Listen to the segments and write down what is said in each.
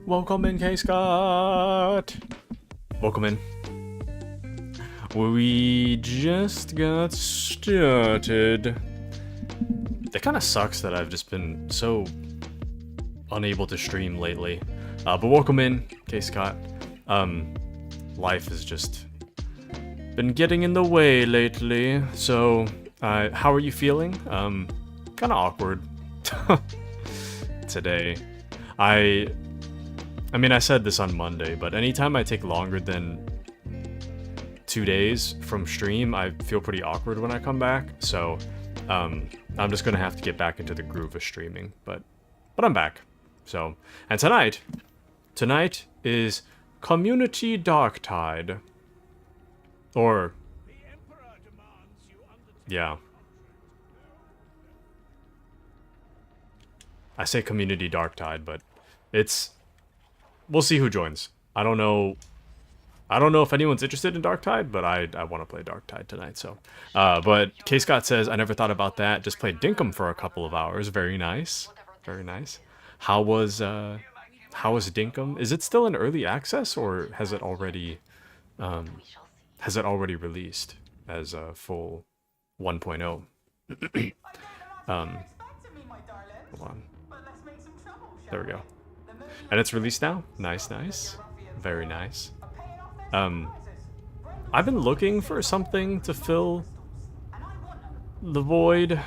Welcome in, K Scott. Welcome in. We just got started. It kind of sucks that I've just been so unable to stream lately. But welcome in, K Scott. Life has just been getting in the way lately. So, how are you feeling? Kind of awkward today. I mean, I said this on Monday, but anytime I take longer than 2 days from stream, I feel pretty awkward when I come back. So, I'm just gonna have to get back into the groove of streaming. But I'm back. So, and tonight is Community Darktide. Or, yeah. I say Community Darktide, but it's... We'll see who joins. I don't know if anyone's interested in Darktide, but I want to play Darktide tonight, so. But K Scott says, I never thought about that. Just played Dinkum for a couple of hours. Very nice. Very nice. How was Dinkum? Is it still in early access, or has it already released as a full 1.0? Hold on. There we go. And it's released now? Nice, nice. Very nice. I've been looking for something to fill the void.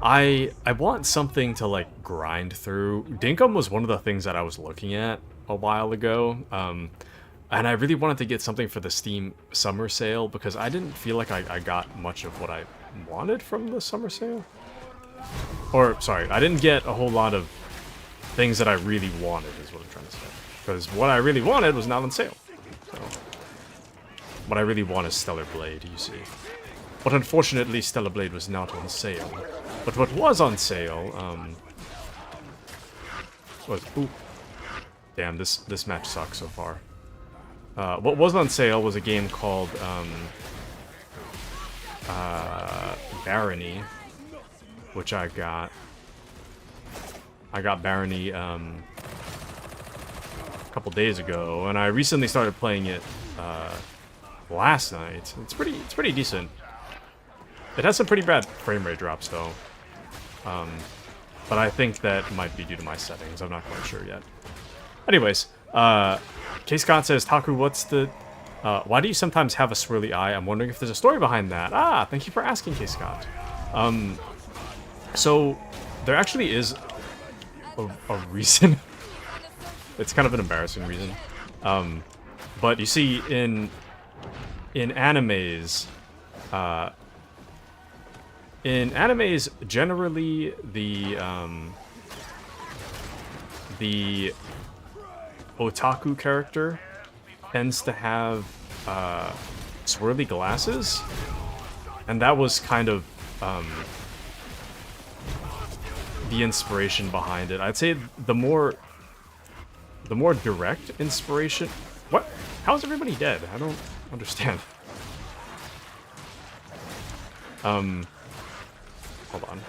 I want something to, like, grind through. Dinkum was one of the things that I was looking at a while ago. And I really wanted to get something for the Steam summer sale, because I didn't feel like I got much of what I wanted from the summer sale. Or, sorry, I didn't get a whole lot of things that I really wanted, is what I'm trying to say. Because what I really wanted was not on sale. So, what I really want is Stellar Blade, you see. But unfortunately, Stellar Blade was not on sale. But what was on sale, was... Ooh. Damn, this match sucks so far. What was on sale was a game called, Barony, which I got. I got Barony, a couple days ago, and I recently started playing it, last night. It's pretty decent. It has some pretty bad frame rate drops, though. But I think that might be due to my settings. I'm not quite sure yet. Anyways, K Scott says, Taku, what's the... why do you sometimes have a swirly eye? I'm wondering if there's a story behind that. Ah, thank you for asking, K Scott. So, there actually is a reason. It's kind of an embarrassing reason. But you see, in animes, generally the otaku character tends to have swirly glasses, and that was kind of the inspiration behind it. I'd say the more direct inspiration... What? How is everybody dead? I don't understand. Hold on.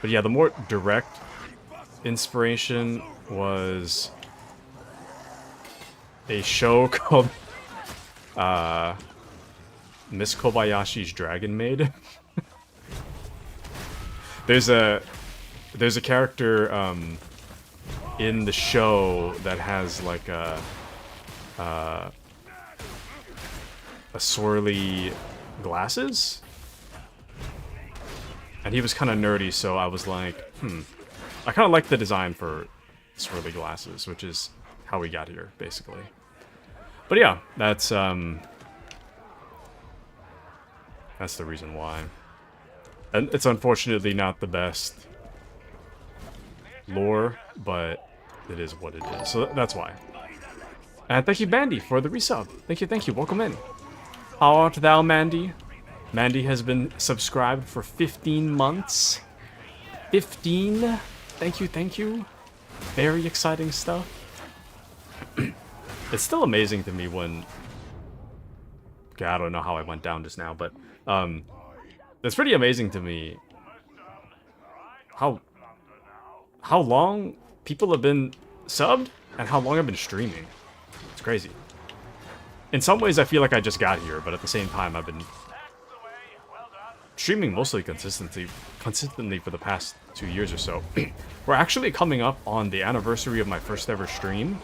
But yeah, the more direct inspiration was a show called Miss Kobayashi's Dragon Maid. There's a character in the show that has like a swirly glasses, and he was kind of nerdy, so I was like, I kind of like the design for swirly glasses, which is how we got here, basically. But yeah, that's the reason why. And it's unfortunately not the best lore, but it is what it is. So that's why. And thank you, Mandy, for the resub. Thank you. Welcome in. How art thou, Mandy? Mandy has been subscribed for 15 months. 15? Thank you. Very exciting stuff. It's still amazing to me when... Okay, I don't know how I went down just now, but... It's pretty amazing to me how long people have been subbed and how long I've been streaming. It's crazy. In some ways, I feel like I just got here, but at the same time, I've been streaming mostly consistently for the past 2 years or so. We're actually coming up on the anniversary of my first ever stream,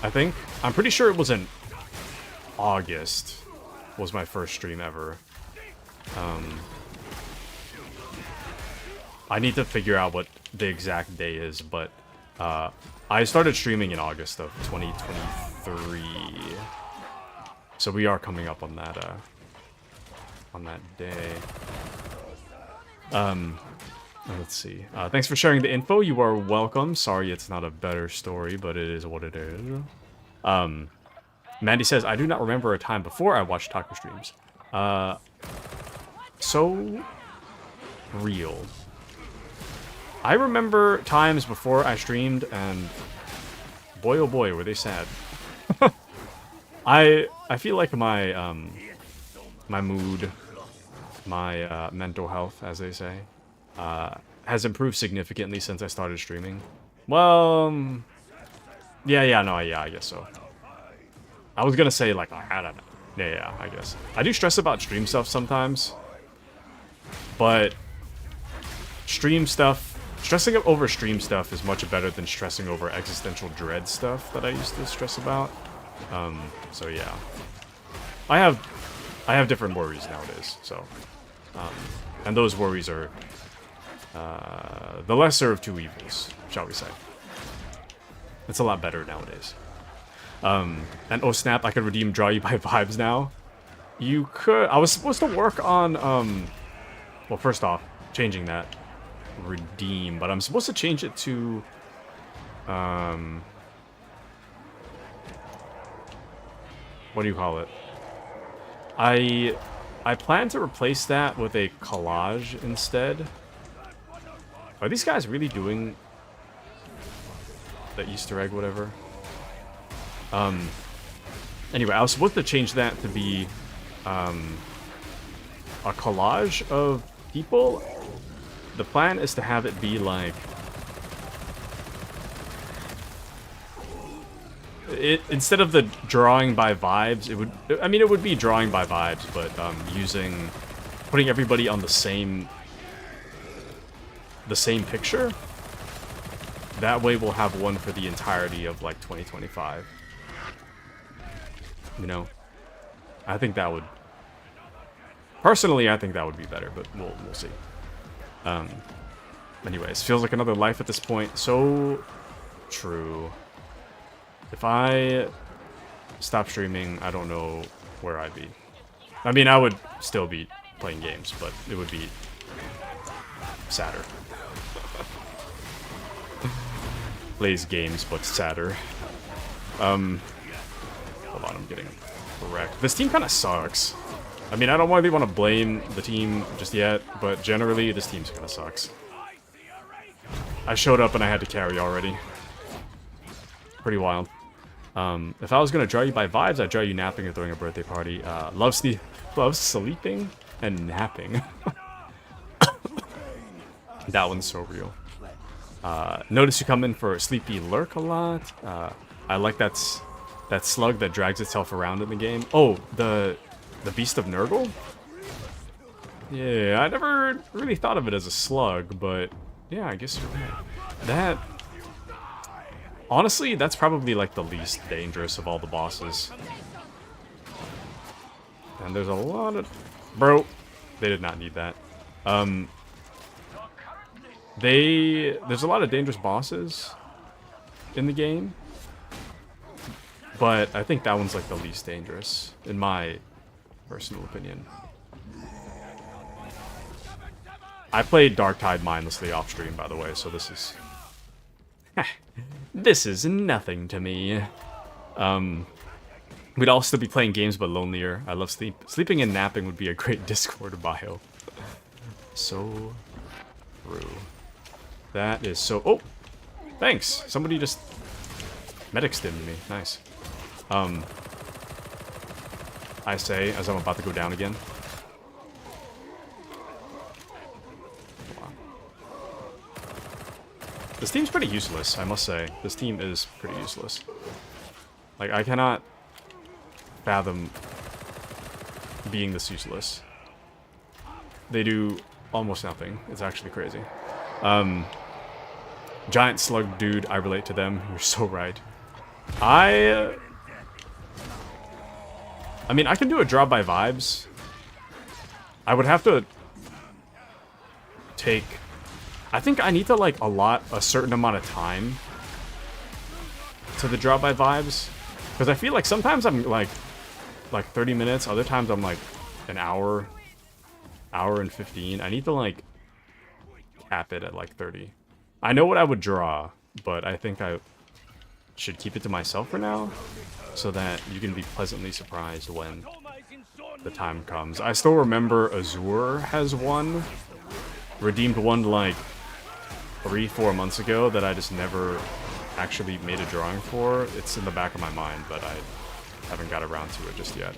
I think. I'm pretty sure it was in August was my first stream ever. I need to figure out what the exact day is, but I started streaming in August of 2023. So we are coming up on that day. Let's see. Thanks for sharing the info. You are welcome. Sorry it's not a better story, but it is what it is. Mandy says, I do not remember a time before I watched Taku streams. So real. I remember times before I streamed, and boy oh boy, were they sad. I feel like my my mood, my mental health, as they say, has improved significantly since I started streaming. Well, I guess so. I was gonna say, like, I don't know. Yeah, I guess. I do stress about stream stuff sometimes, but stressing over stream stuff is much better than stressing over existential dread stuff that I used to stress about. So yeah. I have different worries nowadays, so. And those worries are the lesser of two evils, shall we say. It's a lot better nowadays. And oh snap, I could redeem Draw You by Vibes now. You could. I was supposed to work on, well, first off, changing that. Redeem, but I'm supposed to change it to, what do you call it? I plan to replace that with a collage instead. Are these guys really doing the Easter egg, whatever? Anyway, I was supposed to change that to be a collage of people. The plan is to have it be like instead of the drawing by vibes, it would be drawing by vibes, but putting everybody on the same picture. That way we'll have one for the entirety of like 2025. You know, I think that would, personally, I think that would be better, but we'll see. Anyways, feels like another life at this point. So true. If I stop streaming, I don't know where I'd be. I mean, I would still be playing games, but it would be sadder. Plays games, but sadder. Hold on, I'm getting wrecked. This team kind of sucks. I mean, I don't really want to blame the team just yet, but generally, this team kind of sucks. I showed up and I had to carry already. Pretty wild. If I was going to draw you by vibes, I'd draw you napping or throwing a birthday party. Loves sleeping and napping. That one's so real. Notice you come in for a sleepy lurk a lot. I like that slug that drags itself around in the game. Oh, the Beast of Nurgle? Yeah, I never really thought of it as a slug, but yeah, I guess you're right. That, honestly, that's probably like the least dangerous of all the bosses. And there's a lot of... Bro, they did not need that. There's a lot of dangerous bosses in the game, but I think that one's like the least dangerous, in my personal opinion. I played Darktide mindlessly off stream, by the way, so this is... this is nothing to me. We'd also be playing games, but lonelier. I love sleeping and napping would be a great Discord bio. So true. That is so... Oh! Thanks! Somebody just medic stimmed me. Nice. I say, as I'm about to go down again. This team's pretty useless, I must say. This team is pretty useless. Like, I cannot fathom being this useless. They do almost nothing. It's actually crazy. Giant slug dude, I relate to them. You're so right. I mean, I can do a draw by vibes. I would have to take... I think I need to, like, allot a certain amount of time to the draw by vibes. Because I feel like sometimes I'm, like 30 minutes. Other times I'm, like, an hour and 15. I need to, like, cap it at, like, 30. I know what I would draw, but I think I should keep it to myself for now, so that you can be pleasantly surprised when the time comes. I still remember Azure has one, redeemed one like 3-4 months ago that I just never actually made a drawing for. It's in the back of my mind, but I haven't got around to it just yet.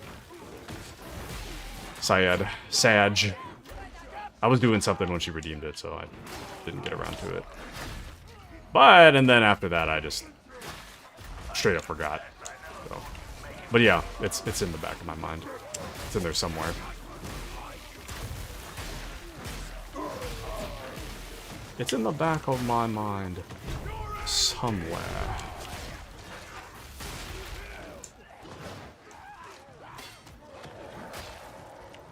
Sag. I was doing something when she redeemed it, so I didn't get around to it. And then after that, I just straight up forgot. So. But yeah, it's in the back of my mind. It's in there somewhere. It's in the back of my mind. Somewhere.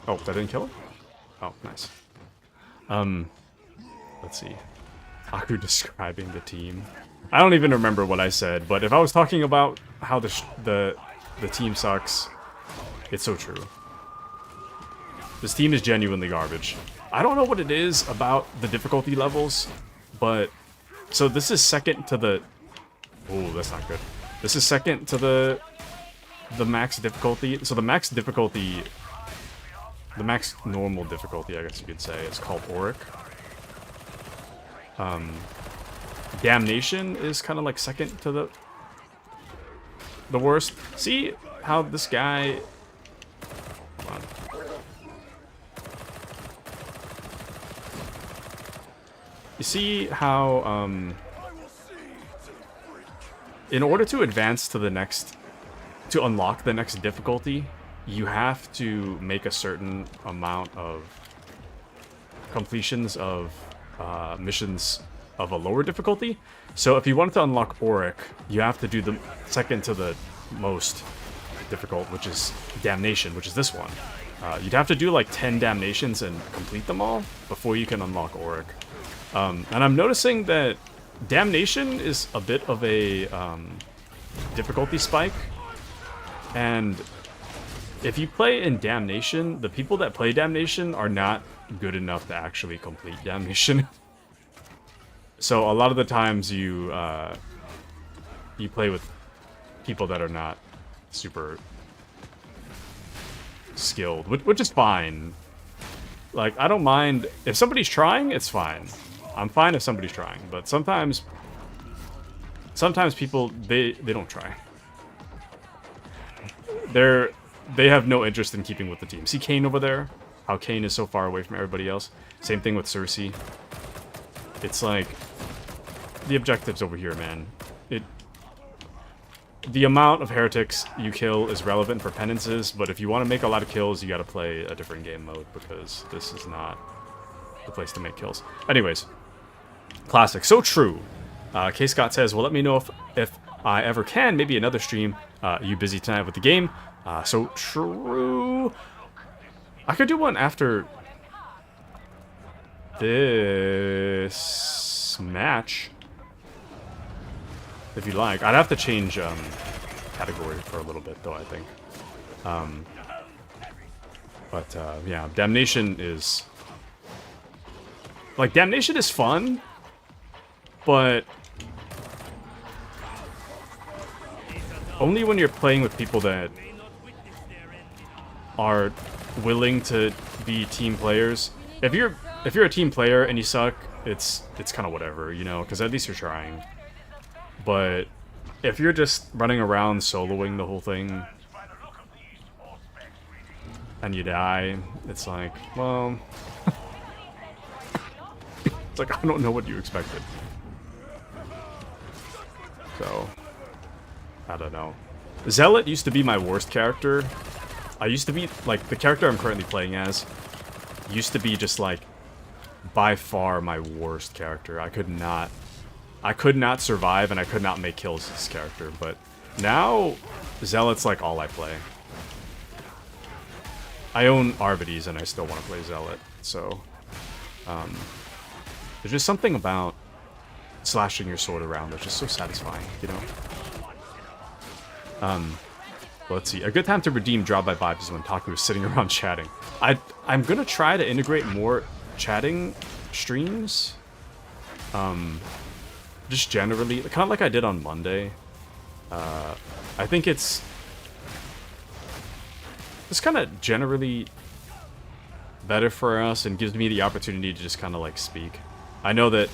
Oh, that didn't kill him? Oh, nice. Let's see. Taku describing the team. I don't even remember what I said, but if I was talking about how the team sucks, it's so true. This team is genuinely garbage. I don't know what it is about the difficulty levels, but... So this is second to the... Oh, that's not good. This is second to the max difficulty. So the max difficulty... The max normal difficulty, I guess you could say, is called Auric. Damnation is kind of like second to the worst. See how this guy... Hold on. You see how, in order to advance to the next... To unlock the next difficulty, you have to make a certain amount of completions of missions of a lower difficulty. So if you wanted to unlock Auric, you have to do the second to the most difficult, which is Damnation, which is this one. You'd have to do like 10 Damnations and complete them all before you can unlock Auric. And I'm noticing that Damnation is a bit of a difficulty spike. And if you play in Damnation, the people that play Damnation are not good enough to actually complete Damnation. So a lot of the times you play with people that are not super skilled, which is fine. Like, I don't mind if somebody's trying, it's fine. I'm fine if somebody's trying, but sometimes people they don't try. They have no interest in keeping with the team. See Kane over there? How Kane is so far away from everybody else. Same thing with Cersei. It's like the objectives over here, man. The amount of heretics you kill is relevant for penances, but if you want to make a lot of kills, you got to play a different game mode because this is not the place to make kills. Anyways, classic. So true. K Scott says, well, let me know if I ever can. Maybe another stream. You busy tonight with the game? So true. I could do one after this match, if you like. I'd have to change category for a little bit, though, I think. Yeah, Damnation is... Like, Damnation is fun, but... only when you're playing with people that are willing to be team players. If you're a team player and you suck, it's kind of whatever, you know, because at least you're trying. But if you're just running around soloing the whole thing and you die, it's like, well, it's like, I don't know what you expected. So, I don't know. Zealot used to be my worst character. I used to be, like, the character I'm currently playing as used to be just, like, by far my worst character. I could not survive and I could not make kills as this character, but now Zealot's like all I play. I own Arvides and I still want to play Zealot, so there's just something about slashing your sword around that's just so satisfying, you know? Let's see. A good time to redeem Drop by Vibes is when Taku is sitting around chatting. I'm gonna try to integrate more chatting streams. Just generally, kind of like I did on Monday. I think it's kind of generally better for us and gives me the opportunity to just kind of like speak. I know that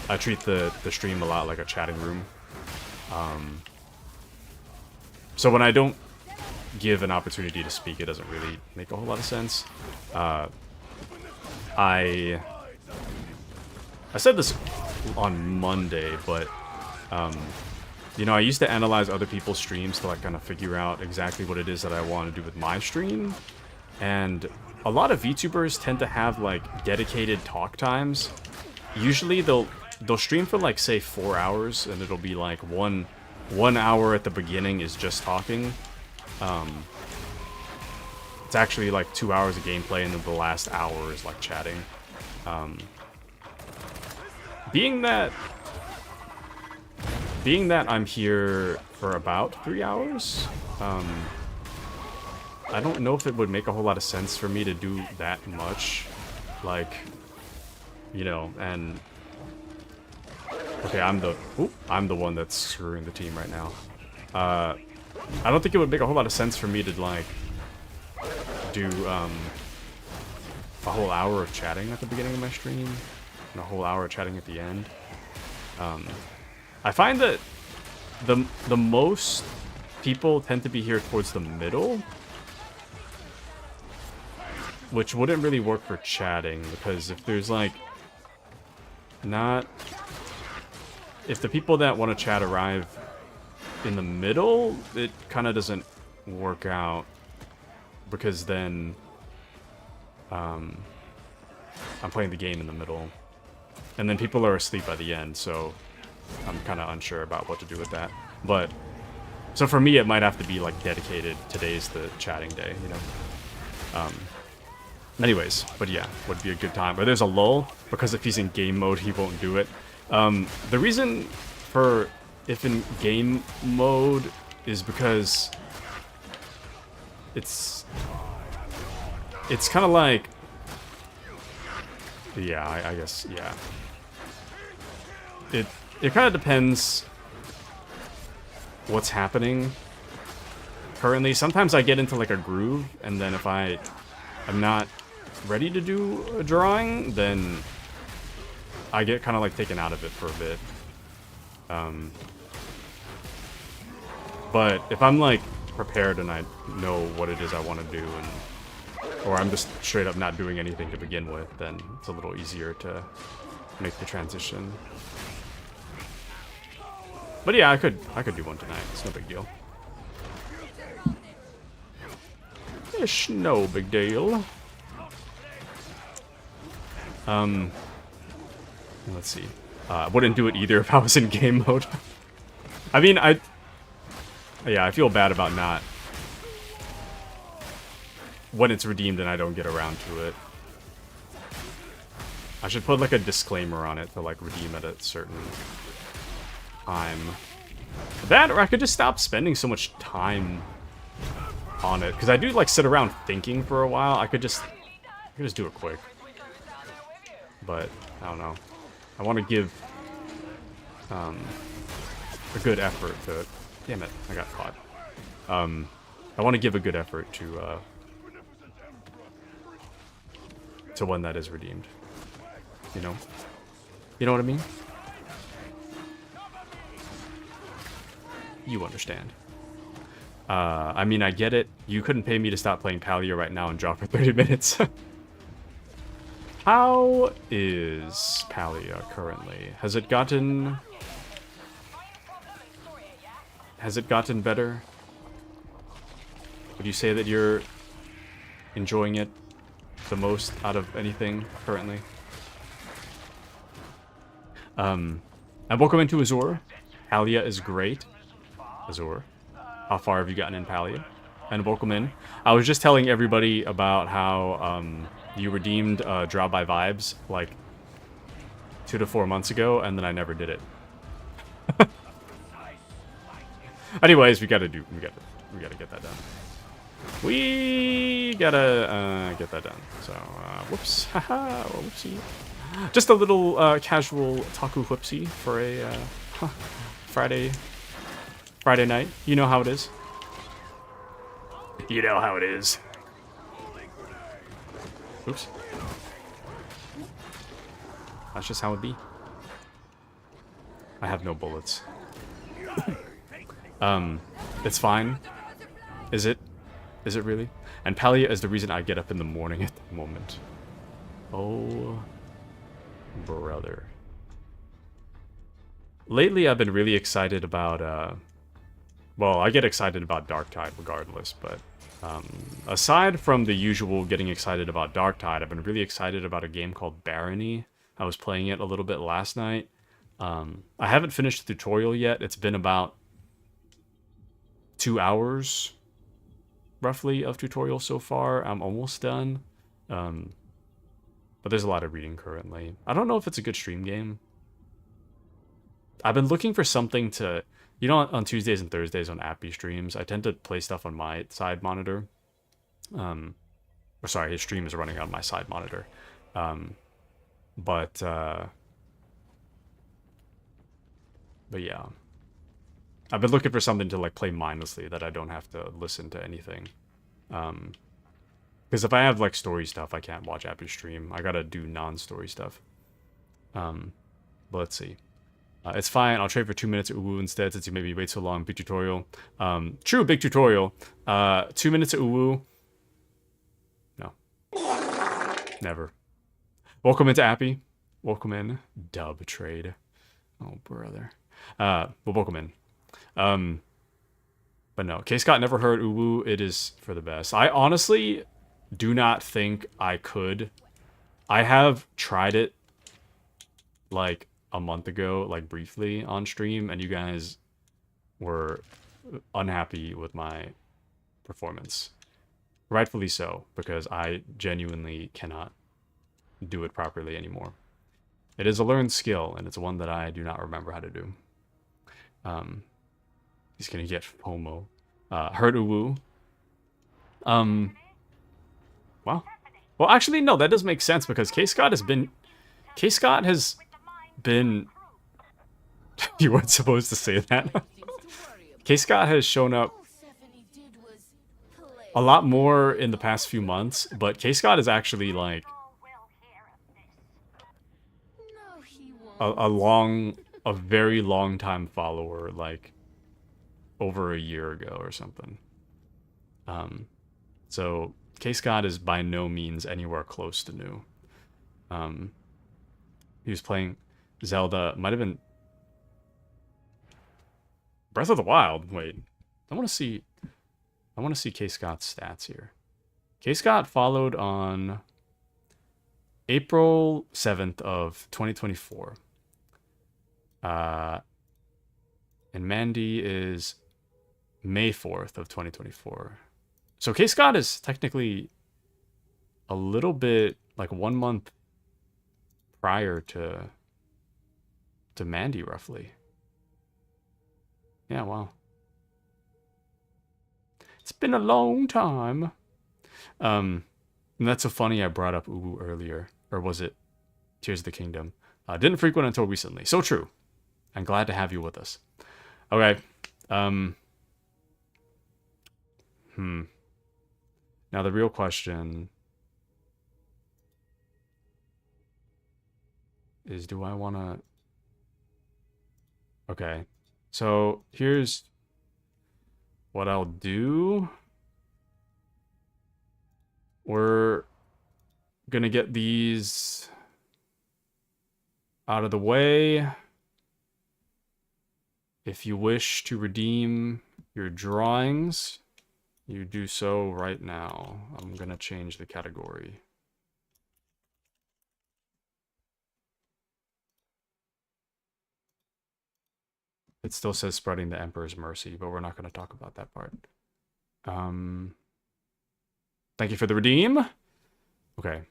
I treat the stream a lot like a chatting room. So when I don't give an opportunity to speak, it doesn't really make a whole lot of sense. I said this on Monday, but you know, I used to analyze other people's streams to like kind of figure out exactly what it is that I want to do with my stream, and a lot of VTubers tend to have like dedicated talk times. Usually they'll stream for like say 4 hours, and it'll be like one hour at the beginning is just talking. It's actually like 2 hours of gameplay, and then the last hour is like chatting. Being that I'm here for about 3 hours, I don't know if it would make a whole lot of sense for me to do that much, like, you know, and okay, I'm the one that's screwing the team right now. I don't think it would make a whole lot of sense for me to like do a whole hour of chatting at the beginning of my stream and a whole hour of chatting at the end. I find that the most people tend to be here towards the middle, which wouldn't really work for chatting, because if there's like if the people that want to chat arrive in the middle, it kind of doesn't work out, because then I'm playing the game in the middle, and then people are asleep by the end, so I'm kind of unsure about what to do with that. But so for me, it might have to be like dedicated. Today's the chatting day, you know. Anyways, but yeah, would be a good time. But there's a lull, because if he's in game mode, he won't do it. The reason for if in game mode is because it's kind of like, yeah, I guess, yeah. It kind of depends what's happening currently. Sometimes I get into like a groove, and then if I'm not ready to do a drawing, then I get kind of like taken out of it for a bit. But if I'm like prepared and I know what it is I want to do, or I'm just straight up not doing anything to begin with, then it's a little easier to make the transition. But yeah, I could do one tonight. It's no big deal. It's no big deal. Let's see. I wouldn't do it either if I was in game mode. I mean, yeah, I feel bad about not when it's redeemed and I don't get around to it. I should put like a disclaimer on it to like redeem at a certain time. That, or I could just stop spending so much time on it, because I do like sit around thinking for a while. I could just do it quick. But I don't know. I want to give a good effort to. Damn it! I got caught. I want to give a good effort to one that is redeemed. You know. You know what I mean? You understand. I mean, I get it. You couldn't pay me to stop playing Palia right now and drop for 30 minutes. How is Palia currently? Has it gotten Has it gotten better? Would you say that you're enjoying it the most out of anything currently? And welcome into Azure. Palia is great. Azure. How far have you gotten in Palia? And welcome in. I was just telling everybody about how you redeemed Draw by Vibes like 2 to 4 months ago, and then I never did it. Anyways, we gotta get that done. We gotta get that done. So, whoops, haha, whoopsie. Just a little casual Taku whoopsie for a Friday night. You know how it is. You know how it is. Oops. That's just how it be. I have no bullets. It's fine. Is it? Is it really? And Palia is the reason I get up in the morning at the moment. Oh, brother. Lately, I've been really excited about, well, I get excited about Darktide regardless, but aside from the usual getting excited about Darktide, I've been really excited about a game called Barony. I was playing it a little bit last night. I haven't finished the tutorial yet. It's been about 2 hours, roughly, of tutorial so far. I'm almost done. But there's a lot of reading currently. I don't know if it's a good stream game. I've been looking for something to... You know, on Tuesdays and Thursdays on Appy streams, I tend to play stuff on my side monitor. Or sorry, his stream is running on my side monitor. But yeah. I've been looking for something to, like, play mindlessly that I don't have to listen to anything. Because if I have, like, story stuff, I can't watch Appy stream. I gotta do non-story stuff. But let's see. It's fine. I'll trade for 2 minutes at Uwu instead since you made me wait so long. Big tutorial. True, big tutorial. 2 minutes at Uwu. No. Never. Welcome into Appy. Welcome in. Dub trade. Oh, brother. Well, welcome in. But no. K-Scott never heard Uwu. It is for the best. I honestly do not think I could. I have tried it, like, a month ago, like briefly on stream, and you guys were unhappy with my performance. Rightfully so, because I genuinely cannot do it properly anymore. It is a learned skill, and it's one that I do not remember how to do. He's gonna get FOMO. Heard Uwu. Wow. Well, actually, no, that does make sense, because K-Scott has been... K-Scott has been... You weren't supposed to say that. K-Scott has shown up a lot more in the past few months, but K-Scott is actually, like, a very long time follower, like, over a year ago or something. So, K-Scott is by no means anywhere close to new. He was playing Zelda, might have been Breath of the Wild. Wait, I want to see K-Scott's stats here. K-Scott followed on April 7th of 2024. And Mandy is May 4th of 2024. So K-Scott is technically a little bit, like, 1 month prior to Mandy, roughly. Yeah, wow. It's been a long time. And that's so funny I brought up Uwu earlier. Or was it Tears of the Kingdom? Didn't frequent until recently. So true. I'm glad to have you with us. Okay. Now the real question is, do I want to... Okay. So here's what I'll do. We're gonna get these out of the way. If you wish to redeem your drawings, you do so right now. I'm gonna change the category. It still says spreading the Emperor's mercy, but we're not gonna talk about that part. Thank you for the redeem. Okay,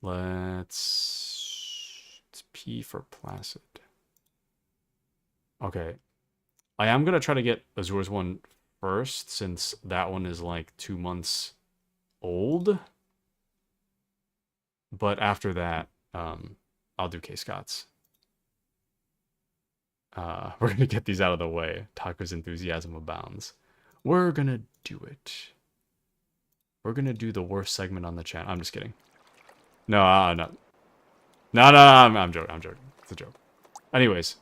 it's P for Placid. Okay, I am gonna try to get Azur's one first, since that one is like 2 months old. But after that, I'll do K Scott's. We're gonna get these out of the way. Taku's enthusiasm abounds. We're gonna do it. We're gonna do the worst segment on the channel. I'm just kidding. No, no. No, I'm joking. I'm joking. It's a joke. Anyways,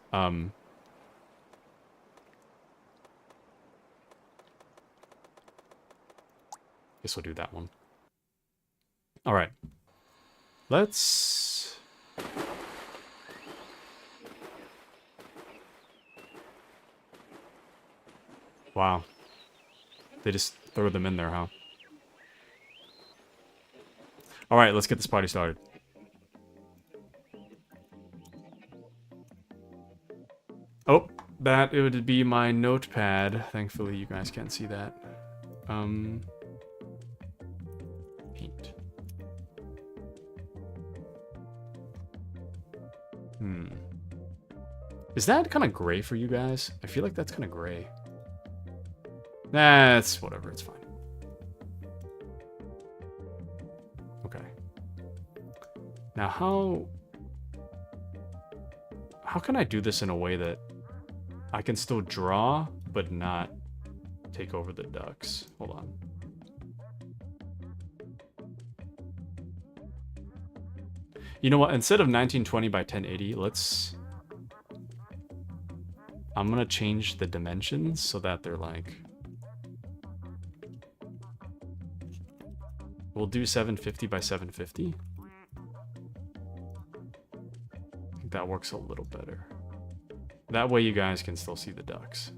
guess we'll do that one. All right. Let's... Wow. They just throw them in there, huh? All right, let's get this party started. Oh, that it would be my notepad. Thankfully, you guys can't see that. Paint. Is that kind of gray for you guys? I feel like that's kind of gray. That's whatever, it's fine. Okay. Now how can I do this in a way that I can still draw, but not take over the ducks? Hold on. You know what? Instead of 1920 by 1080, I'm gonna change the dimensions so that they're like... We'll do 750 by 750. I think that works a little better. That way you guys can still see the ducks.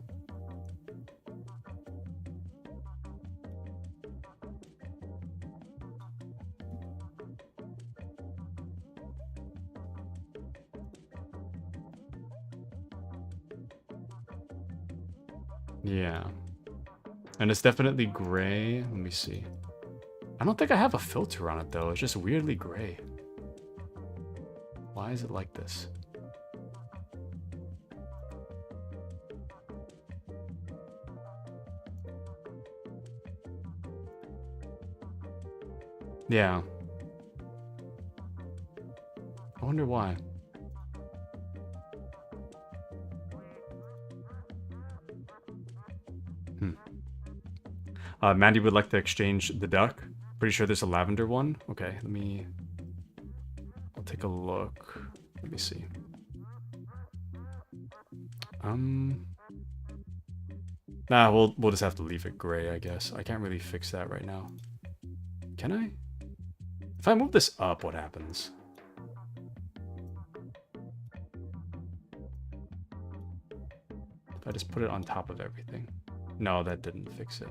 Yeah. And it's definitely gray. Let me see. I don't think I have a filter on it, though. It's just weirdly gray. Why is it like this? Yeah. I wonder why. Mandy would like to exchange the duck. Pretty sure there's a lavender one. Okay, I'll take a look. Let me see. Nah, we'll just have to leave it gray, I guess. I can't really fix that right now. Can I? If I move this up, what happens? If I just put it on top of everything. No, that didn't fix it.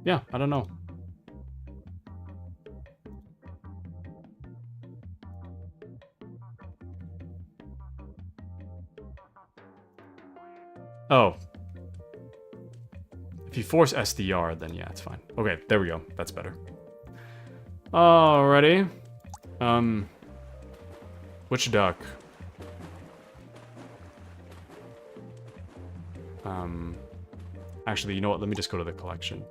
Yeah, I don't know. Oh. If you force SDR, then yeah, it's fine. Okay, there we go. That's better. Alrighty. Which duck? Actually, you know what? Let me just go to the collection.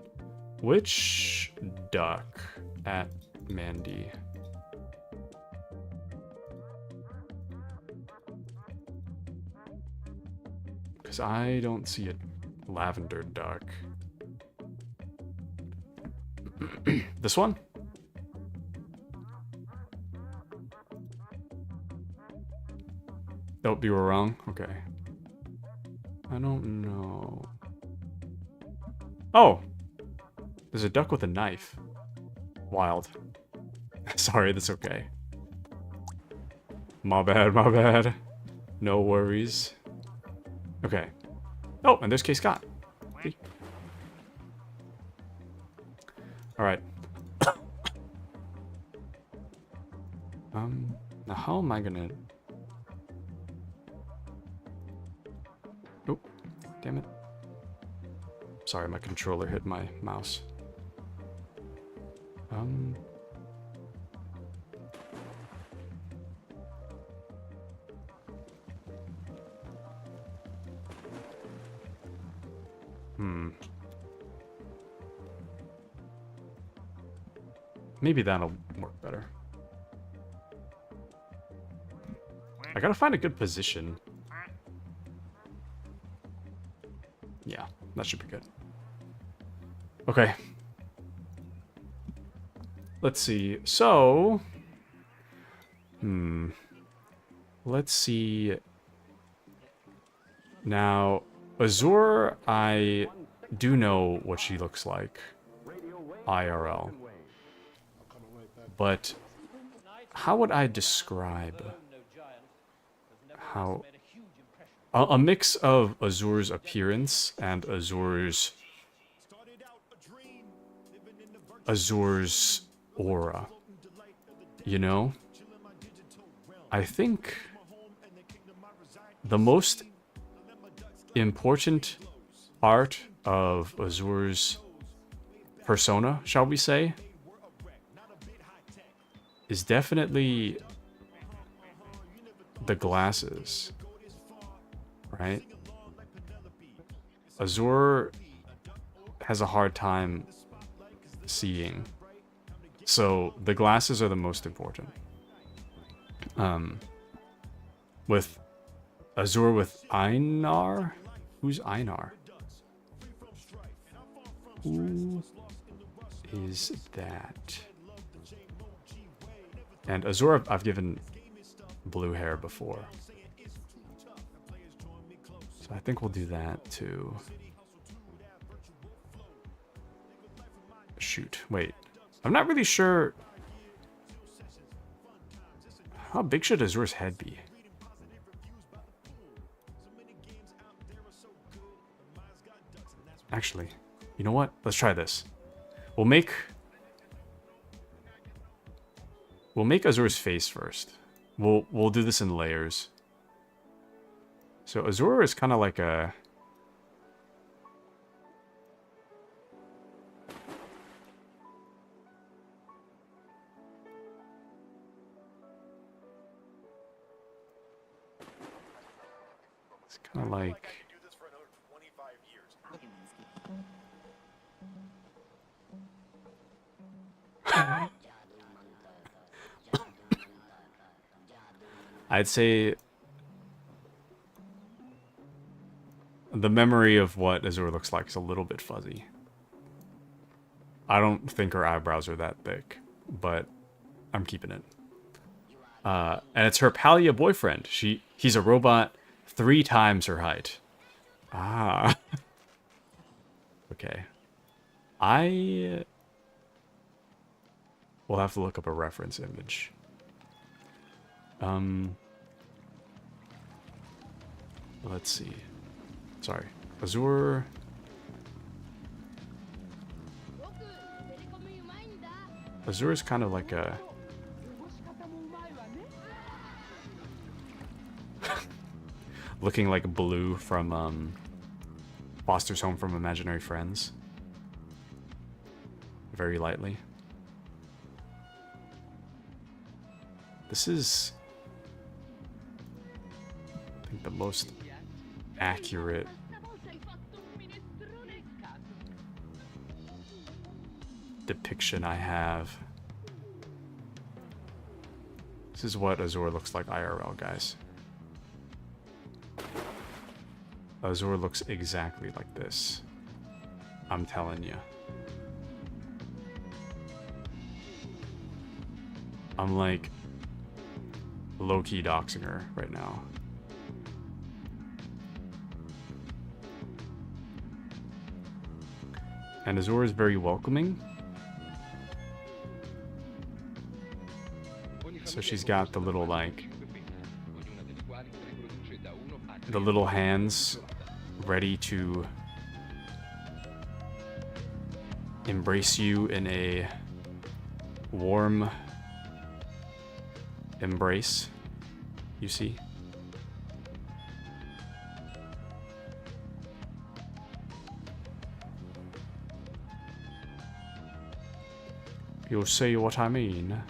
Which duck at Mandy? Because I don't see a lavender duck. This one? Nope, you were wrong. Okay. I don't know. Oh! There's a duck with a knife. Wild. Sorry, that's okay. My bad, my bad. No worries. Okay. Oh, and there's K Scott. See? Alright. Now how am I gonna... Oh, damn it. Sorry, my controller hit my mouse. Maybe that'll work better. I gotta find a good position. Yeah, that should be good. Okay. Let's see. So... Let's see... Now, Azure, I do know what she looks like. IRL. But how would I describe how... A mix of Azure's appearance and Azure's aura. You know? I think the most important part of Azure's persona, shall we say, is definitely the glasses, right? Azure has a hard time seeing, so the glasses are the most important. With Azure with Einar? Who's Einar? Who is that? And Azure, I've given blue hair before. So I think we'll do that too. Shoot, wait. I'm not really sure. How big should Azure's head be? Actually, you know what? Let's try this. We'll make Azure's face first. We'll do this in layers. So Azure is kind of like a... It's kind of like... I'd say the memory of what Azure looks like is a little bit fuzzy. I don't think her eyebrows are that thick, but I'm keeping it. And it's her Palia boyfriend. He's a robot 3 times her height. Ah. Okay. I will have to look up a reference image. Let's see. Sorry. Azure. Azure is kind of like a... looking like Blue from Foster's Home from Imaginary Friends. Very lightly. This is... I think the most accurate depiction I have. This is what Azure looks like IRL, guys. Azure looks exactly like this. I'm telling you. I'm like low-key doxing her right now. And Azure is very welcoming. So she's got the little, like, the little hands ready to embrace you in a warm embrace, you see? You'll see what I mean.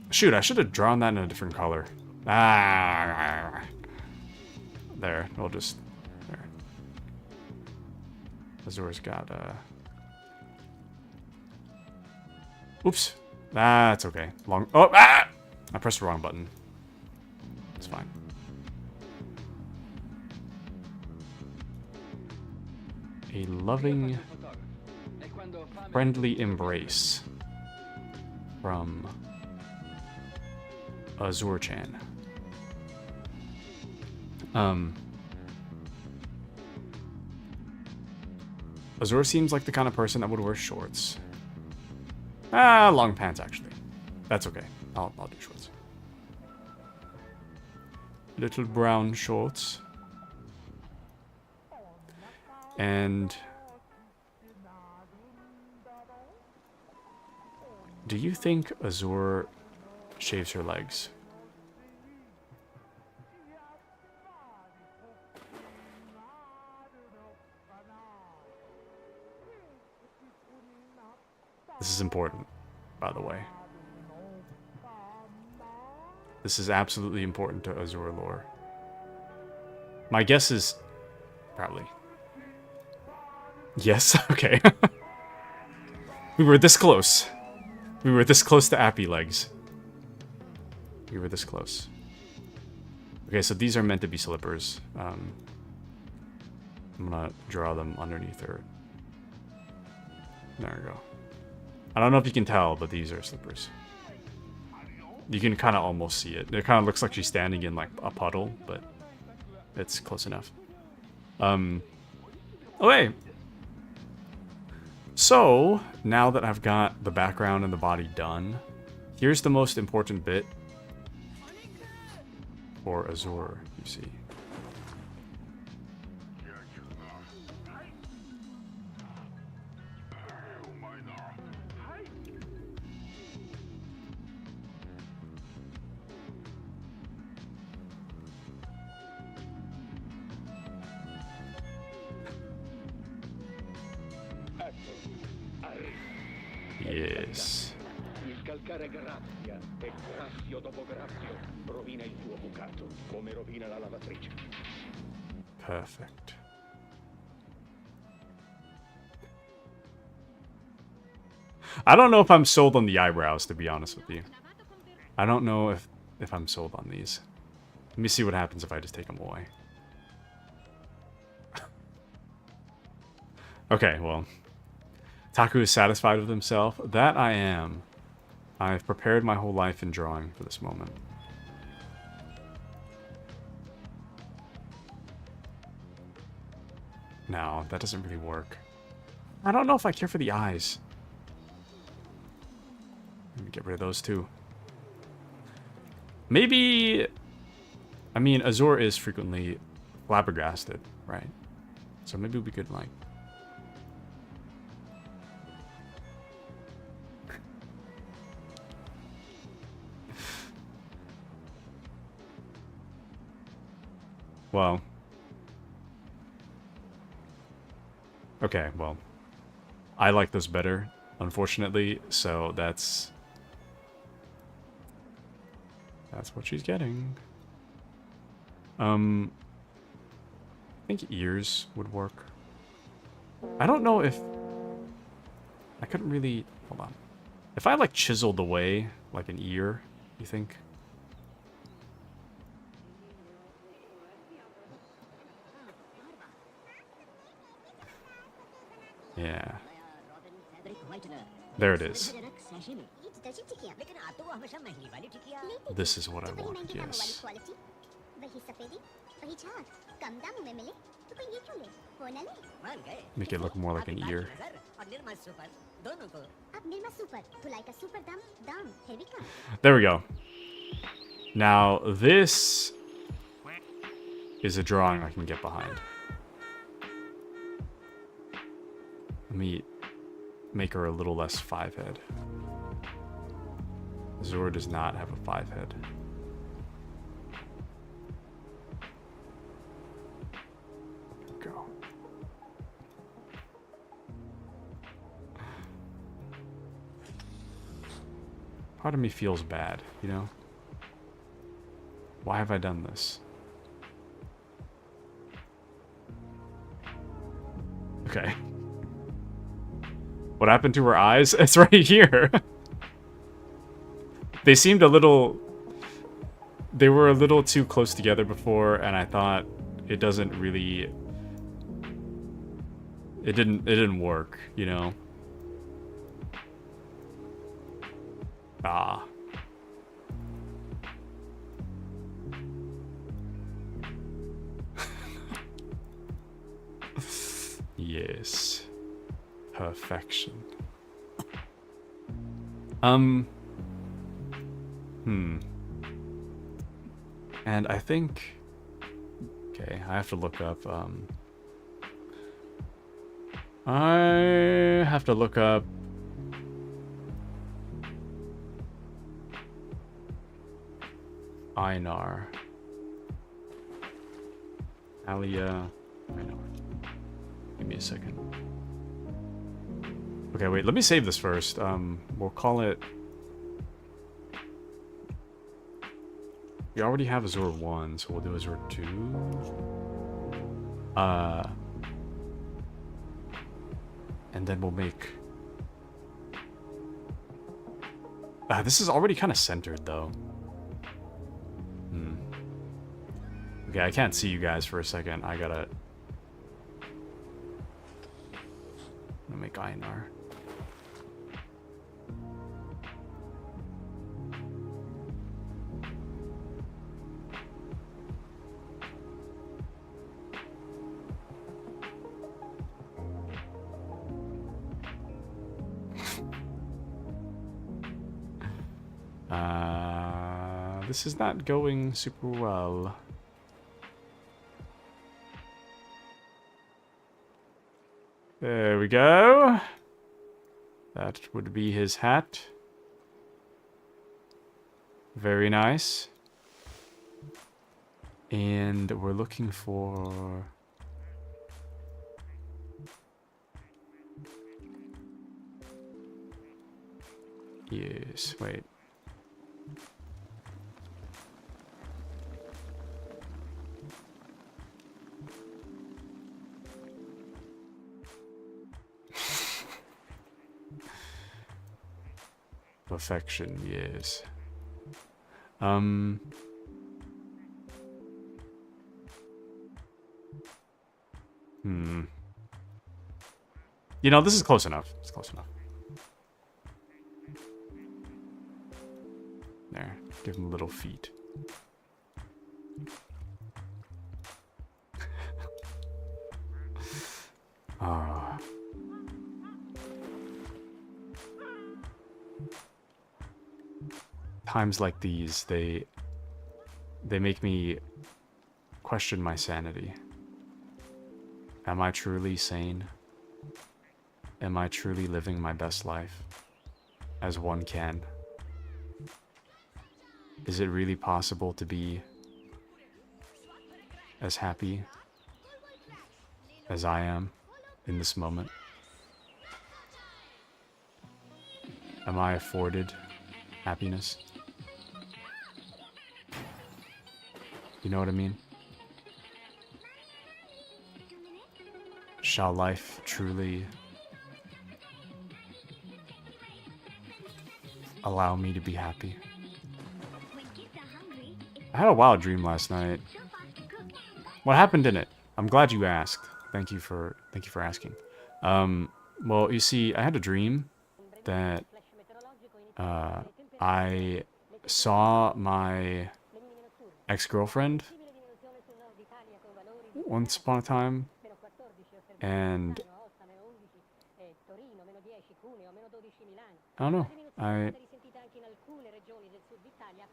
Shoot, I should have drawn that in a different color. Ah, there, we'll just, there. Azur's got, oops. That's okay. Long, oh, ah! I pressed the wrong button. It's fine. A loving, friendly embrace from Azur-chan. Azur seems like the kind of person that would wear shorts. Ah, long pants, actually. That's okay. I'll do shorts. Little brown shorts. And... do you think Azur shaves her legs? This is important, by the way. This is absolutely important to Azur lore. My guess is probably. Yes, okay. We were this close. We were this close to Appy legs. We were this close. Okay, so these are meant to be slippers. I'm gonna draw them underneath her. There we go. I don't know if you can tell, but these are slippers. You can kind of almost see it. It kind of looks like she's standing in like a puddle, but it's close enough. Okay. So, now that I've got the background and the body done, here's the most important bit for Azur, you see. Yes. Il calcare graffia e graffio dopo graffio rovina il tuo bucato, come rovina la lavatrice. Perfect. I don't know if I'm sold on the eyebrows, to be honest with you. I don't know if I'm sold on these. Let me see what happens if I just take them away. Okay, well. Taku is satisfied with himself. That I am. I've prepared my whole life in drawing for this moment. No, that doesn't really work. I don't know if I care for the eyes. Let me get rid of those too. Maybe... I mean, Azur is frequently flabbergasted, right? So maybe we could, like... well... okay, well... I like this better, unfortunately, so that's what she's getting. I think ears would work. I don't know if... I couldn't really... hold on. If I, like, chiseled away, like, an ear, you think? Yeah. There it is. This is what I want, yes. Make it look more like an ear. There we go. Now this is a drawing I can get behind. Let me make her a little less 5-head. Zora does not have a 5-head. Go. Part of me feels bad, you know? Why have I done this? Okay. What happened to her eyes? It's right here. They seemed a little... They were a little too close together before, and I thought it doesn't really... It didn't work, you know? Ah. Yes. Perfection. And I think... Okay, I have to look up, I have to look up... Einar. Alia... Einar. Give me a second. Okay, wait, let me save this first. We'll call it... We already have Azure 1, so we'll do Azure 2. And then we'll make... this is already kind of centered, though. Okay, I can't see you guys for a second. I gotta... I'm gonna make Einar. This is not going super well. There we go. That would be his hat. Very nice. And we're looking for... Yes, wait. Perfection, yes. You know, this is close enough. It's close enough. There. Give him little feet. Ah. Times like these, they make me question my sanity. Am I truly sane? Am I truly living my best life? As one can? Is it really possible to be as happy as I am in this moment? Am I afforded happiness? You know what I mean? Shall life truly allow me to be happy? I had a wild dream last night. What happened in it? I'm glad you asked. Thank you for asking. Well, you see, I had a dream that I saw my ex-girlfriend once upon a time, and I don't know.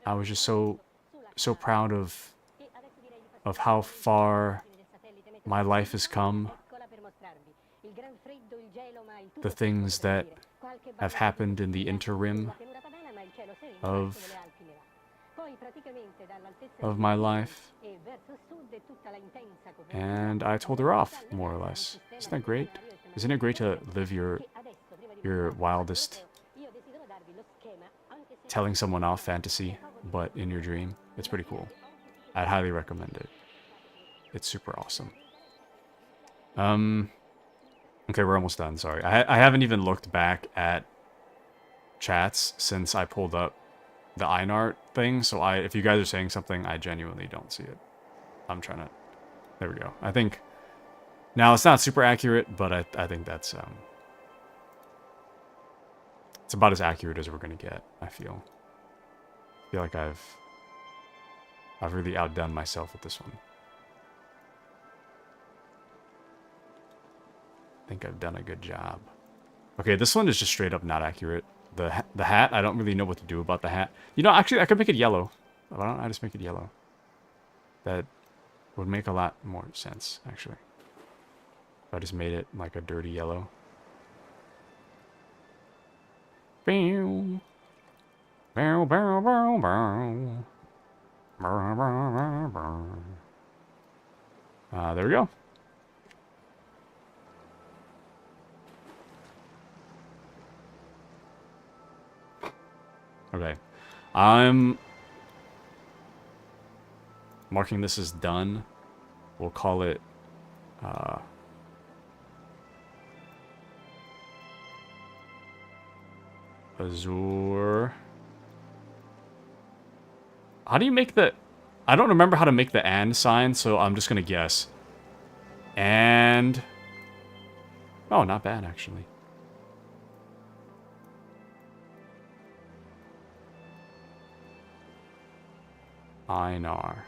I was just so proud of of how far my life has come, the things that have happened in the interim of my life. And I told her off, more or less. Isn't that great? Isn't it great to live your wildest telling someone off fantasy, but in your dream? It's pretty cool. I'd highly recommend it. It's super awesome. Okay, we're almost done, sorry. I haven't even looked back at chats since I pulled up the Einart thing, so if you guys are saying something, I genuinely don't see it. I'm trying to... There we go. I think... Now, it's not super accurate, but I think that's... It's about as accurate as we're gonna get, I feel. I feel like I've really outdone myself with this one. I think I've done a good job. Okay, this one is just straight up not accurate. The hat, I don't really know what to do about the hat. You know, actually, I could make it yellow. Why don't I just make it yellow? That would make a lot more sense, actually. If I just made it like a dirty yellow. Bow. Bow, bow, bow, bow. Bow, bow, bow, bow. There we go. Okay. I'm marking this as done. We'll call it Azure. How do you make the... I don't remember how to make the and sign, so I'm just gonna guess. And... Oh, not bad, actually. Einar.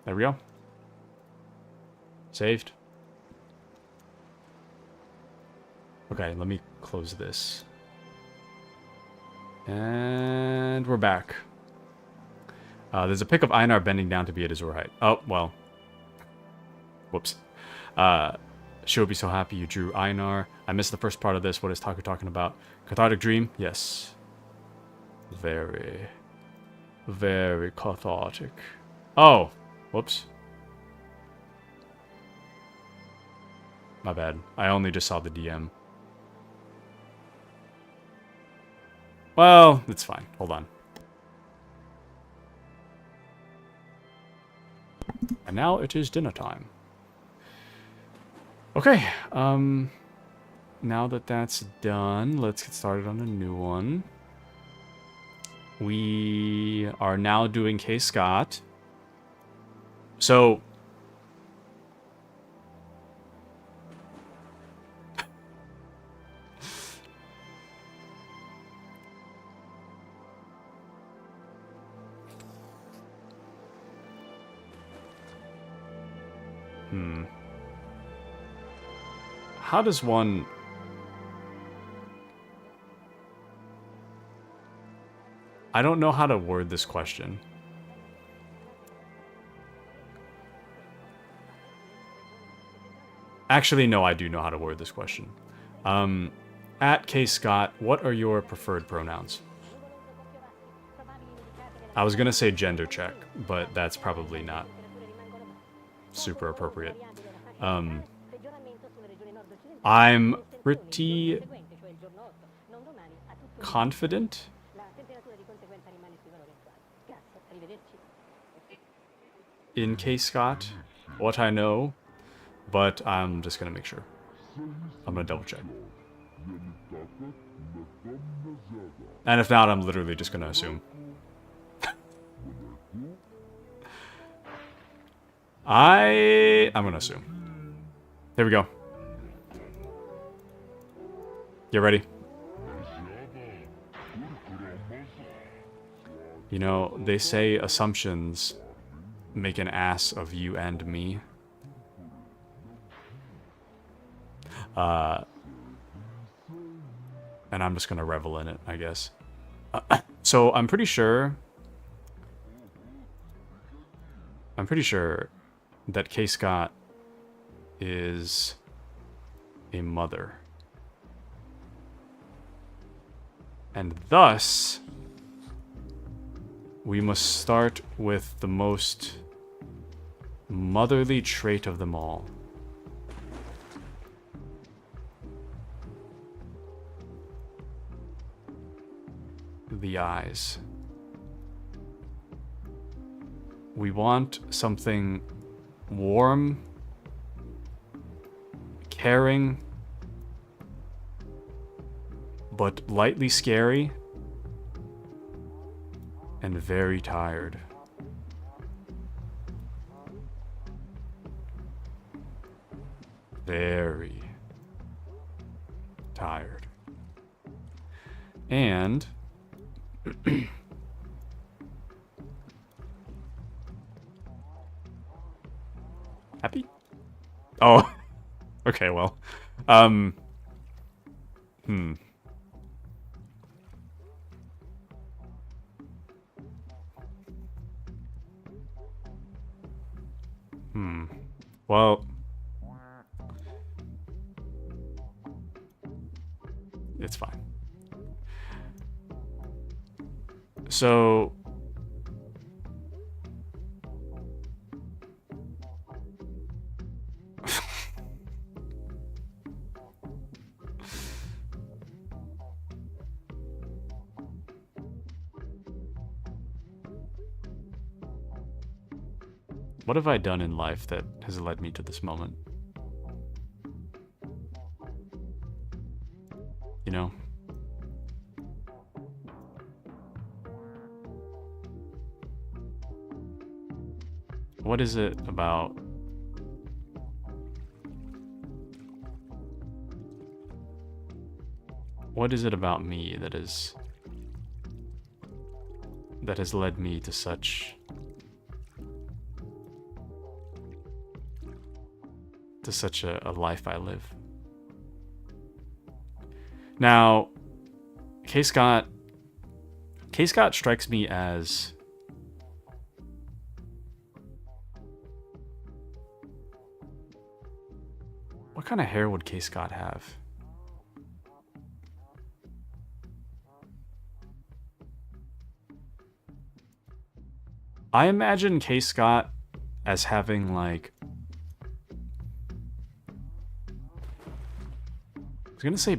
There we go. Saved. Okay, let me close this. And we're back. There's a pic of Einar bending down to be at Azure height. Oh, well. Whoops. She'll be so happy you drew Einar. I missed the first part of this. What is Taku talking about? Cathartic dream? Yes. Very, very cathartic. Oh, whoops. My bad. I only just saw the DM. Well, it's fine. Hold on. And now it is dinner time. Okay, now that that's done, let's get started on a new one. We are now doing K. Scott. So... How does one... I don't know how to word this question. Actually, no, I do know how to word this question. At K. Scott, what are your preferred pronouns? I was gonna say gender check, but that's probably not super appropriate. I'm pretty confident in K. Scott, what I know, but I'm just gonna make sure. I'm gonna double check. And if not, I'm literally just gonna assume. I'm gonna assume. Here we go. Get ready. You know, they say assumptions make an ass of you and me. And I'm just gonna revel in it, I guess. So I'm pretty sure that K. Scott is a mother. And thus, we must start with the most motherly trait of them all. The eyes. We want something warm, caring, but lightly scary, and very tired. Very tired. And happy? Oh, okay, well, well, it's fine. So, what have I done in life that has led me to this moment? You know? What is it about me that has led me to such a life I live? Now, K. Scott strikes me as what kind of hair would K. Scott have? I imagine K. Scott as having like, I was gonna say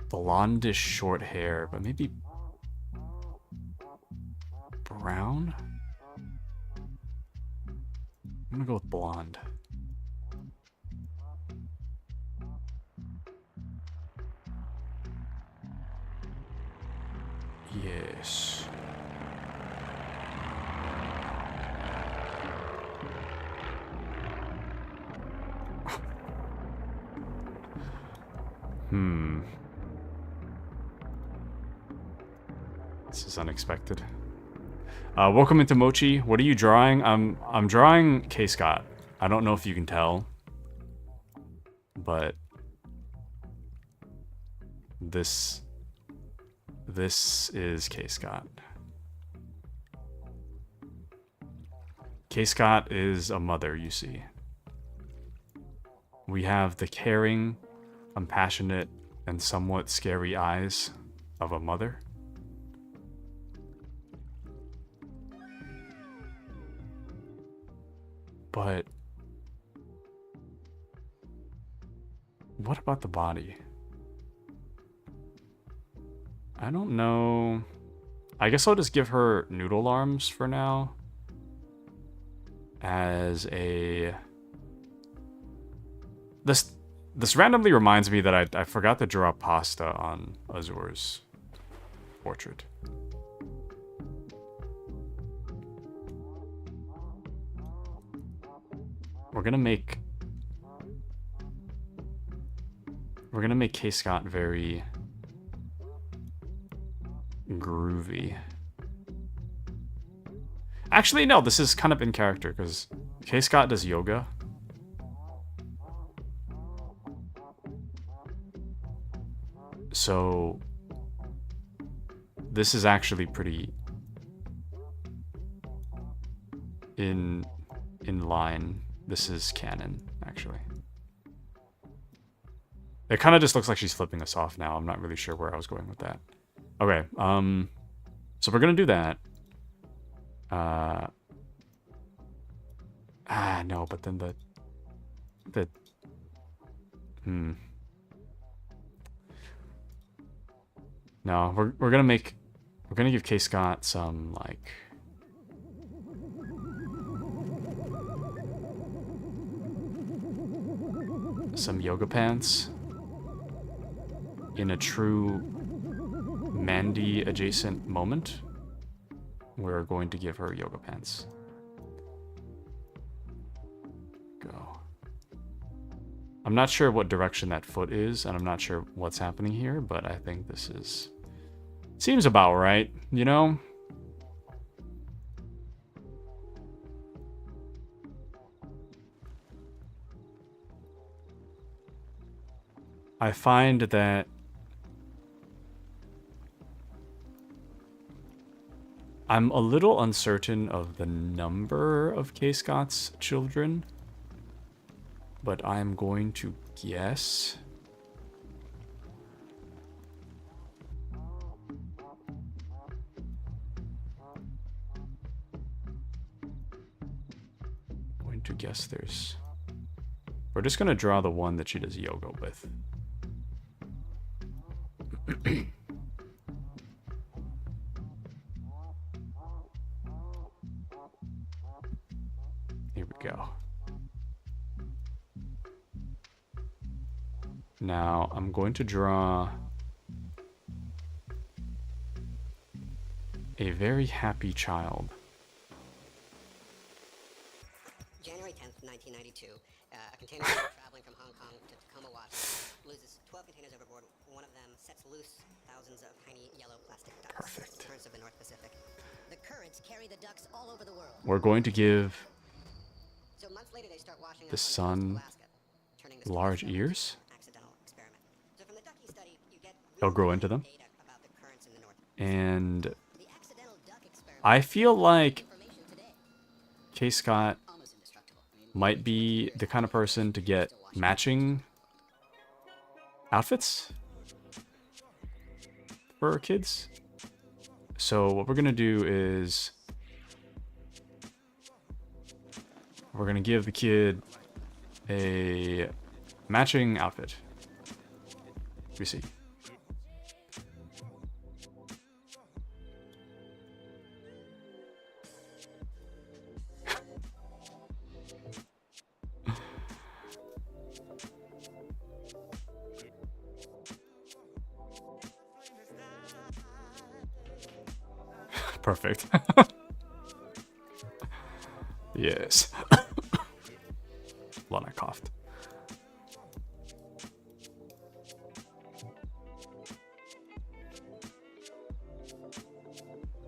blondish short hair, but maybe brown? I'm gonna go with blonde. Yes. This is unexpected. Welcome into Mochi. What are you drawing? I'm drawing K. Scott. I don't know if you can tell, but this is K. Scott. K. Scott is a mother, you see. We have the caring, compassionate, and somewhat scary eyes of a mother. But what about the body? I don't know. I guess I'll just give her noodle arms for now. As a... This randomly reminds me that I forgot to draw pasta on Azur's portrait. We're gonna make K. Scott very groovy. Actually, no, this is kind of in character because K. Scott does yoga. So this is actually pretty in line. This is canon, actually. It kind of just looks like she's flipping us off now. I'm not really sure where I was going with that. Okay, so we're gonna do that. No, but then No, we're gonna give K Scott some like some yoga pants in a true Mandy adjacent moment. We're going to give her yoga pants. Go. I'm not sure what direction that foot is, and I'm not sure what's happening here, but I think this is... seems about right, you know? I find that I'm a little uncertain of the number of K Scott's children, but I'm going to guess there's... we're just gonna draw the one that she does yoga with. Here we go. Now I'm going to draw a very happy child. January 10th, 1992. A container ship traveling from Hong Kong to Tacoma, Washington, loses 12 containers overboard. One of them sets loose thousands of tiny yellow plastic ducks. Perfect. Currents of the North Pacific. The currents carry the ducks all over the world. We're going to give So months later, they start washing the up on sun the coast of Alaska, turning this large into an ears. accidental experiment. So from the ducky study, you get They'll grow real into them. data about the currents in the North. And The accidental duck experiment I feel like information today. K Scott Almost indestructible. I mean, might be the kind of person to get matching outfits for her kids. So what we're gonna do is we're gonna give the kid a matching outfit. We see. Perfect. Yes. Hold on, I coughed.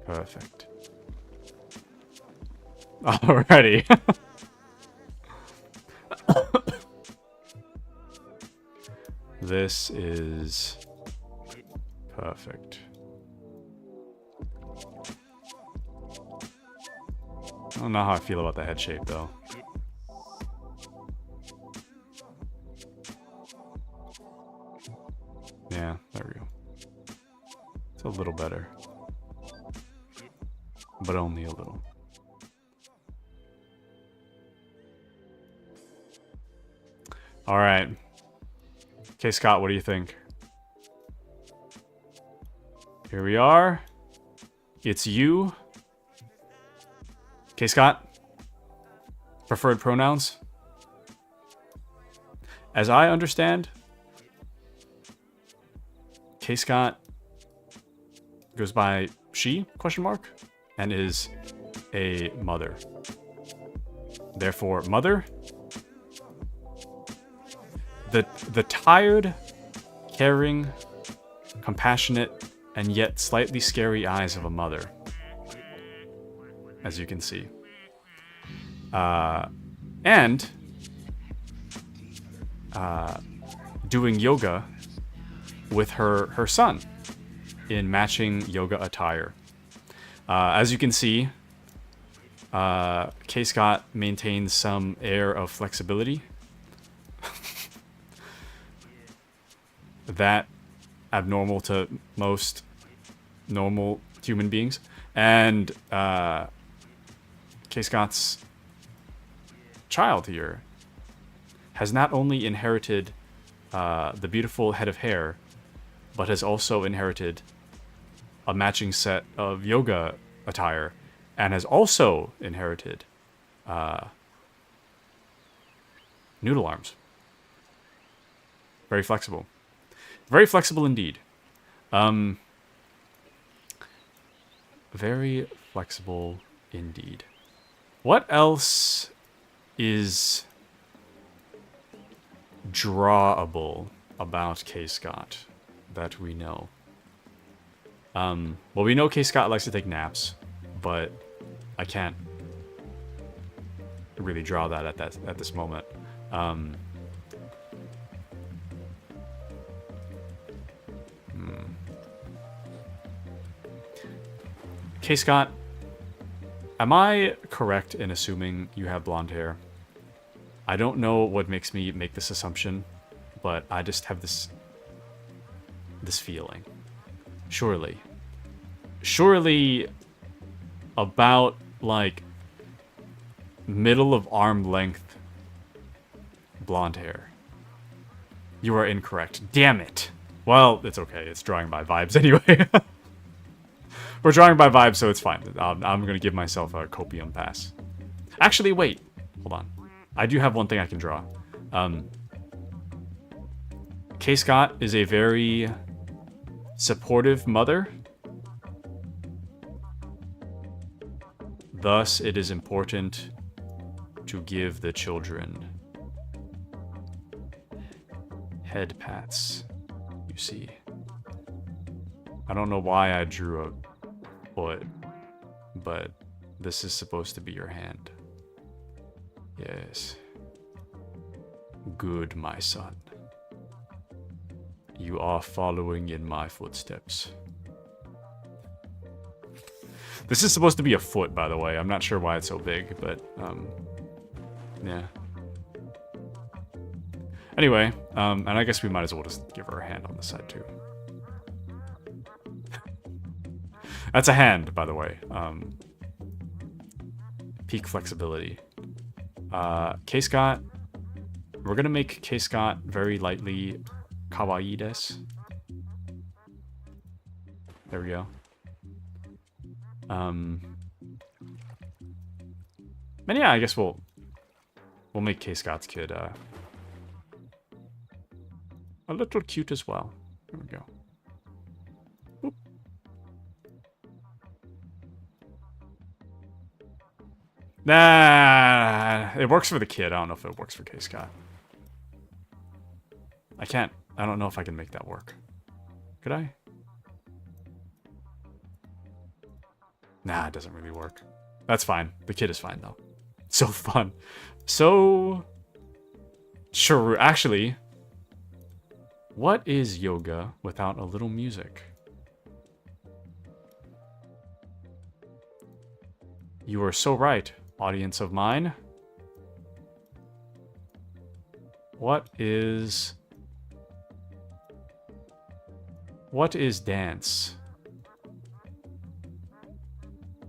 Perfect. Alrighty. This is perfect. I don't know how I feel about the head shape, though. Yeah, there we go. It's a little better. But only a little. Alright. Okay, Scott, what do you think? Here we are. It's you. Okay, Scott. Preferred pronouns. As I understand, K Scott goes by she, question mark, and is a mother. Therefore, mother. The tired, caring, compassionate, and yet slightly scary eyes of a mother. As you can see. And doing yoga with her son. in matching yoga attire. As you can see, K. Scott maintains some air of flexibility. That abnormal to most normal human beings. And K. Scott's child here has not only inherited the beautiful head of hair, but has also inherited a matching set of yoga attire, and has also inherited noodle arms. Very flexible. Very flexible indeed. Very flexible indeed. What else is drawable about K. Scott that we know? Well, we know K. Scott likes to take naps, but I can't really draw that at this moment. K. Scott, am I correct in assuming you have blonde hair? I don't know what makes me make this assumption, but I just have this feeling. Surely about like middle of arm length blonde hair. You are incorrect. Damn it. Well, it's okay. It's drawing by vibes anyway. We're drawing by vibes, so it's fine. I'm going to give myself a copium pass. Actually, wait. Hold on. I do have one thing I can draw. K. Scott is a very supportive mother. Thus, it is important to give the children head pats, you see. I don't know why I drew a foot, but this is supposed to be your hand. Yes. Good, my son. You are following in my footsteps. This is supposed to be a foot, by the way. I'm not sure why it's so big, but, yeah. Anyway, and I guess we might as well just give her a hand on the side, too. That's a hand, by the way. Peak flexibility. K. Scott. We're gonna make K. Scott very lightly kawaii desu. There we go. And yeah, I guess we'll make K. Scott's kid a little cute as well. There we go. Oop. Nah, it works for the kid. I don't know if it works for K. Scott. I don't know if I can make that work. Could I? Nah, it doesn't really work. That's fine. The kid is fine, though. So fun. So... Sure, actually... What is yoga without a little music? You are so right, audience of mine. What is dance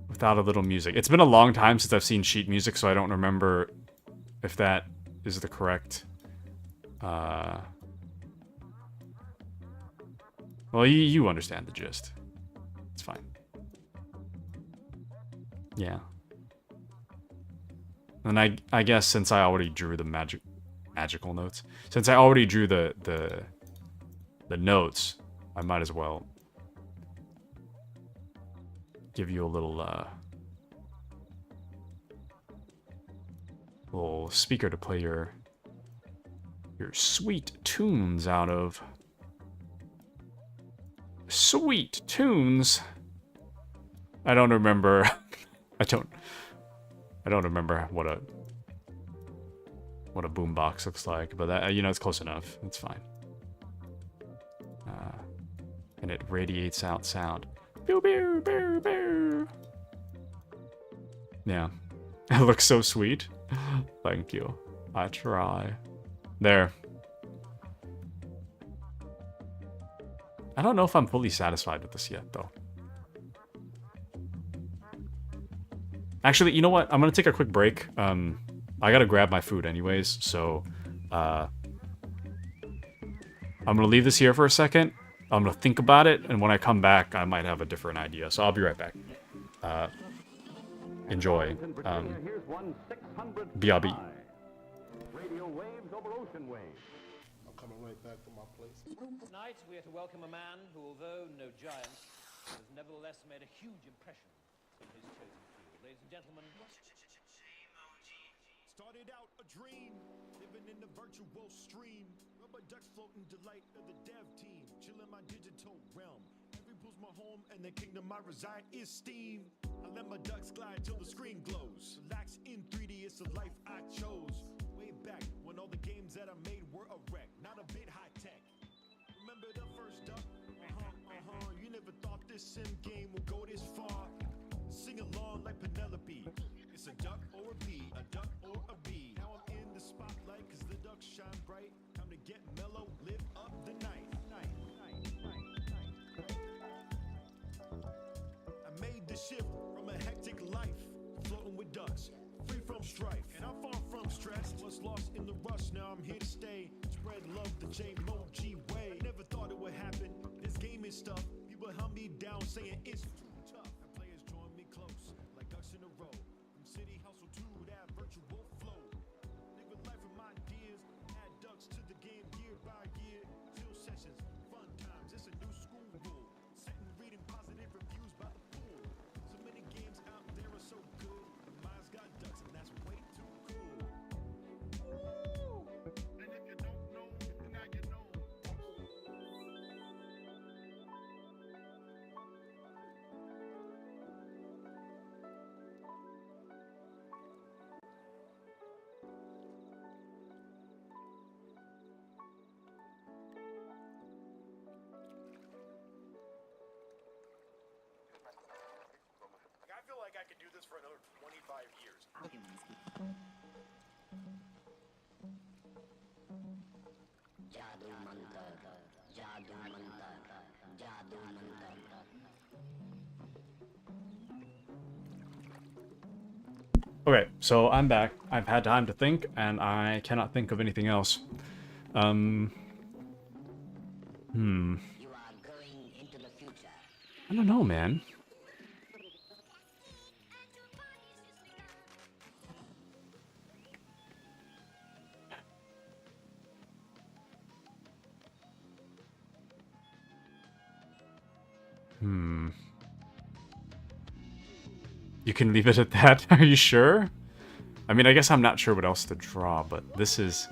without a little music? It's been a long time since I've seen sheet music, so I don't remember if that is the correct... Well, you understand the gist. It's fine. Yeah. And I guess since I already drew the magical notes, since I already drew the notes, I might as well give you a little speaker to play your sweet tunes out of. Sweet tunes. I don't remember. I don't remember what a boombox looks like, but that, it's close enough. It's fine. and it radiates out sound. Pew, pew, pew, pew. Yeah. It looks so sweet. Thank you. I try. There. I don't know if I'm fully satisfied with this yet, though. Actually, you know what? I'm gonna take a quick break. I gotta grab my food anyways, so I'm gonna leave this here for a second. I'm gonna think about it, and when I come back, I might have a different idea. So I'll be right back. Enjoy. BRB. Radio waves over ocean waves. I'm coming right back to my place. Tonight, we are to welcome a man who, although no giant, has nevertheless made a huge impression in his chosen field. Ladies and gentlemen, Started out a dream, living in the virtual stream. Rubber ducks floating, delight of the dev team. Chilling my digital realm. Every pool's my home, and the kingdom I reside is Steam. I let my ducks glide till the screen glows. Relax in 3D, it's the life I chose. Way back when all the games that I made were a wreck, not a bit high tech. Remember the first duck? You never thought this sim game would go this far. Sing along like Penelope. It's a duck or a bee, a duck or a bee. Now I'm in the spotlight cause the ducks shine bright. Time to get mellow, live up the night. I made the shift from a hectic life, floating with ducks, free from strife. And I'm far from stressed, was lost in the rush, now I'm here to stay. Spread love the J-Mo-G way. Never thought it would happen, this game is stuff. People held me down saying it's too tough. And players join me close, like ducks in a row. From city hustle to that virtual flow. Live a life of my ideas, add ducks to the game year by year. Chill sessions, fun times, it's a new school rule. Sitting reading positive reviews by the pool. So many games out there are so good, but mine's got ducks and that's way too cool. And if you don't know, now you know. I feel like I could do this for another 25 years. Okay, so I'm back. I've had time to think, and I cannot think of anything else. You are going into the future. I don't know, man. You can leave it at that? Are you sure? I mean, I guess I'm not sure what else to draw, but this is...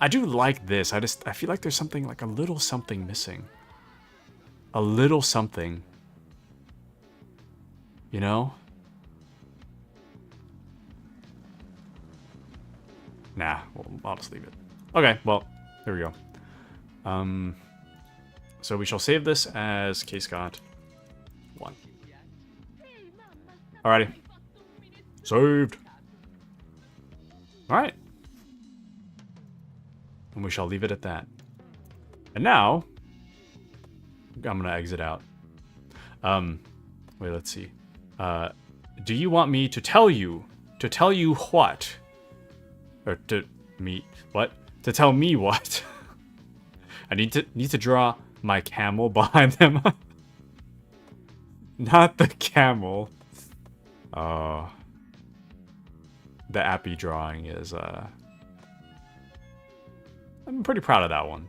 I do like this. I feel like there's something, like a little something missing. A little something. You know? Nah, well, I'll just leave it. Okay, well, here we go. So we shall save this as K-Scott 1. Alrighty. Saved. Alright. And we shall leave it at that. And now, I'm gonna exit out. Wait, let's see. Do you want me to tell you what? Or to me, what? To tell me what? I need to draw my camel behind them. Not the camel. The Appy drawing is, I'm pretty proud of that one.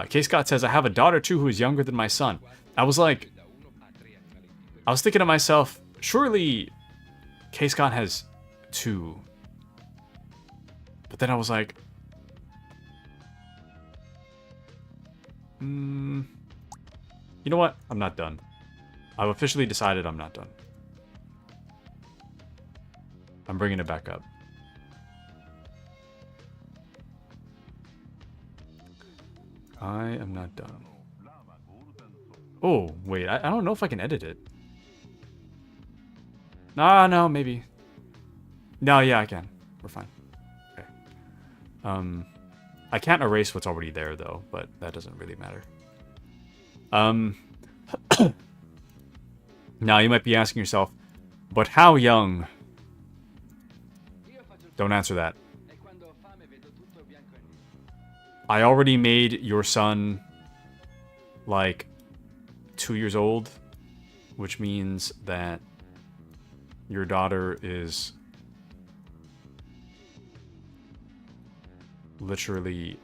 K. Scott says, I have a daughter too who is younger than my son. I was thinking to myself, surely K. Scott has 2. But then I was like, you know what? I'm not done. I've officially decided I'm not done. I'm bringing it back up. I am not done. Oh, wait, I don't know if I can edit it. Nah, no, maybe. No, yeah, I can. We're fine. Okay. I can't erase what's already there, though, but that doesn't really matter. Now, you might be asking yourself, but how young? Don't answer that. I already made your son, like, 2 years old, which means that your daughter is literally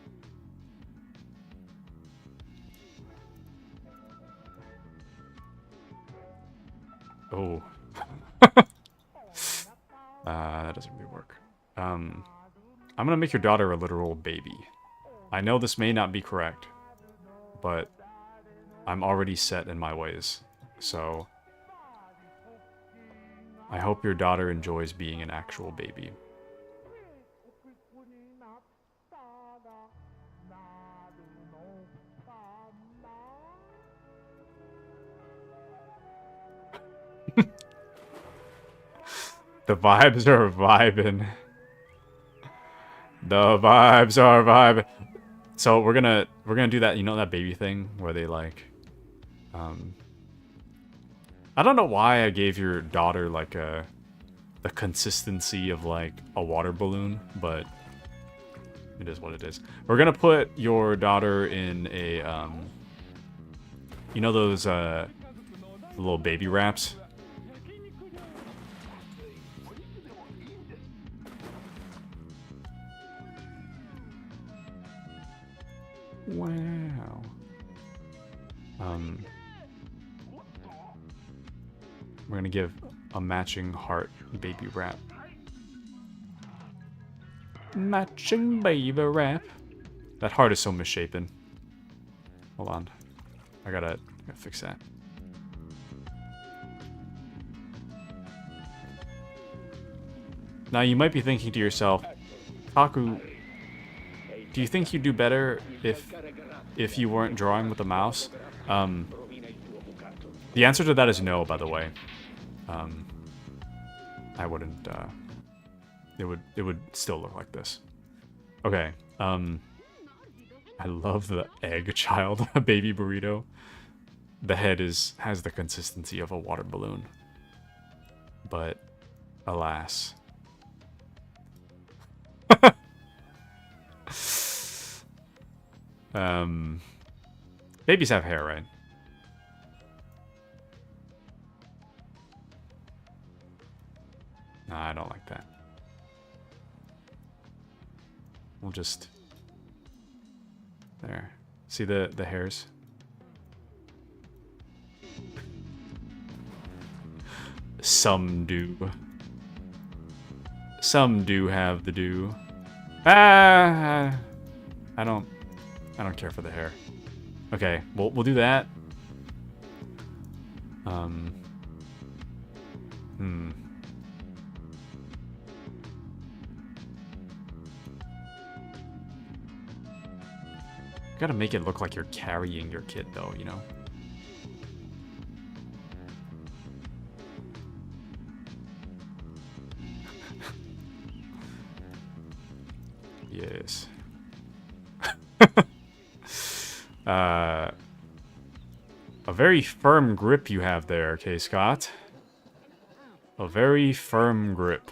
oh. That doesn't really work. I'm gonna make your daughter a literal baby. I know this may not be correct, but I'm already set in my ways. So I hope your daughter enjoys being an actual baby. The vibes are vibing. The vibes are vibing. So we're gonna do that, you know, that baby thing where they like I don't know why I gave your daughter like the consistency of like a water balloon, but it is what it is. We're gonna put your daughter in a you know those little baby wraps? Wow. We're gonna give a matching heart baby wrap. Matching baby wrap. That heart is so misshapen. Hold on. I gotta fix that. Now you might be thinking to yourself, Taku, do you think you'd do better if you weren't drawing with a mouse? The answer to that is no, by the way. I wouldn't, it would still look like this. Okay, I love the egg child baby burrito. The head has the consistency of a water balloon. But, alas. Babies have hair, right? Nah, I don't like that. We'll just... There. See the hairs? Some do. Some do have the do. I don't care for the hair. Okay, we'll do that. Gotta make it look like you're carrying your kid, though, you know? Yes. A very firm grip you have there, K. Scott. A very firm grip.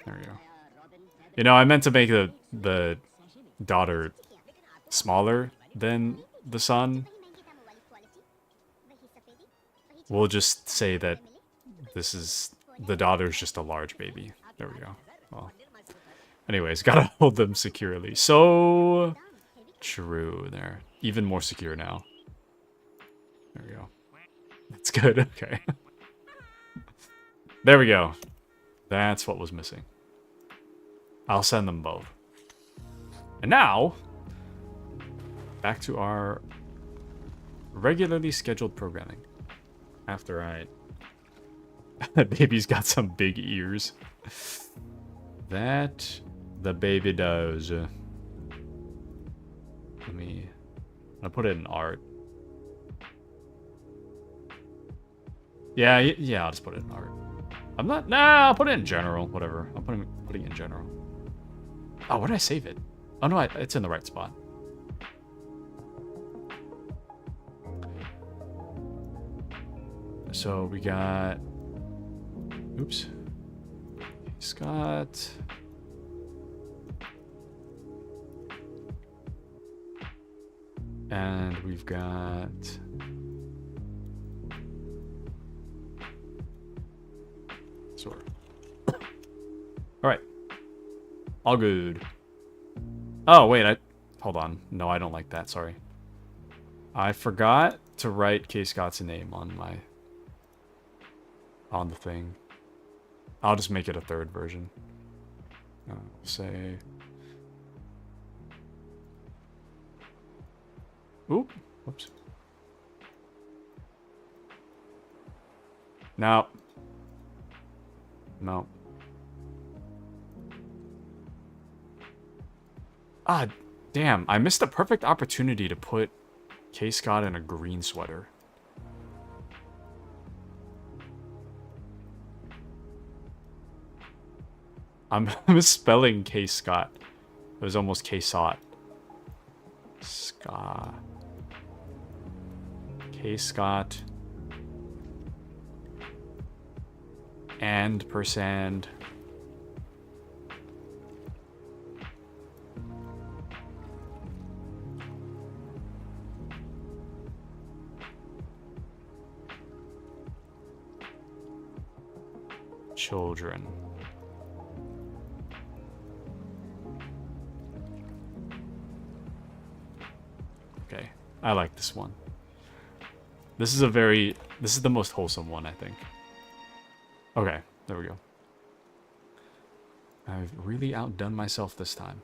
There we go. You know, I meant to make the daughter smaller than the son. We'll just say that the daughter's just a large baby. There we go. Well, anyways, gotta hold them securely. So true there. Even more secure now. There we go. That's good. Okay. There we go. That's what was missing. I'll send them both. And now, back to our regularly scheduled programming. After that baby's got some big ears. That the baby does. I'll put it in art. Yeah, yeah, I'll just put it in art. I'm not... Nah, I'll put it in general. Whatever. I'm putting it in general. Oh, where did I save it? Oh, no, it's in the right spot. So we got... Oops. Scott... And we've got... Sort of. Alright. All good. Oh, wait, hold on. No, I don't like that, sorry. I forgot to write K. Scott's name on the thing. I'll just make it a third version. Say... Oop. Whoops. No. No. Ah, damn. I missed a perfect opportunity to put K. Scott in a green sweater. I'm misspelling K. Scott. It was almost K. Sot. Scott. K. Scott. And %. Children. Okay, I like this one. This is the most wholesome one, I think. Okay, there we go. I've really outdone myself this time.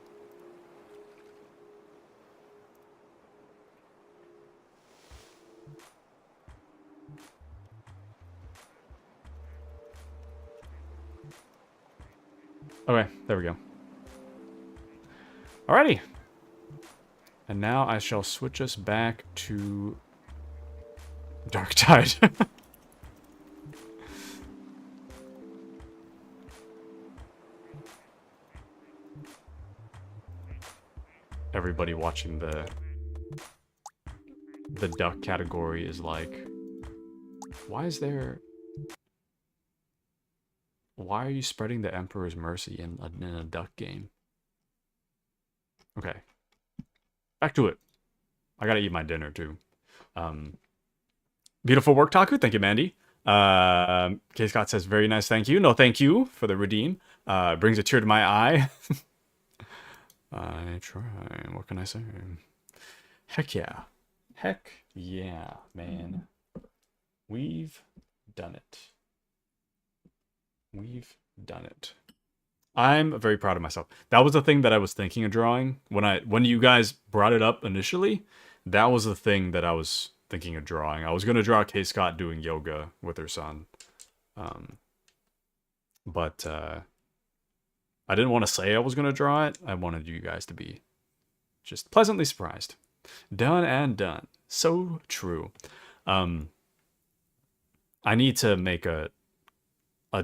Okay, there we go. Alrighty. And now I shall switch us back to Darktide. Everybody watching the duck category is like, why are you spreading the Emperor's Mercy in a duck game? Okay. Back to it. I gotta eat my dinner too. Beautiful work, Taku. Thank you, Mandy. K. Scott says, very nice, thank you. No, thank you for the redeem. Brings a tear to my eye. I try. What can I say? Heck yeah. Heck yeah, man. We've done it. We've done it. I'm very proud of myself. That was the thing that I was thinking of drawing. When you guys brought it up initially, that was the thing that I was thinking of drawing. I was going to draw K. Scott doing yoga with her son. But I didn't want to say I was going to draw it. I wanted you guys to be just pleasantly surprised. Done and done. So true. I need to make a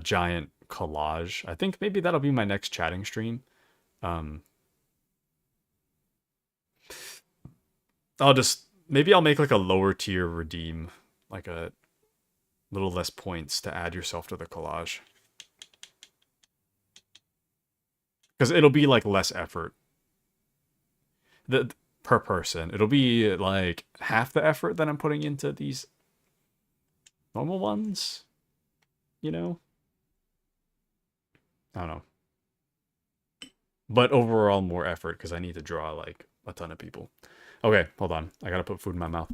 giant collage. I think maybe that'll be my next chatting stream. Maybe I'll make like a lower tier redeem, like a little less points to add yourself to the collage. Because it'll be like less effort. Per person. It'll be like half the effort that I'm putting into these normal ones. You know? I don't know. But overall more effort because I need to draw like a ton of people. Okay, hold on. I gotta put food in my mouth.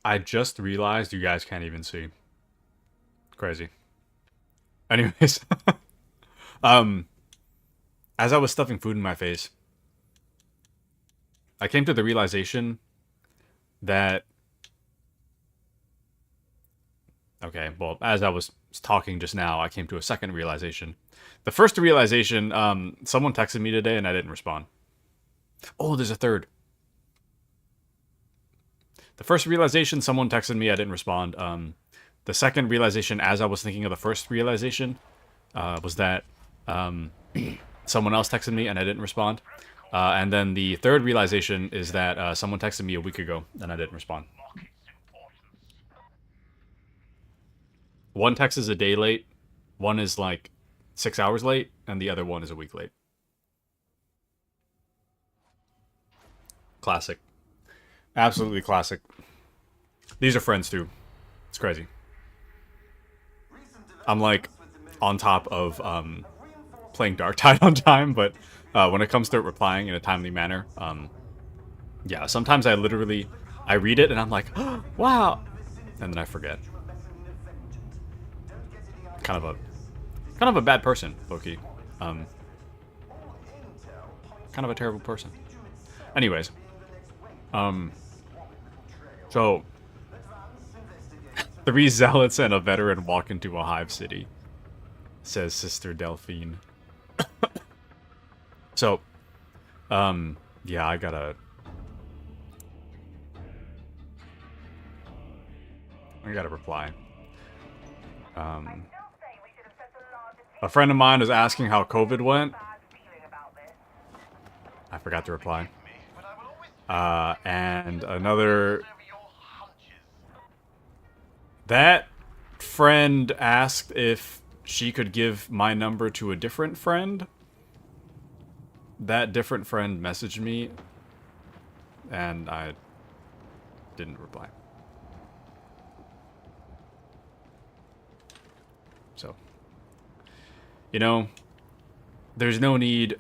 I just realized you guys can't even see. Crazy. Anyways. As I was stuffing food in my face, I came to the realization that... Okay, well, as I was talking just now, I came to a second realization. The first realization, someone texted me today and I didn't respond. Oh, there's a third. The first realization, someone texted me, I didn't respond. The second realization, as I was thinking of the first realization, was that someone else texted me and I didn't respond. And then the third realization is that someone texted me a week ago and I didn't respond. One text is a day late, one is like 6 hours late, and the other one is a week late. Classic. Absolutely classic. These are friends too. It's crazy. I'm like on top of playing Darktide on time, but when it comes to replying in a timely manner, yeah, sometimes I read it and I'm like, oh, wow, and then I forget. Kind of a bad person, low-key. Kind of a terrible person. Anyways, so 3 zealots and a veteran walk into a hive city, says Sister Delphine. So, yeah, I gotta reply. A friend of mine was asking how COVID went. I forgot to reply. And another... That friend asked if she could give my number to a different friend. That different friend messaged me, and I didn't reply. So, you know, there's no need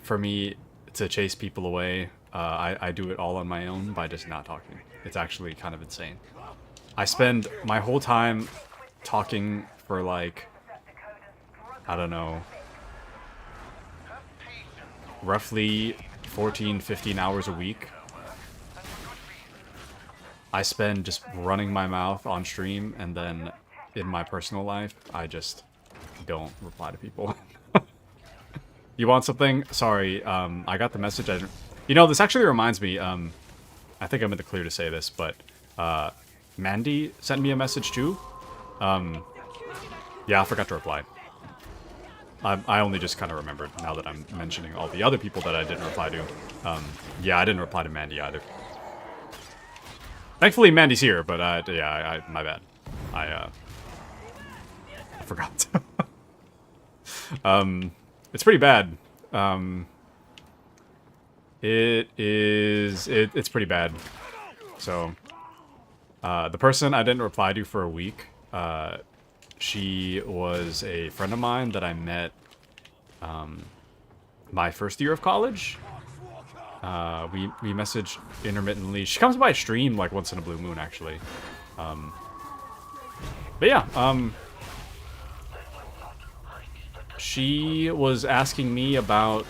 for me to chase people away. I do it all on my own by just not talking. It's actually kind of insane. I spend my whole time talking for like, I don't know, roughly 14, 15 hours a week. I spend just running my mouth on stream, and then in my personal life, I just don't reply to people. You want something? Sorry, I got the message. You know, this actually reminds me, I think I'm in the clear to say this, but Mandy sent me a message too. Yeah, I forgot to reply. I only just kind of remembered now that I'm mentioning all the other people that I didn't reply to. Yeah, I didn't reply to Mandy either. Thankfully, Mandy's here, but yeah, my bad. I forgot. It's pretty bad. It's pretty bad. So, the person I didn't reply to for a week, she was a friend of mine that I met my first year of college. We message intermittently. She comes by stream like once in a blue moon, actually. But yeah, she was asking me about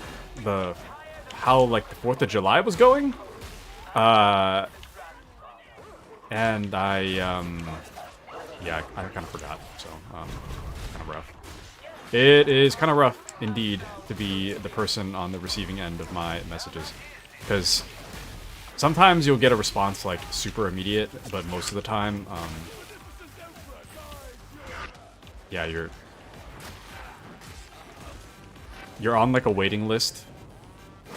how like the 4th of July was going. And yeah, I kind of forgot, so, kind of rough. It is kind of rough, indeed, to be the person on the receiving end of my messages. Because sometimes you'll get a response, like, super immediate, but most of the time, yeah, you're on, like, a waiting list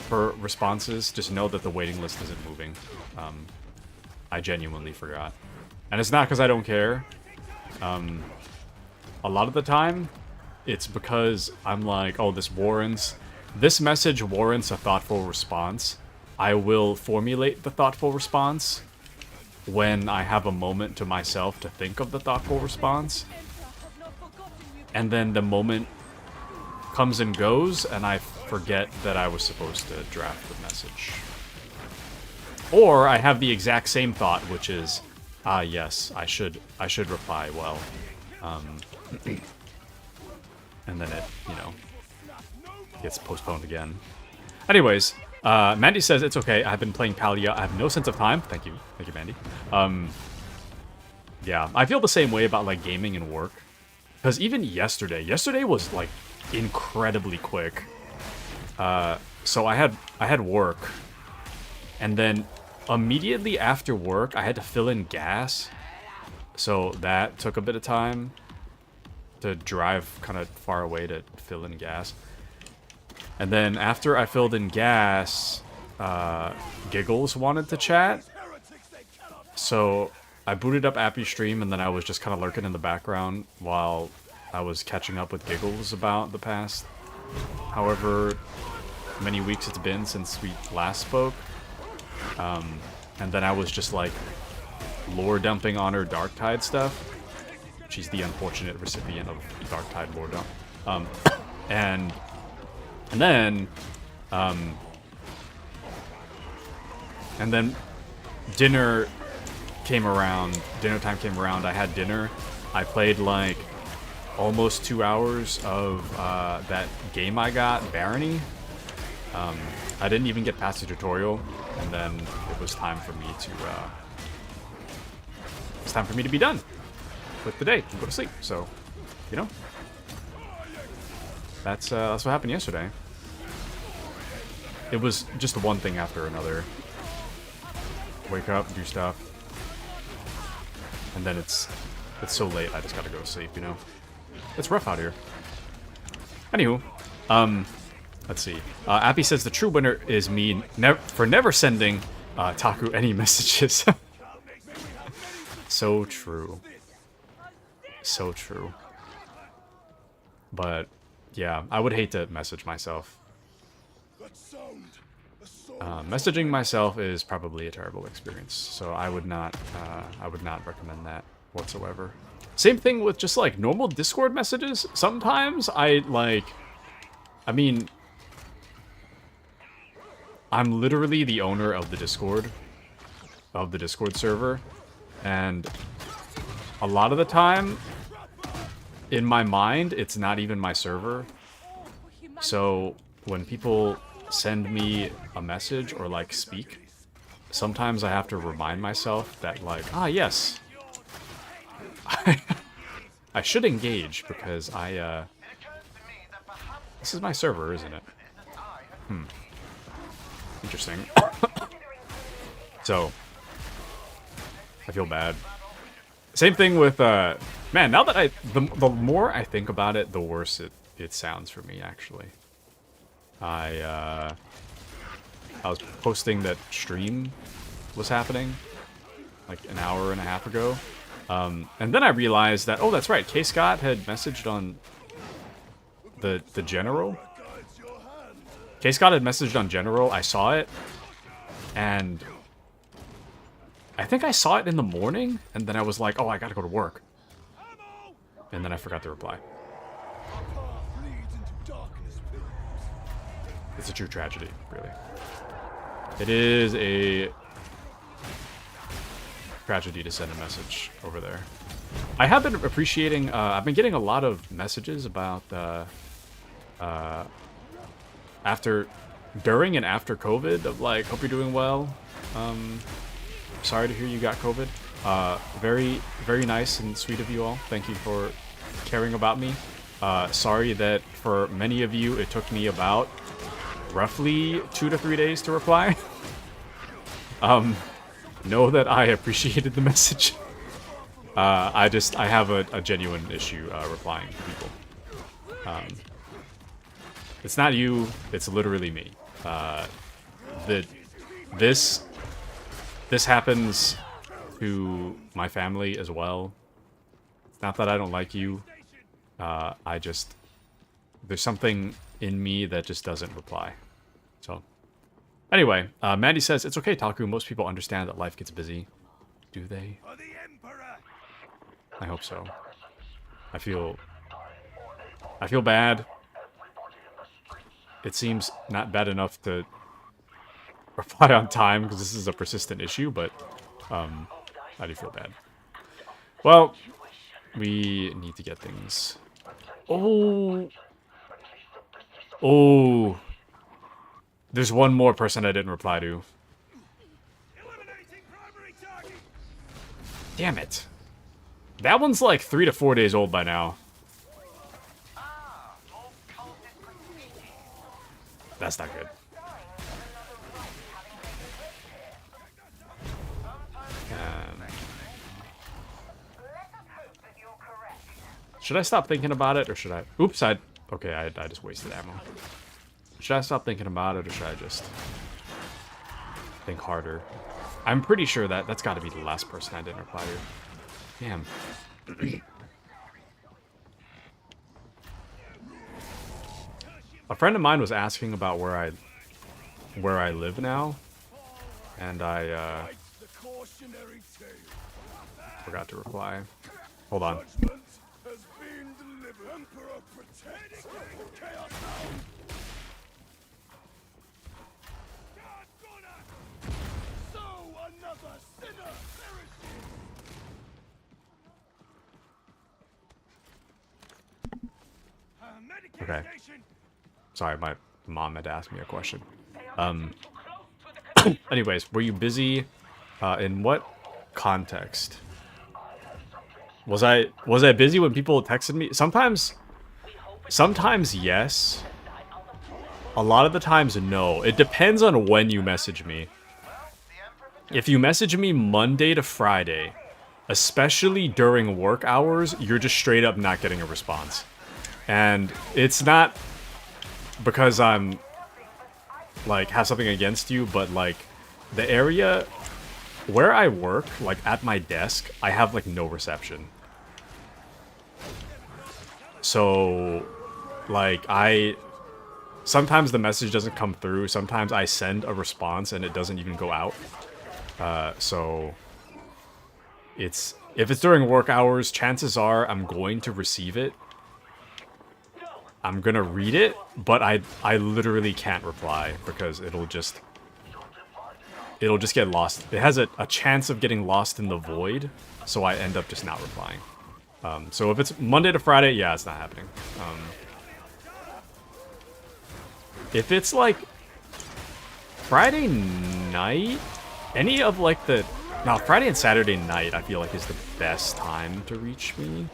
for responses. Just know that the waiting list isn't moving. I genuinely forgot. And it's not because I don't care. A lot of the time, it's because I'm like, oh, this message warrants a thoughtful response. I will formulate the thoughtful response when I have a moment to myself to think of the thoughtful response. And then the moment comes and goes, and I forget that I was supposed to draft the message. Or I have the exact same thought, which is, Ah, yes, I should reply well. And then it, you know, gets postponed again. Anyways, Mandy says it's okay. I've been playing Palia. I have no sense of time. Thank you, Mandy. Yeah, I feel the same way about like gaming and work. Because even yesterday was like incredibly quick. So I had work, and then immediately after work, I had to fill in gas. So that took a bit of time to drive kind of far away to fill in gas. And then after I filled in gas, Giggles wanted to chat. So I booted up Appy Stream, and then I was just kind of lurking in the background while I was catching up with Giggles about the past however many weeks it's been since we last spoke. And then I was just like lore dumping on her Darktide stuff. She's the unfortunate recipient of Darktide lore dump. And then dinner time came around. I had dinner. I played like almost 2 hours of that game I got, Barony. I didn't even get past the tutorial, and then it was time for me to be done with the day and go to sleep. So, you know, that's what happened yesterday. It was just one thing after another. Wake up, do stuff, and then it's so late. I just gotta go to sleep. You know, it's rough out here. Anywho, let's see. Appy says the true winner is me for never sending Taku any messages. So true. So true. But yeah, I would hate to message myself. Messaging myself is probably a terrible experience, so I would not recommend that whatsoever. Same thing with just like normal Discord messages. Sometimes I'm literally the owner of the Discord server, and a lot of the time, in my mind, it's not even my server. So when people send me a message or like speak, sometimes I have to remind myself that like, yes, I should engage because this is my server, isn't it? Interesting. So I feel bad. Same thing with man, now that the more I think about it, the worse it sounds for me, actually. I was posting that stream was happening like an hour and a half ago. And then I realized that, oh, that's right, K. Scott had messaged on the general. K. Scott had messaged on general. I saw it, and I think I saw it in the morning, and then I was like, oh, I gotta go to work. And then I forgot to reply. It's a true tragedy, really. It is a tragedy to send a message over there. I have been appreciating, I've been getting a lot of messages about, during and after COVID, of like, hope you're doing well. Sorry to hear you got COVID. Very, very nice and sweet of you all. Thank you for caring about me. Sorry that for many of you, it took me about roughly 2 to 3 days to reply. Know that I appreciated the message. I have a genuine issue replying to people. It's not you, it's literally me. This happens to my family as well. It's not that I don't like you. There's something in me that just doesn't reply. So, anyway, Mandy says, it's okay, Taku. Most people understand that life gets busy. Do they? I hope so. I feel bad. It seems not bad enough to reply on time because this is a persistent issue, but I do feel bad. Well, we need to get things. Oh. Oh. There's one more person I didn't reply to. Damn it. That one's like 3 to 4 days old by now. That's not good. Should I stop thinking about it, or should I... Oops, okay, I just wasted ammo. Should I stop thinking about it, or should I just think harder? I'm pretty sure that's got to be the last person I didn't reply to. Damn. A friend of mine was asking about where I live now, and I forgot to reply. Hold on. Okay. Sorry, my mom had asked me a question. Anyways, were you busy? In what context? Was I busy when people texted me? Sometimes yes. A lot of the times no. It depends on when you message me. If you message me Monday to Friday, especially during work hours, you're just straight up not getting a response. And it's not because I'm like have something against you, but like the area where I work, like at my desk, I have like no reception. So like sometimes the message doesn't come through, sometimes I send a response and it doesn't even go out. So if it's during work hours, chances are I'm going to receive it. I'm gonna read it, but I literally can't reply because it'll just get lost. It has a chance of getting lost in the void, so I end up just not replying. So if it's Monday to Friday, yeah, it's not happening. If it's like Friday night, any of like Friday and Saturday night, I feel like is the best time to reach me.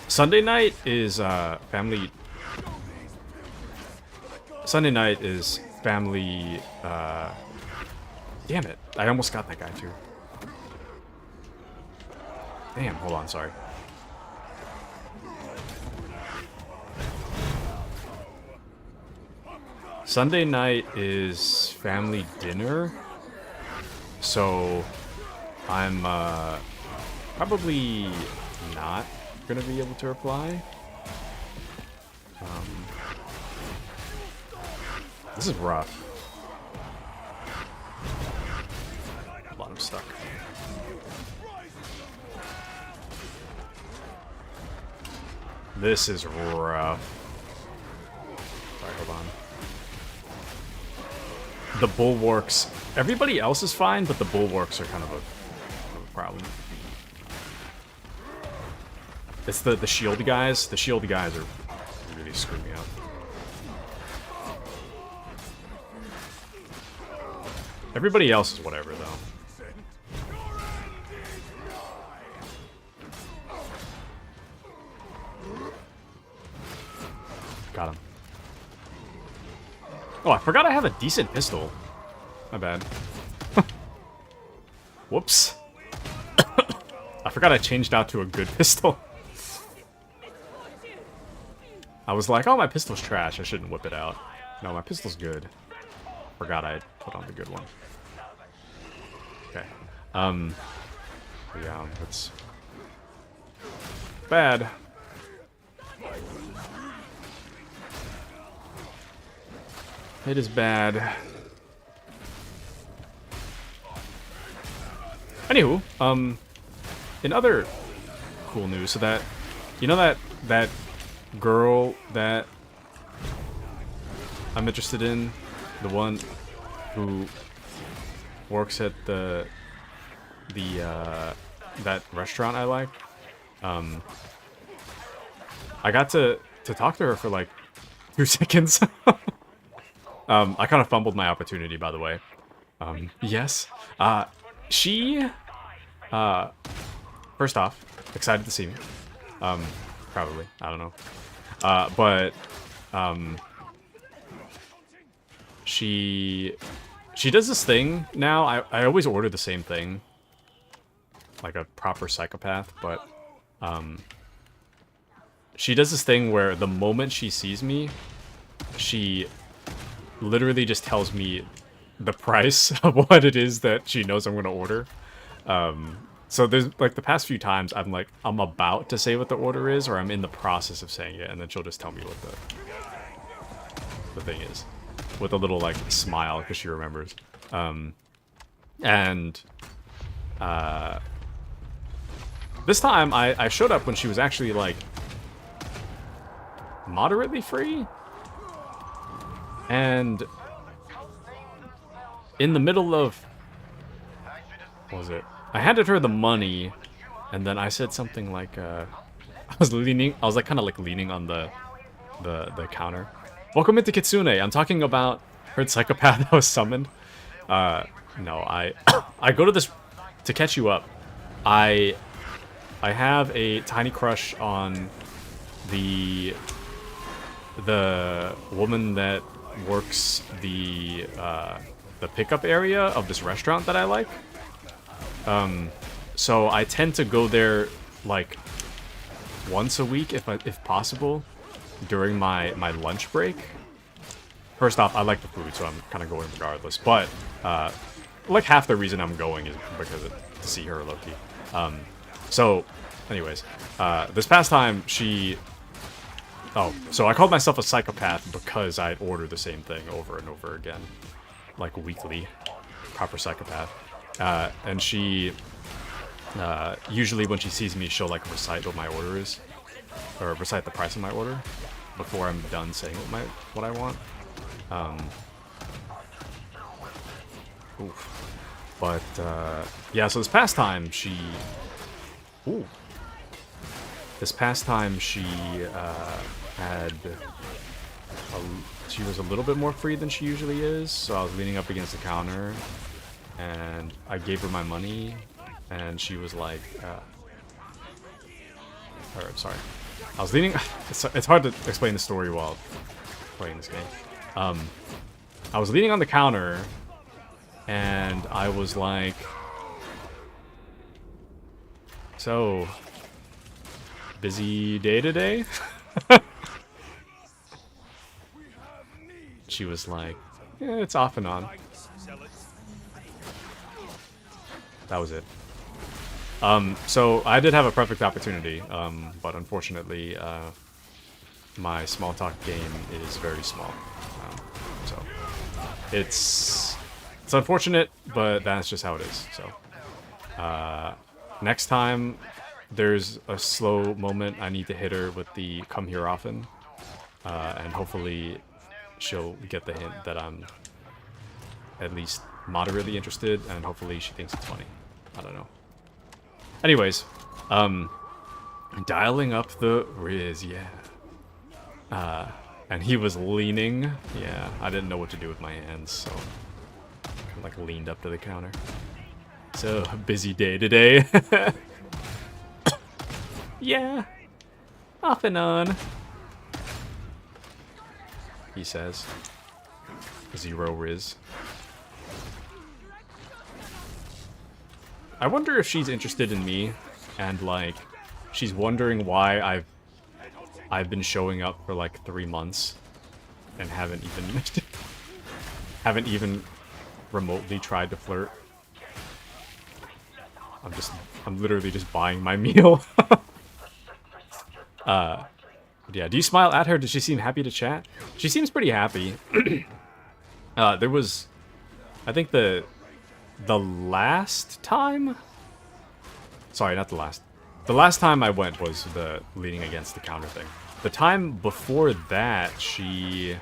Sunday night is family. Sunday night is family. Damn it! I almost got that guy too. Damn, hold on, sorry. Sunday night is family dinner, so I'm probably not gonna be able to reply. This is rough. Hold on, I'm stuck. This is rough. Sorry, hold on. The bulwarks. Everybody else is fine, but the bulwarks are kind of a problem. It's the shield guys. The shield guys are really screwing me up. Everybody else is whatever, though. Got him. Oh, I forgot I have a decent pistol. My bad. Whoops. I forgot I changed out to a good pistol. I was like, oh, my pistol's trash. I shouldn't whip it out. No, my pistol's good. Forgot I put on the good one. Okay. Yeah, it's bad. It is bad. Anywho, in other cool news, so that, you know that girl that I'm interested in, the one who works at the that restaurant I like. I got to talk to her for like 2 seconds. I kind of fumbled my opportunity, by the way. Yes. She, first off, excited to see me. Probably, I don't know. But she does this thing now. I always order the same thing, like a proper psychopath, but she does this thing where the moment she sees me, she literally just tells me the price of what it is that she knows I'm going to order. So there's like the past few times I'm about to say what the order is, or I'm in the process of saying it, and then she'll just tell me what the thing is, with a little like smile because she remembers. This time I showed up when she was actually like moderately free, and in the middle of, what was it? I handed her the money, and then I said something like, I was like kind of like leaning on the counter. Welcome into Kitsune. I'm talking about her psychopath that was summoned. No, I go to this to catch you up. I have a tiny crush on the woman that works the pickup area of this restaurant that I like. So I tend to go there like once a week if possible during my lunch break. First off, I like the food, so I'm kind of going regardless. But like half the reason I'm going is because to see her low-key. So, anyways, this past time she. Oh, so I called myself a psychopath because I'd order the same thing over and over again, like weekly, proper psychopath. And she, usually when she sees me, she'll like recite what my order is, or recite the price of my order before I'm done saying what I want. Oof. But yeah, so this past time she, she was a little bit more free than she usually is, so I was leaning up against the counter, and I gave her my money, and she was like, or, sorry, I was leaning, it's hard to explain the story while playing this game. I was leaning on the counter, and I was like, so, busy day today? She was like, yeah, it's off and on. That was it. So I did have a perfect opportunity, but unfortunately, my small talk game is very small. So it's unfortunate, but that's just how it is. So next time there's a slow moment, I need to hit her with the "come here often," and hopefully she'll get the hint that I'm at least moderately interested, and hopefully she thinks it's funny. I don't know. Anyways, dialing up the Riz, yeah. And he was leaning. Yeah, I didn't know what to do with my hands, so I like leaned up to the counter. So, busy day today. Yeah, off and on, he says. Zero Riz. I wonder if she's interested in me, and like, she's wondering why I've been showing up for like 3 months and haven't even remotely tried to flirt. I'm literally just buying my meal. Yeah, do you smile at her? Does she seem happy to chat? She seems pretty happy. There was, I think the last time? Sorry, not the last. The last time I went was the leaning against the counter thing. The time before that, she,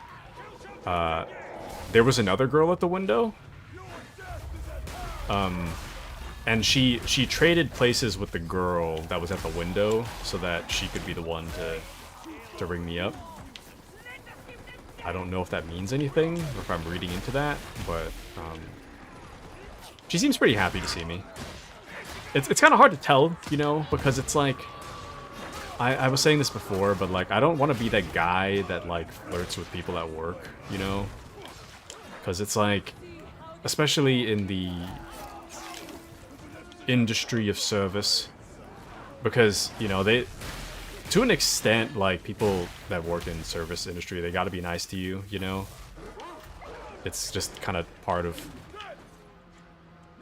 there was another girl at the window. And she traded places with the girl that was at the window so that she could be the one to ring me up. I don't know if that means anything or if I'm reading into that, but she seems pretty happy to see me. It's kind of hard to tell, you know, because it's like I was saying this before, but like I don't want to be that guy that like flirts with people at work, you know, because it's like, especially in the industry of service, because you know they, to an extent, like people that work in service industry, they got to be nice to you, you know. It's just kind of part of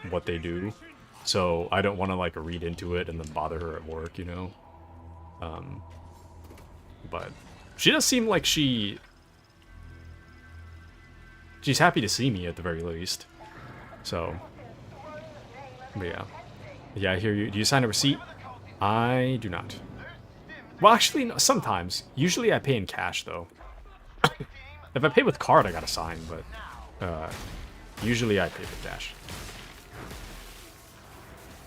what they do, so I don't want to like read into it and then bother her at work, you know. But she does seem like she's happy to see me at the very least. So, but yeah. Yeah, I hear you. Do you sign a receipt? I do not. Well, actually, no, sometimes. Usually I pay in cash, though. If I pay with card, I gotta sign, but usually I pay with cash.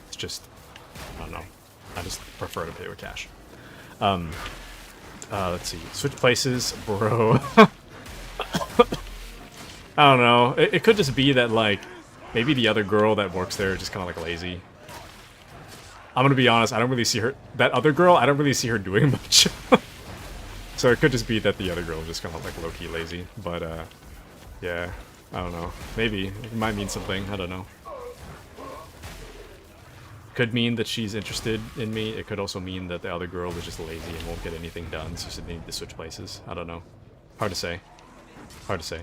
It's just, I don't know. I just prefer to pay with cash. Let's see. Switch places, bro. I don't know. It could just be that, like, maybe the other girl that works there is just kind of, like, lazy. I'm gonna be honest, I don't really see her... That other girl, I don't really see her doing much. So it could just be that the other girl is just kind of, like, low-key lazy. But, yeah. I don't know. Maybe. It might mean something. I don't know. Could mean that she's interested in me. It could also mean that the other girl is just lazy and won't get anything done, so they need to switch places. I don't know. Hard to say. Hard to say.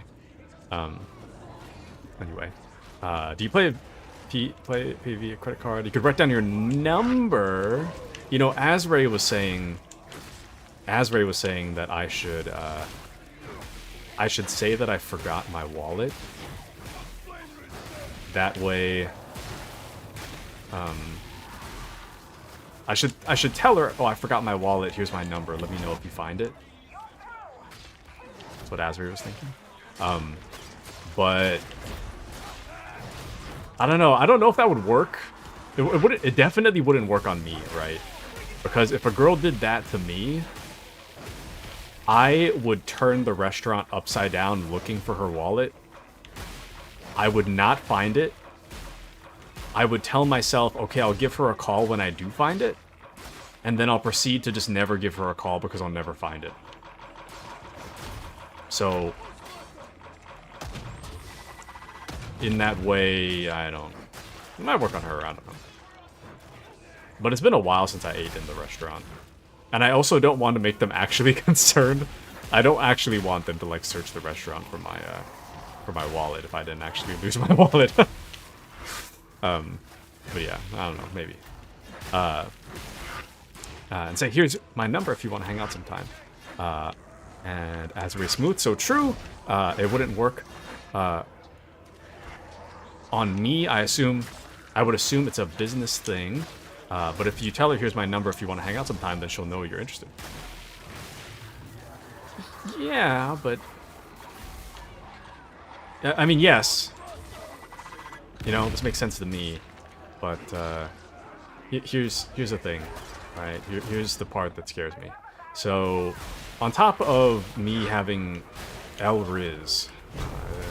Anyway. Do you play via credit card? You could write down your number. You know, Asray was saying that I should say that I forgot my wallet. That way, I should tell her, oh, I forgot my wallet. Here's my number. Let me know if you find it. That's what Asray was thinking. But I don't know. I don't know if that would work. It definitely wouldn't work on me, right? Because if a girl did that to me, I would turn the restaurant upside down looking for her wallet. I would not find it. I would tell myself, okay, I'll give her a call when I do find it. And then I'll proceed to just never give her a call because I'll never find it. So, in that way, it might work on her, I don't know. But it's been a while since I ate in the restaurant. And I also don't want to make them actually concerned. I don't actually want them to, like, search the restaurant for my wallet if I didn't actually lose my wallet. But yeah, I don't know, maybe. And say, here's my number if you want to hang out sometime. And as very smooth, so true, it wouldn't work. On me, I would assume it's a business thing. But if you tell her, here's my number if you want to hang out sometime, then she'll know you're interested. Yeah, but... I mean, yes. You know, this makes sense to me. But, here's the thing, right? Here's the part that scares me. So, on top of me having El Riz,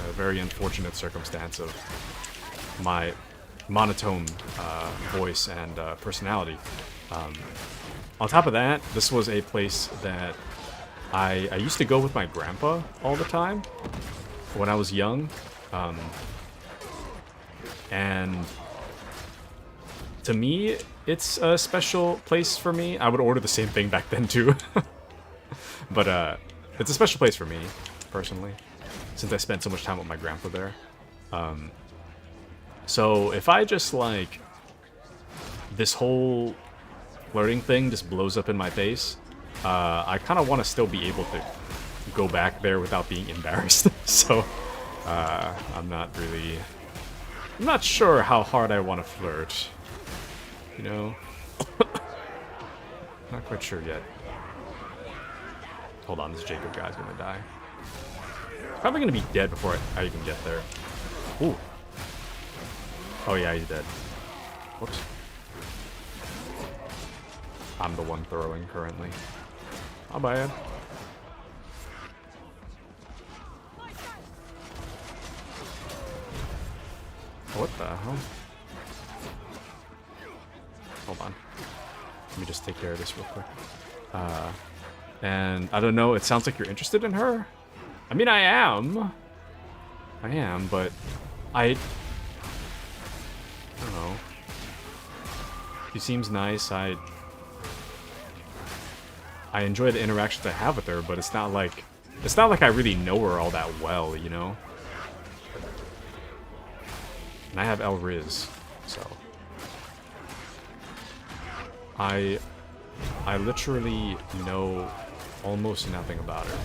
a very unfortunate circumstance of my monotone voice and personality. On top of that, this was a place that I used to go with my grandpa all the time when I was young. And to me, it's a special place for me. I would order the same thing back then too. But it's a special place for me, personally, since I spent so much time with my grandpa there. So if I just, like, this whole flirting thing just blows up in my face, I kind of want to still be able to go back there without being embarrassed. So I'm not sure how hard I want to flirt, you know? Not quite sure yet. Hold on, this Jacob guy's gonna die. Probably gonna be dead before I even get there. Ooh. Oh yeah, he's dead. Whoops. I'm the one throwing currently. My bad. What the hell? Hold on. Let me just take care of this real quick. And I don't know, it sounds like you're interested in her? I mean, I am, but I don't know. She seems nice. I enjoy the interactions I have with her, but it's not like I really know her all that well, you know? And I have El Riz, so I literally know almost nothing about her.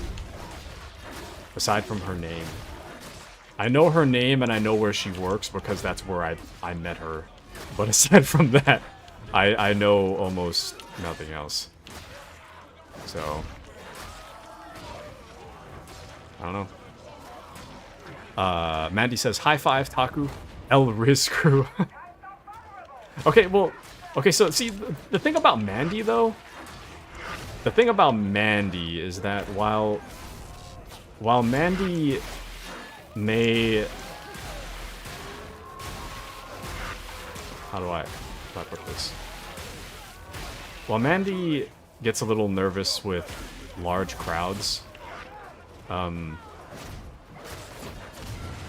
Aside from her name. I know her name and I know where she works because that's where I met her. But aside from that, I know almost nothing else. So I don't know. Mandy says, high five, Taku. El Riz crew. Okay, well, okay, so see, the thing about Mandy, though, the thing about Mandy is that while Mandy may... How do I put this? While Mandy gets a little nervous with large crowds,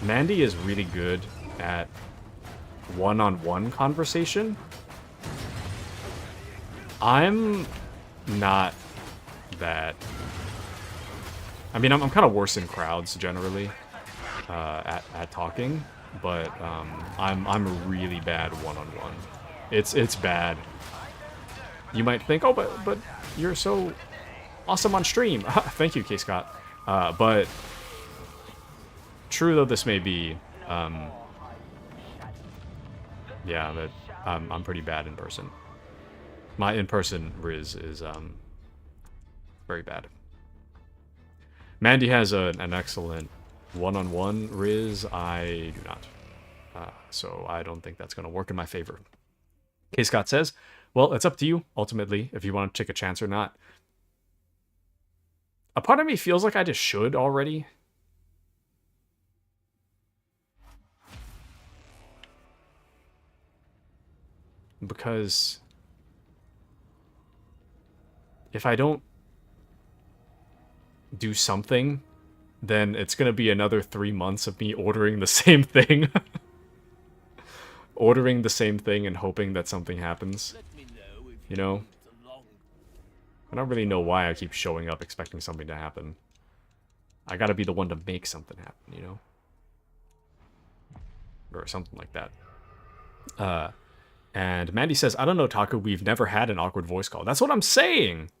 Mandy is really good at one-on-one conversation. I'm not that. I mean, I'm kind of worse in crowds generally at talking, but I'm really bad one-on-one. It's bad. You might think, oh, but you're so awesome on stream. Thank you, K Scott. But true though this may be, yeah, that I'm pretty bad in person. My in-person Riz is very bad. Mandy has an excellent one-on-one Riz. I do not. So I don't think that's going to work in my favor. K Scott says, well, it's up to you, ultimately, if you want to take a chance or not. A part of me feels like I just should already. Because if I don't do something, then it's going to be another 3 months of me ordering the same thing. Ordering the same thing and hoping that something happens. You know? I don't really know why I keep showing up expecting something to happen. I gotta be the one to make something happen, you know? Or something like that. And Mandy says, I don't know, Taku, we've never had an awkward voice call. That's what I'm saying!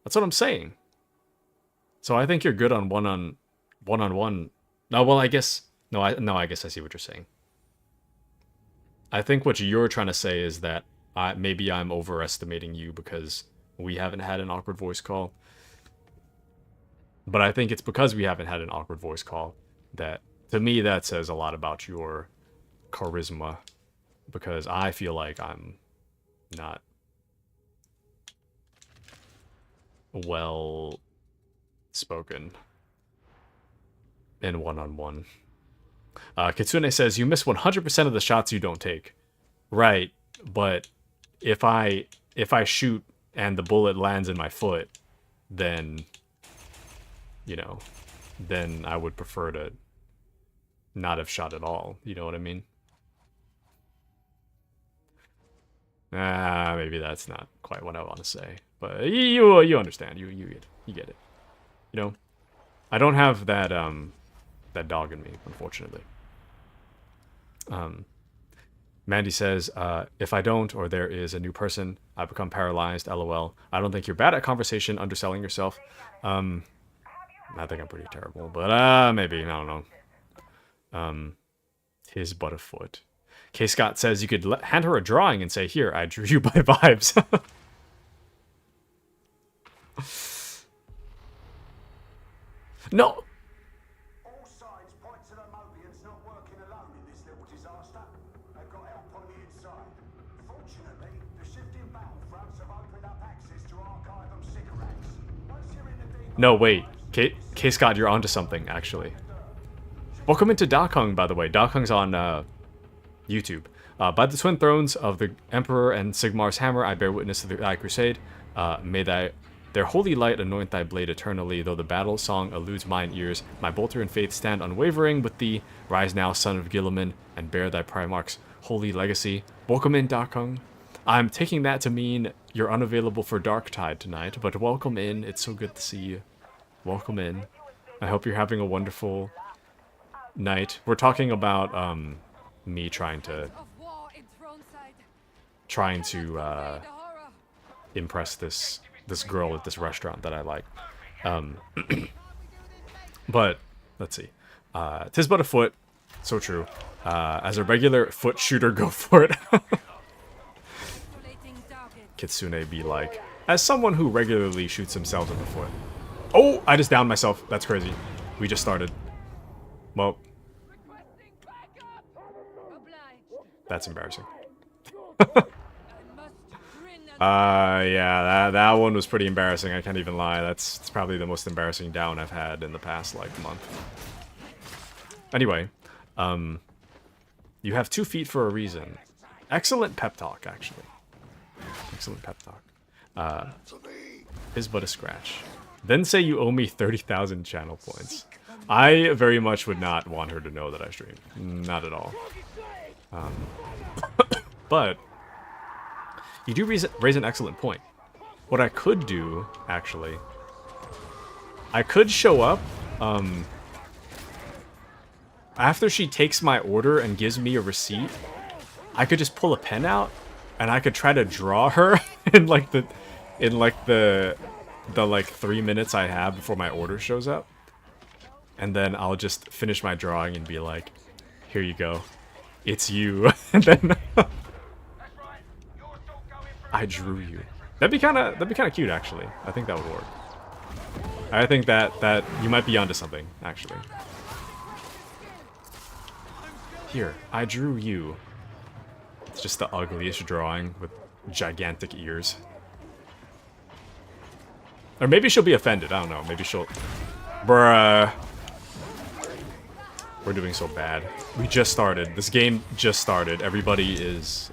That's what I'm saying. So I think you're good on one-on-one. No, well, I guess... No, I guess I see what you're saying. I think what you're trying to say is that maybe I'm overestimating you because we haven't had an awkward voice call. But I think it's because we haven't had an awkward voice call that, to me, that says a lot about your charisma. Because I feel like I'm not well spoken in one-on-one. Kitsune says, you miss 100% of the shots you don't take. Right, but if I shoot and the bullet lands in my foot, then, you know, then I would prefer to not have shot at all. You know what I mean? Maybe that's not quite what I want to say. But you understand. You get it. You know? I don't have that that dog in me, unfortunately. Mandy says, if I don't, or there is a new person, I become paralyzed, lol. I don't think you're bad at conversation, underselling yourself. I think I'm pretty terrible, but maybe, I don't know. His but a foot. K. Scott says you could hand her a drawing and say, here, I drew you by vibes. No! All signs point to the Mobians not working alone in this little disaster. They've got help on the inside. No, wait. K Scott, you're onto something, actually. Welcome into Dakung, by the way. Dakung's on YouTube. By the twin thrones of the Emperor and Sigmar's hammer, I bear witness to thy crusade. May their holy light anoint thy blade eternally, though the battle song eludes mine ears. My bolter and faith stand unwavering with thee. Rise now, son of Gilliman, and bear thy Primarch's holy legacy. Welcome in, Dakung. I'm taking that to mean you're unavailable for Darktide tonight, but welcome in. It's so good to see you. Welcome in. I hope you're having a wonderful night. We're talking about me trying to impress this girl at this restaurant that I like. But let's see. 'Tis but a foot. So true. As a regular foot shooter, go for it. Kitsune be like, as someone who regularly shoots himself in the foot. Oh, I just downed myself. That's crazy. We just started. Well, that's embarrassing. Yeah, that one was pretty embarrassing. I can't even lie. That's probably the most embarrassing down I've had in the past, like, month. Anyway, you have 2 feet for a reason. Excellent pep talk, actually. Excellent pep talk. Is but a scratch. Then say you owe me 30,000 channel points. I very much would not want her to know that I stream. Not at all. But you do raise an excellent point. What I could do, actually, I could show up after she takes my order and gives me a receipt. I could just pull a pen out and I could try to draw her in like the 3 minutes I have before my order shows up. And then I'll just finish my drawing and be like, here you go. It's you. And then I drew you. That'd be kind of cute, actually. I think that would work. I think that you might be onto something, actually. Here, I drew you. It's just the ugliest drawing with gigantic ears. Or maybe she'll be offended. I don't know. Maybe she'll... Bruh. We're doing so bad. We just started. This game just started. Everybody is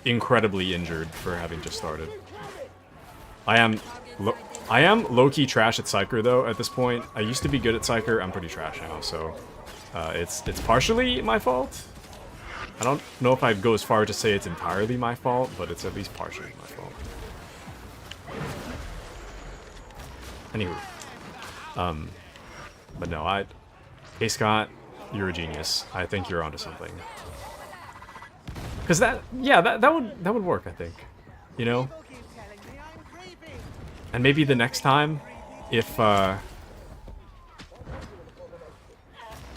incredibly injured for having just started. I am low-key trash at Psyker, though, at this point. I used to be good at Psyker. I'm pretty trash now, so... it's partially my fault. I don't know if I'd go as far to say it's entirely my fault, but it's at least partially my fault. Anywho. But no, Hey Scott, you're a genius. I think you're onto something. Cause that would work, I think. You know? And maybe the next time, if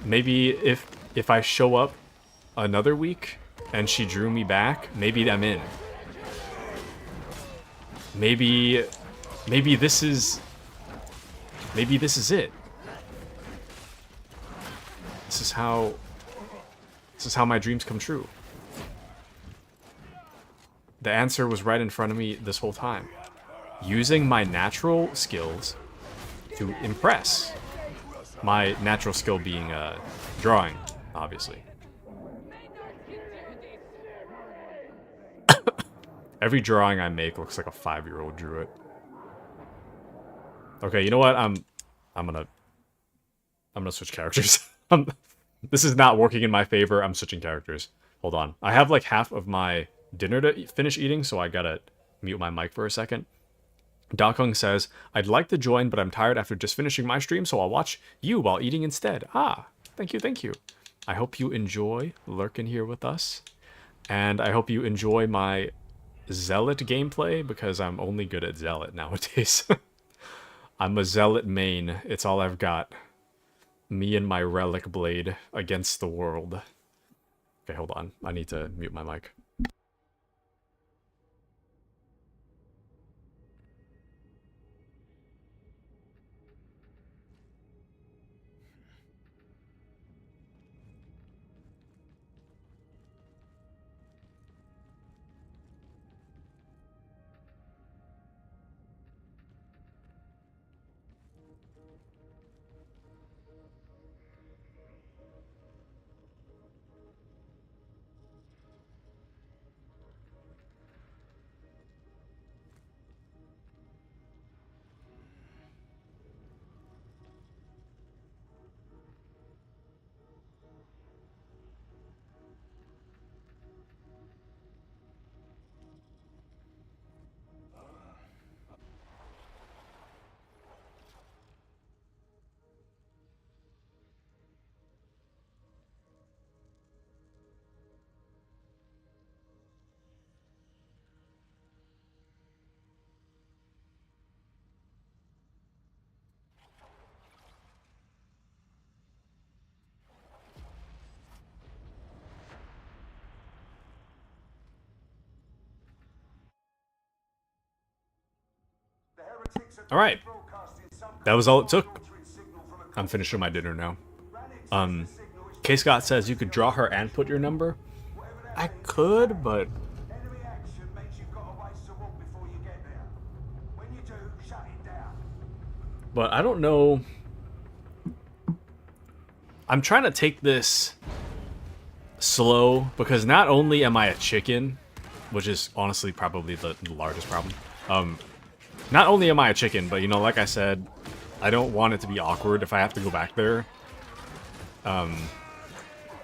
maybe if I show up another week and she drew me back, maybe I'm in. Maybe this is it. This is how my dreams come true. The answer was right in front of me this whole time. Using my natural skills to impress. My natural skill being drawing, obviously. Every drawing I make looks like a 5-year-old drew it. Okay, you know what? I'm gonna switch characters. This is not working in my favor. I'm switching characters. Hold on. I have like half of my dinner to finish eating, so I gotta mute my mic for a second. Dakung says, I'd like to join, but I'm tired after just finishing my stream, so I'll watch you while eating instead. Ah, thank you, thank you. I hope you enjoy lurking here with us. And I hope you enjoy my Zealot gameplay, because I'm only good at Zealot nowadays. I'm a Zealot main. It's all I've got. Me and my relic blade against the world. Okay, hold on. I need to mute my mic. Alright. That was all it took. I'm finishing my dinner now. K. Scott says you could draw her and put your number. I could, but Enemy action means you've got a ways to walk before you get there. When you do, shut it down. I don't know. I'm trying to take this slow because not only am I a chicken, which is honestly probably the largest problem. Not only am I a chicken, but you know, like I said, I don't want it to be awkward if I have to go back there.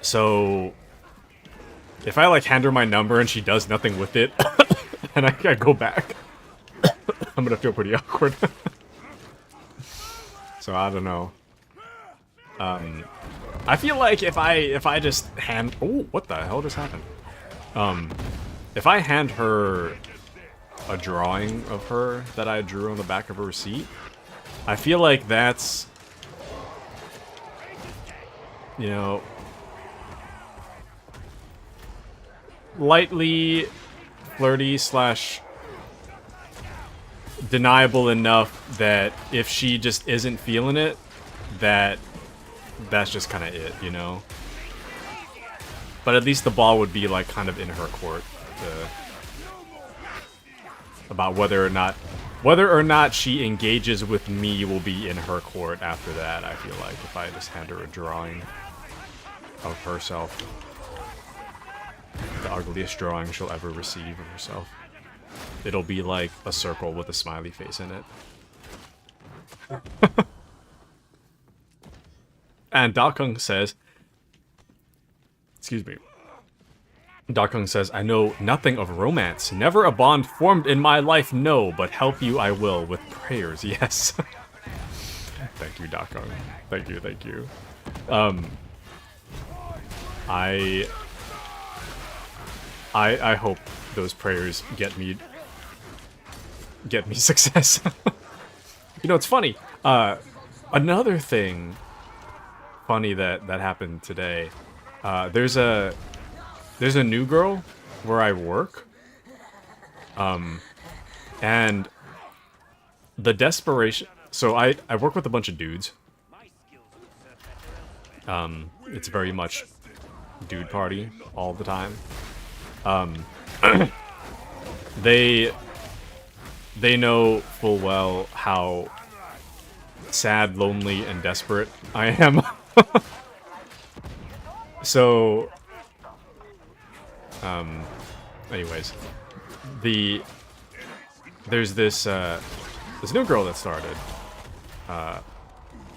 So if I like hand her my number and she does nothing with it, and I go back, I'm gonna feel pretty awkward. So I don't know. I feel like if I just hand, oh, what the hell just happened? If I hand her a drawing of her that I drew on the back of her receipt, I feel like that's, you know, lightly flirty slash deniable enough that if she just isn't feeling it, that's just kind of it, you know? But at least the ball would be like kind of in her court about whether or not she engages with me will be in her court after that. I feel like if I just hand her a drawing of herself, the ugliest drawing she'll ever receive of herself, it'll be like a circle with a smiley face in it. And Dakung says, excuse me, Dakung says, I know nothing of romance. Never a bond formed in my life, no, but help you I will with prayers, yes. Thank you, Dakung. Thank you, thank you. I hope those prayers get me success. You know, it's funny. Another thing funny that happened today. There's a new girl where I work. And the desperation. So I work with a bunch of dudes. It's very much dude party all the time. They know full well how sad, lonely, and desperate I am. So, anyways, there's this new girl that started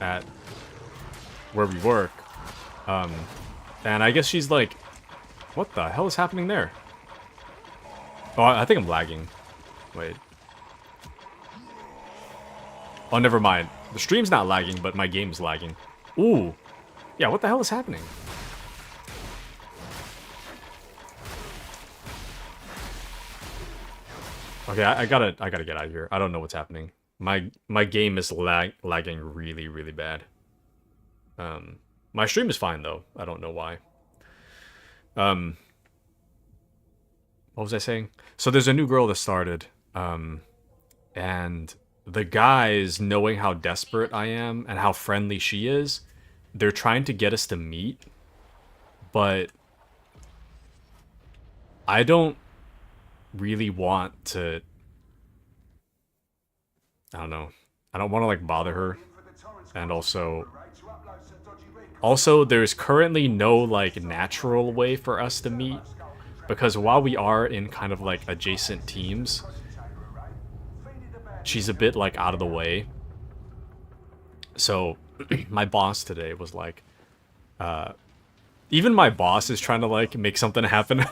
at where we work, and I guess she's like, what the hell is happening there? Oh, I think I'm lagging. Wait. Oh, never mind. The stream's not lagging, but my game's lagging. Ooh. Yeah, what the hell is happening? Okay, I gotta get out of here. I don't know what's happening. My game is lagging really, really bad. My stream is fine though. I don't know why. What was I saying? So there's a new girl that started, and the guys, knowing how desperate I am and how friendly she is, they're trying to get us to meet, but I don't really want to, I don't know, I don't want to like bother her, and also there's currently no like natural way for us to meet, because while we are in kind of like adjacent teams, she's a bit like out of the way. So my boss today was like, even my boss is trying to like make something happen.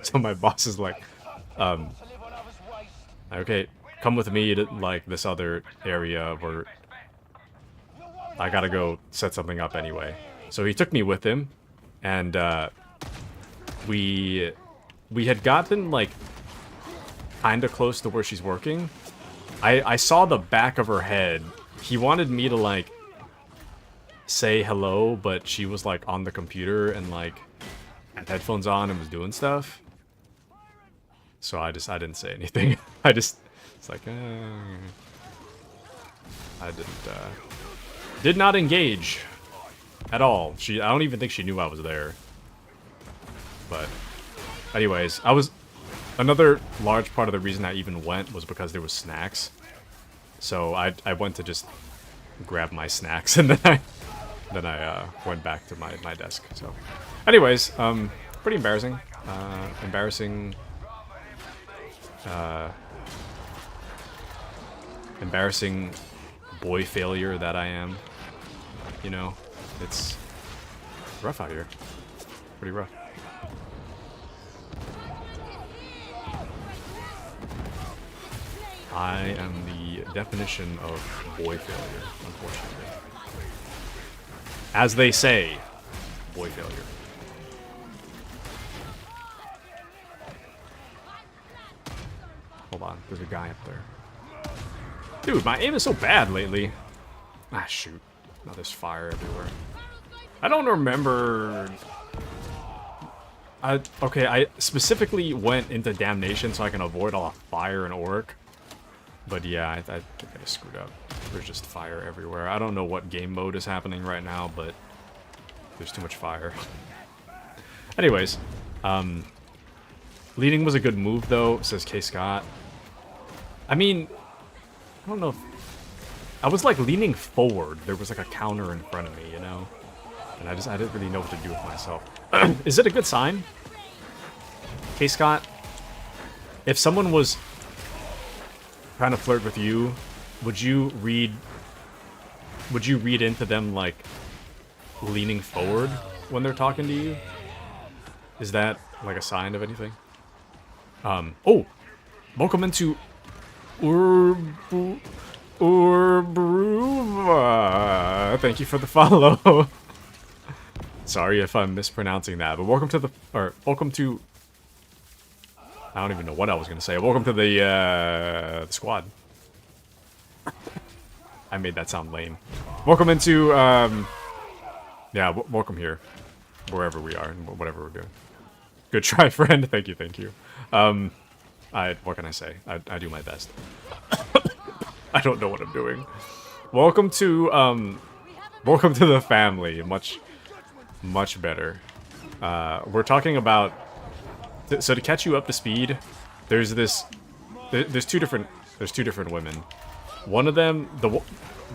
So my boss is like, okay, come with me to like this other area where I gotta go set something up anyway. So he took me with him, and we had gotten like kinda close to where she's working. I saw the back of her head. He wanted me to like say hello, but she was like on the computer and like had headphones on and was doing stuff. So I didn't say anything. I just It's like, I did not engage at all. I don't even think she knew I was there. But anyways, another large part of the reason I even went was because there was snacks. So I went to just grab my snacks and then I went back to my desk. So anyways, pretty embarrassing. Embarrassing boy failure that I am. You know, it's rough out here. Pretty rough. I am the definition of boy failure, unfortunately. As they say, boy failure. Hold on, there's a guy up there. Dude, my aim is so bad lately. Ah, shoot. Now there's fire everywhere. I don't remember... Okay, I specifically went into Damnation so I can avoid all the fire and Auric. But yeah, I think I screwed up. There's just fire everywhere. I don't know what game mode is happening right now, but there's too much fire. Anyways, leading was a good move though, says K. Scott. I mean, I don't know if... I was like leaning forward. There was like a counter in front of me, you know? And I didn't really know what to do with myself. Is it a good sign? K. Scott? If someone was trying to flirt with you, would you read into them like leaning forward when they're talking to you? Is that like a sign of anything? Oh! Welcome into Urbruva. Thank you for the follow. Sorry if I'm mispronouncing that, but welcome to I don't even know what I was gonna say. Welcome to the squad. I made that sound lame. Welcome into yeah, welcome here, wherever we are and whatever we're doing. Good try, friend. Thank you, thank you. What can I say? I do my best. I don't know what I'm doing. Welcome to the family. Much better. We're talking about... So to catch you up to speed, there's two different women. One of them, the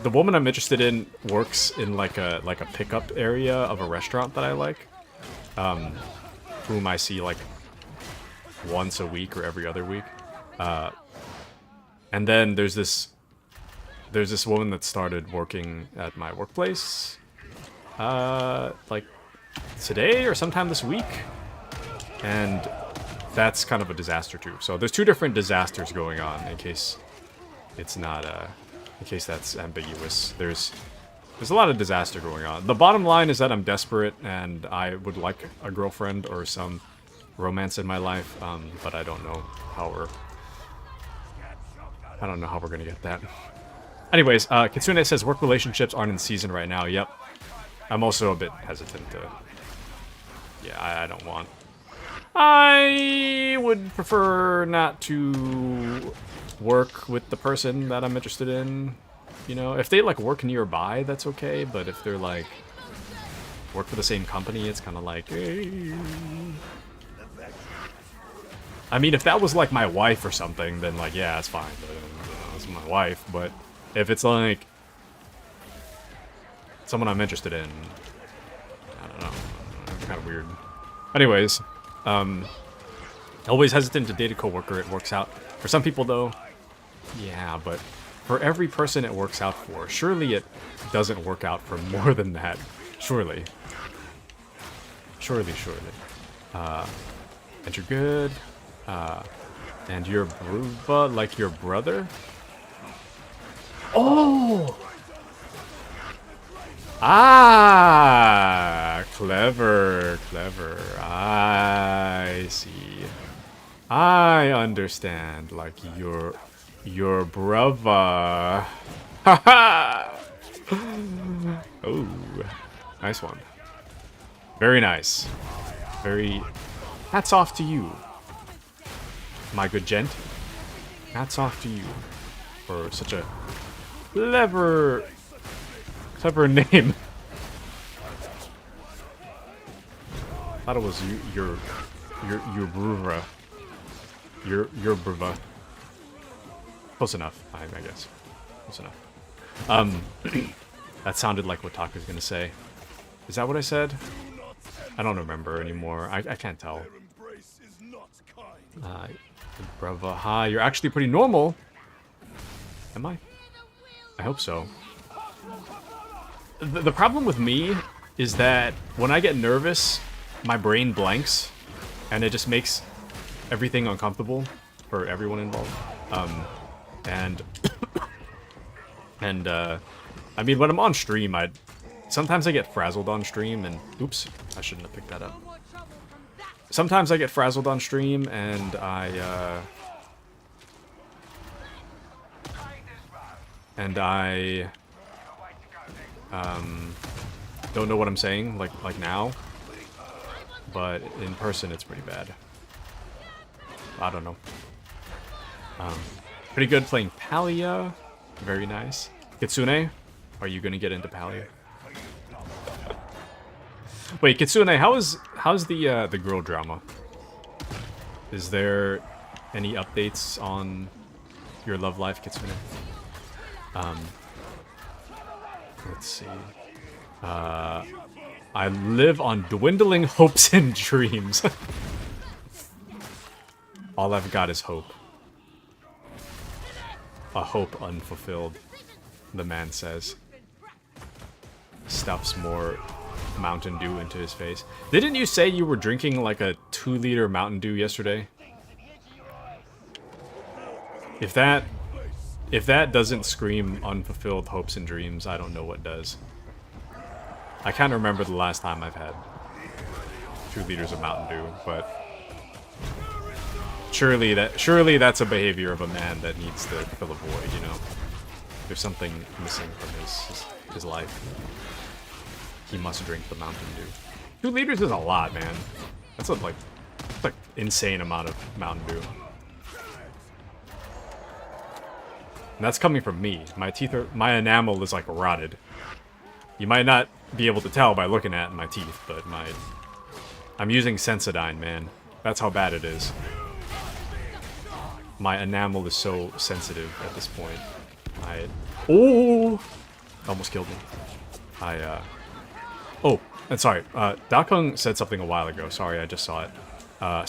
woman I'm interested in, works in like a pickup area of a restaurant that I like. Whom I see like once a week or every other week. And then there's this woman that started working at my workplace, like today or sometime this week, and that's kind of a disaster too. So there's two different disasters going on, in case it's not in case that's ambiguous. There's a lot of disaster going on. The bottom line is that I'm desperate and I would like a girlfriend or some romance in my life, but I don't know how we're gonna get that. Anyways, Kitsune says work relationships aren't in season right now. Yep. I'm also a bit hesitant to... Yeah, I don't want... I would prefer not to work with the person that I'm interested in. You know, if they like work nearby, that's okay. But if they're like work for the same company, it's kind of like, hey. I mean, if that was like my wife or something, then like, yeah, it's fine. But, it's my wife. But if it's like someone I'm interested in, I don't know. It's kind of weird. Anyways, always hesitant to date a coworker. It works out for some people, though. Yeah, but for every person it works out for, surely it doesn't work out for more than that. Surely. Surely. And you're good. And you're Bruva like your brother? Oh! Ah! Clever. I see. I understand. Like your brother. Haha! Oh, nice one. Very nice. Very... Hats off to you, my good gent. Hats off to you for such a clever name. Thought it was your Bruvra. Your Bruva. Close enough, I guess. Close enough. That sounded like what Taku's gonna say. Is that what I said? I don't remember anymore. I can't tell. Bruva, hi. You're actually pretty normal. Am I? I hope so. The problem with me is that when I get nervous, my brain blanks, and it just makes everything uncomfortable for everyone involved. I mean, when I'm on stream, sometimes I get frazzled on stream, and oops, I shouldn't have picked that up. Sometimes I get frazzled on stream, and I don't know what I'm saying, like now. But in person, it's pretty bad. I don't know. Pretty good playing Palia. Very nice. Kitsune, are you gonna get into Palia? Wait, Kitsune, how's the girl drama? Is there any updates on your love life, Kitsune? Let's see. I live on dwindling hopes and dreams. All I've got is hope. A hope unfulfilled, the man says. Stuffs more Mountain Dew into his face. Didn't you say you were drinking like a 2-liter Mountain Dew yesterday? If that doesn't scream unfulfilled hopes and dreams, I don't know what does. I can't remember the last time I've had 2 liters of Mountain Dew, but surely that's a behavior of a man that needs to fill a void, you know? There's something missing from his life. He must drink the Mountain Dew. 2 liters is a lot, man. That's like insane amount of Mountain Dew. And that's coming from me. My enamel is like rotted. You might not be able to tell by looking at my teeth, but I'm using Sensodyne, man. That's how bad it is. My enamel is so sensitive at this point. Oh! Almost killed me. Oh, and sorry. Dakung said something a while ago. Sorry, I just saw it.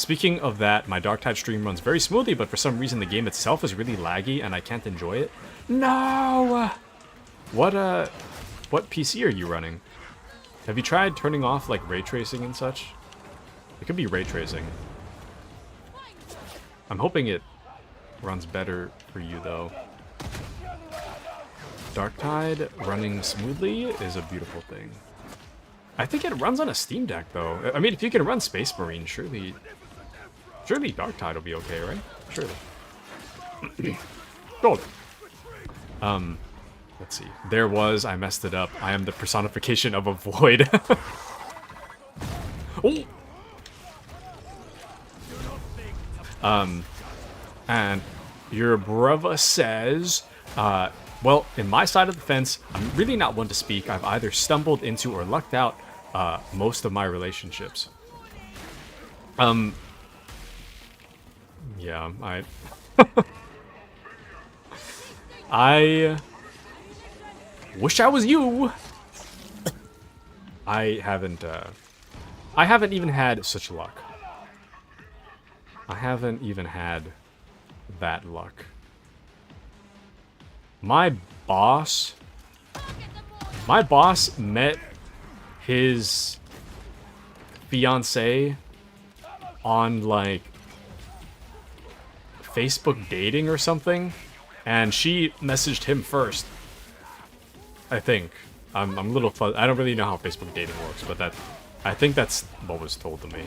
Speaking of that, my Darktide stream runs very smoothly, but for some reason the game itself is really laggy and I can't enjoy it. No! What PC are you running? Have you tried turning off, like, ray tracing and such? It could be ray tracing. I'm hoping it runs better for you, though. Darktide running smoothly is a beautiful thing. I think it runs on a Steam Deck, though. I mean, if you can run Space Marine, surely Darktide will be okay, right? Surely. Gold. Let's see. I messed it up. I am the personification of a void. Oh! And your brother says, well, in my side of the fence, I'm really not one to speak. I've either stumbled into or lucked out most of my relationships. Yeah, I wish I was you. I haven't even had such luck. I haven't even had that luck. My boss met his fiancée on, like, Facebook dating or something, and she messaged him first. I think. I'm a little I don't really know how Facebook dating works, but I think that's what was told to me.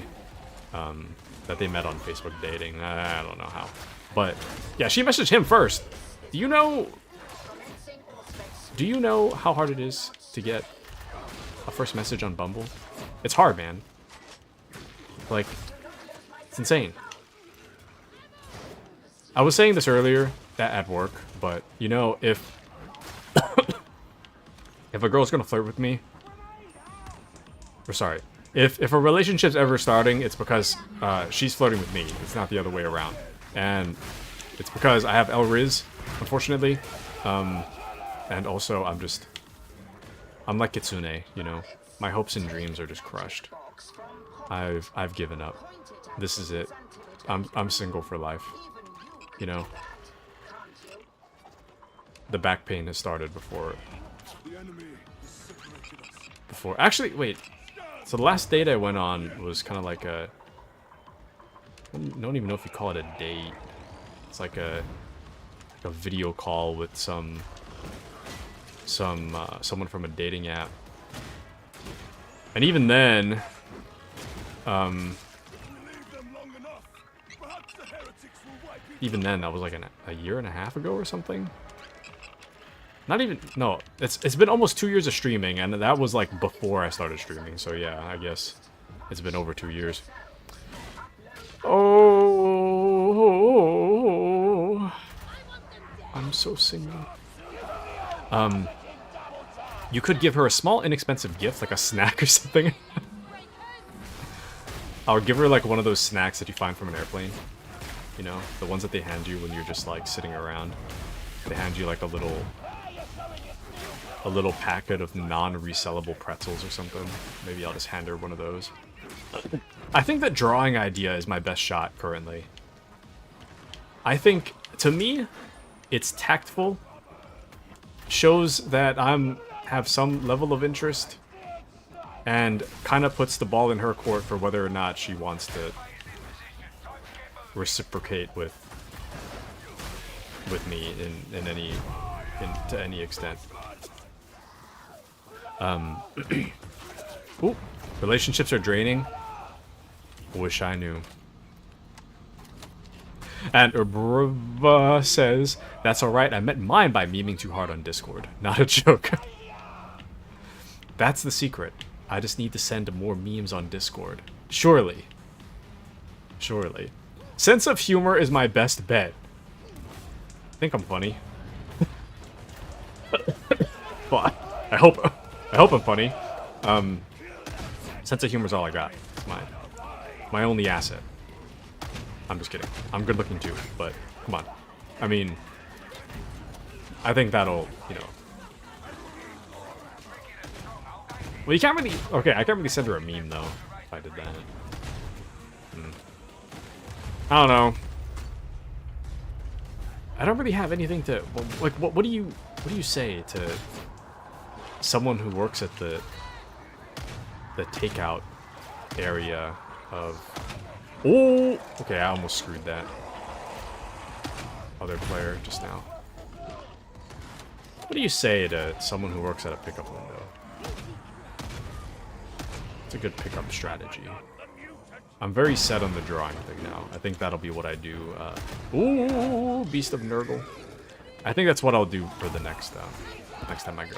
That they met on Facebook dating. I don't know how. But yeah, she messaged him first. Do you know how hard it is to get a first message on Bumble? It's hard, man. Like, it's insane. I was saying this earlier at work, but you know, if if a girl's gonna flirt with me, or sorry, if a relationship's ever starting, it's because she's flirting with me. It's not the other way around, and it's because I have El Riz, unfortunately, and also I'm like Kitsune, you know. My hopes and dreams are just crushed. I've given up. This is it. I'm single for life. You know. The back pain has started before. Actually, wait. So the last date I went on was kind of like a. I don't even know if you call it a date. It's like a video call with someone from a dating app. And even then, that was like a year and a half ago or something. Not even, no, it's been almost 2 years of streaming, and that was like before I started streaming. So yeah, I guess it's been over 2 years. Oh, I'm so single. You could give her a small, inexpensive gift, like a snack or something. Or give her like one of those snacks that you find from an airplane. You know, the ones that they hand you when you're just like sitting around. They hand you like a little packet of non-resellable pretzels or something. Maybe I'll just hand her one of those. I think that drawing idea is my best shot currently. I think, to me, it's tactful. Shows that have some level of interest. And kind of puts the ball in her court for whether or not she wants to reciprocate with me to any extent. Ooh, relationships are draining. Wish I knew. And Urbrava says, that's alright, I met mine by memeing too hard on Discord. Not a joke. That's the secret. I just need to send more memes on Discord. Surely. Surely. Sense of humor is my best bet. I think I'm funny. But I hope I'm funny. Sense of humor is all I got. It's my only asset. I'm just kidding. I'm good looking too, but come on. I mean, I think that'll, you know. Well, you can't really... Okay, I can't really send her a meme, though, if I did that. I don't know. I don't really have anything to... Like, what do you say to someone who works at the takeout area of... Oh! Okay, I almost screwed that other player just now. What do you say to someone who works at a pickup window? It's a good pickup strategy. I'm very set on the drawing thing now. I think that'll be what I do. Ooh, Beast of Nurgle. I think that's what I'll do for the next time I go.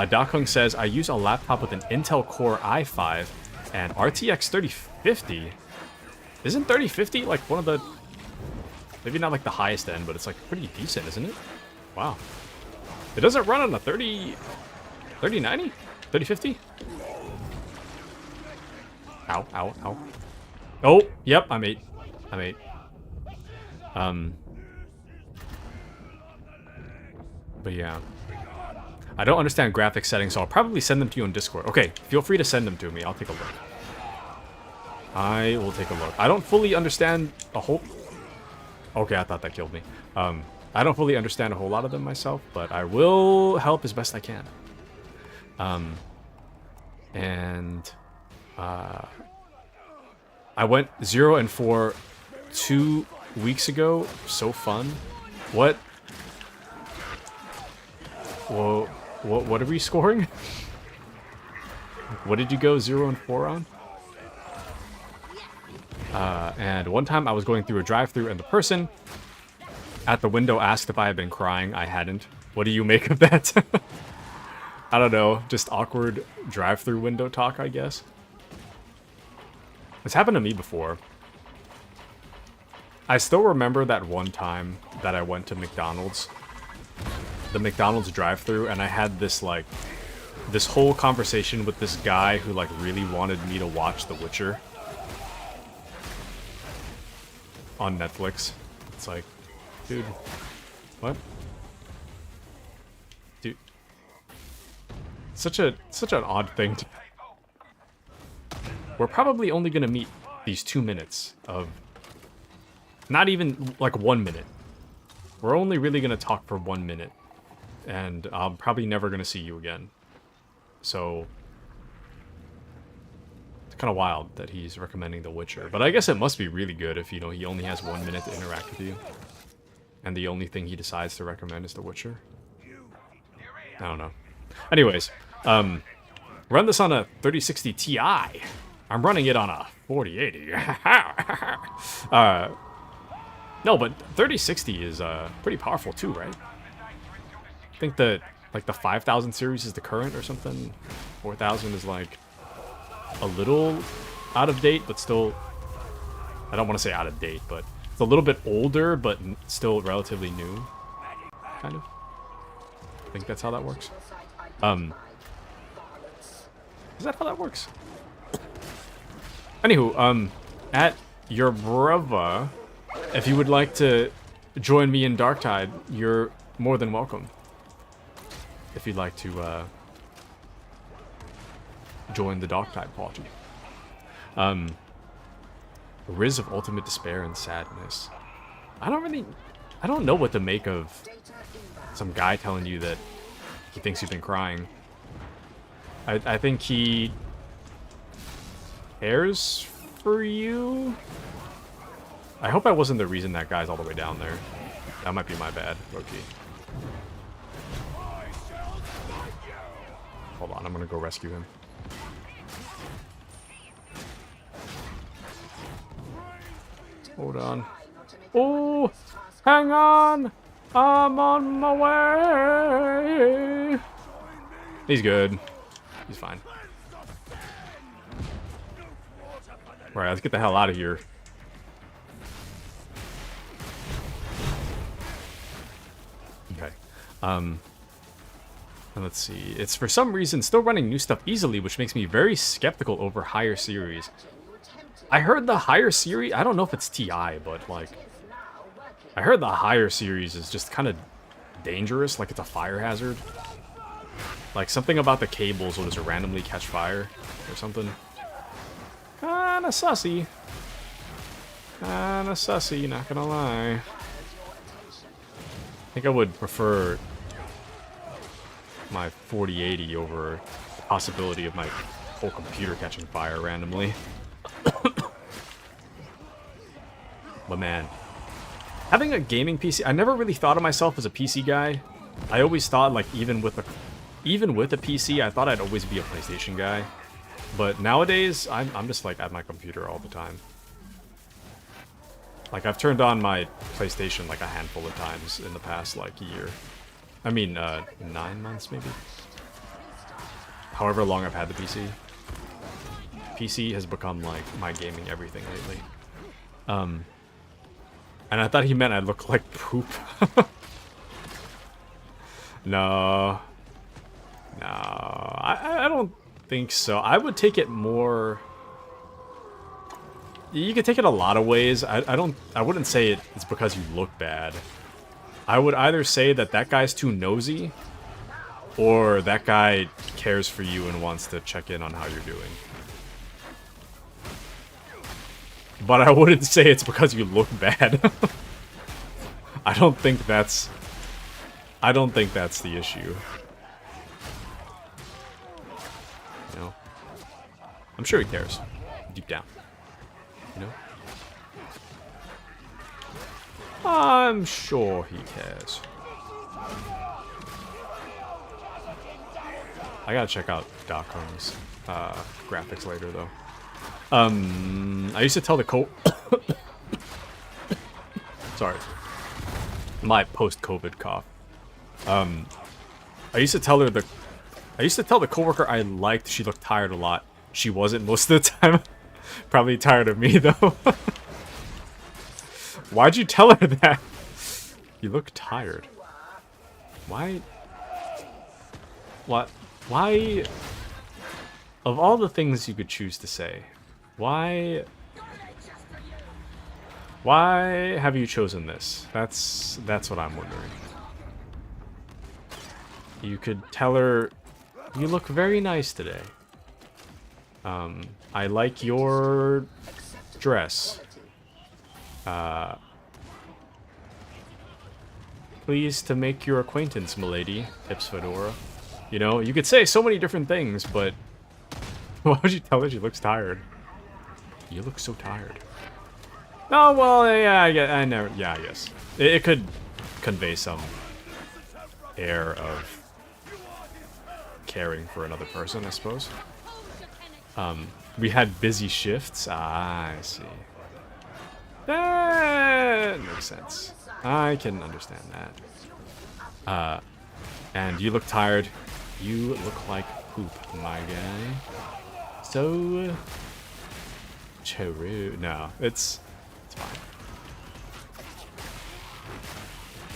Dakhung says, I use a laptop with an Intel Core i5 and RTX 3050. Isn't 3050 like one of the... Maybe not like the highest end, but it's like pretty decent, isn't it? Wow. It doesn't run on a 3090? 3050? Ow, ow, ow. Oh, yep, I'm 8. But yeah. I don't understand graphics settings, so I'll probably send them to you on Discord. Okay, feel free to send them to me. I'll take a look. I will take a look. I don't fully understand a whole... Okay, I thought that killed me. I don't fully understand a whole lot of them myself, but I will help as best I can. I went 0 and 4 2 weeks ago. So fun. What? Whoa, what are we scoring? What did you go 0 and 4 on? And one time I was going through a drive-thru and the person at the window asked if I had been crying. I hadn't. What do you make of that? I don't know. Just awkward drive-thru window talk, I guess. It's happened to me before. I still remember that one time that I went to McDonald's, the McDonald's drive-thru, and I had this like this whole conversation with this guy who like really wanted me to watch The Witcher on Netflix. It's like, dude, what? Dude, such an odd thing to. We're probably only gonna meet these 2 minutes of, not even like 1 minute. We're only really gonna talk for 1 minute, and I'm probably never gonna see you again. So it's kind of wild that he's recommending The Witcher, but I guess it must be really good if, you know, he only has 1 minute to interact with you, and the only thing he decides to recommend is The Witcher. I don't know. Anyways, run this on a 3060 Ti. I'm running it on a 4080. No, but 3060 is pretty powerful too, right? I think the like the 5000 series is the current or something. 4000 is like a little out of date, but still, I don't want to say out of date, but it's a little bit older, but still relatively new, kind of. I think that's how that works. Is that how that works? Anywho, at your brother, if you would like to join me in Darktide, you're more than welcome. If you'd like to join the Darktide party. Riz of Ultimate Despair and Sadness. I don't know what to make of some guy telling you that he thinks you've been crying. I think he cares for you. I hope I wasn't the reason that guy's all the way down there. That might be my bad, low-key. Hold on, I'm gonna go rescue him. Hold on. Oh, hang on! I'm on my way! He's good. He's fine. Alright, let's get the hell out of here. Okay. And let's see. It's for some reason still running new stuff easily, which makes me very skeptical over higher series. I heard the higher series, I don't know if it's TI, but like, I heard the higher series is just kind of dangerous, like it's a fire hazard. Like something about the cables will just randomly catch fire or something. Kinda sussy. Kinda sussy, not gonna lie. I think I would prefer my 4080 over the possibility of my whole computer catching fire randomly. But man, having a gaming PC, I never really thought of myself as a PC guy. I always thought, like, even with a PC, I thought I'd always be a PlayStation guy. But nowadays, I'm just like at my computer all the time. Like, I've turned on my PlayStation like a handful of times in the past like year. I mean, 9 months maybe. However long I've had the PC. PC has become like my gaming everything lately. And I thought he meant I look like poop. No. No, I don't think so. I would take it more. You could take it a lot of ways. I wouldn't say it's because you look bad. I would either say that guy's too nosy, or that guy cares for you and wants to check in on how you're doing. But I wouldn't say it's because you look bad. I don't think that's the issue. You know? I'm sure he cares. Deep down. You know? I'm sure he cares. I gotta check out Darkon's graphics later, though. I used to tell the sorry. My post-COVID cough. I used to tell the coworker I liked she looked tired a lot. She wasn't most of the time. Probably tired of me, though. Why'd you tell her that? You look tired. Why? What? Why? Of all the things you could choose to say, why have you chosen this? That's what I'm wondering. You could tell her, you look very nice today. I like your dress. Pleased to make your acquaintance, milady. Tips Fedora. You know, you could say so many different things, but why would you tell her she looks tired? You look so tired. Oh, well, yeah, I never, yeah, I guess. It could convey some air of caring for another person, I suppose. We had busy shifts. Ah, I see. That makes sense. I can understand that. And you look tired. You look like poop, my guy. So true. No, it's fine.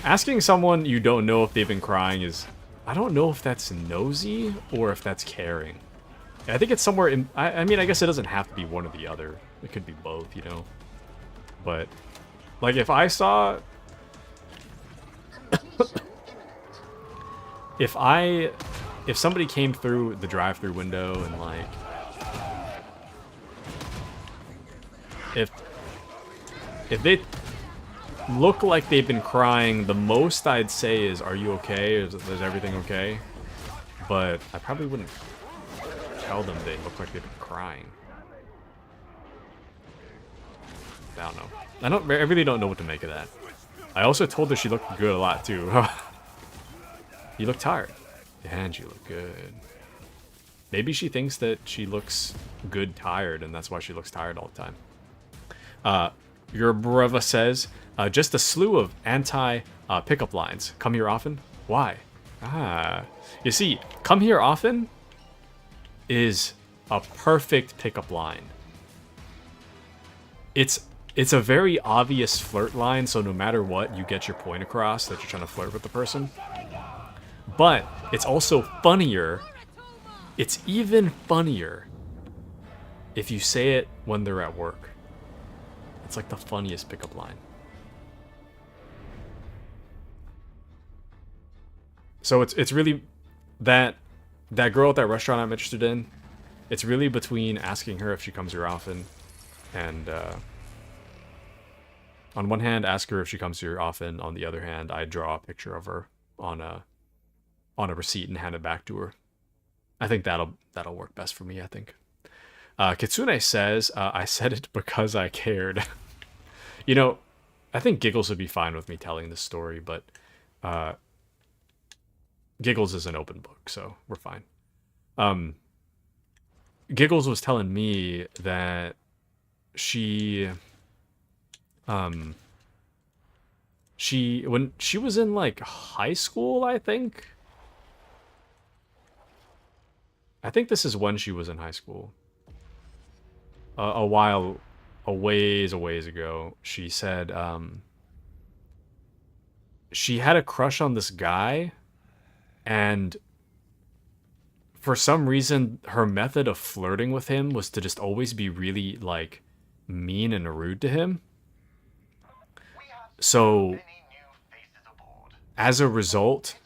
Asking someone you don't know if they've been crying is, I don't know if that's nosy or if that's caring. I think it's somewhere in, I mean, I guess it doesn't have to be one or the other. It could be both, you know. But like if I saw if somebody came through the drive-through window and like if they look like they've been crying, the most I'd say is, are you okay? Is everything okay? But I probably wouldn't tell them they look like they've been crying. I don't know. I really don't know what to make of that. I also told her she looked good a lot too. You look tired. And you look good. Maybe she thinks that she looks good tired, and that's why she looks tired all the time. Your brother says, just a slew of anti-pickup lines. Come here often? Why? You see, come here often is a perfect pickup line. It's a very obvious flirt line, so no matter what, you get your point across that you're trying to flirt with the person. But it's also funnier. It's even funnier if you say it when they're at work. It's like the funniest pickup line. So it's really that girl at that restaurant I'm interested in. It's really between asking her if she comes here often, and on one hand, ask her if she comes here often. On the other hand, I draw a picture of her on a receipt and hand it back to her. I think that'll work best for me, I think. Kitsune says, I said it because I cared. You know, I think Giggles would be fine with me telling this story, but Giggles is an open book, so we're fine. Giggles was telling me that when she was in like high school, I think this is when she was in high school. A ways ago, she said she had a crush on this guy, and for some reason her method of flirting with him was to just always be really like mean and rude to him. So as a result,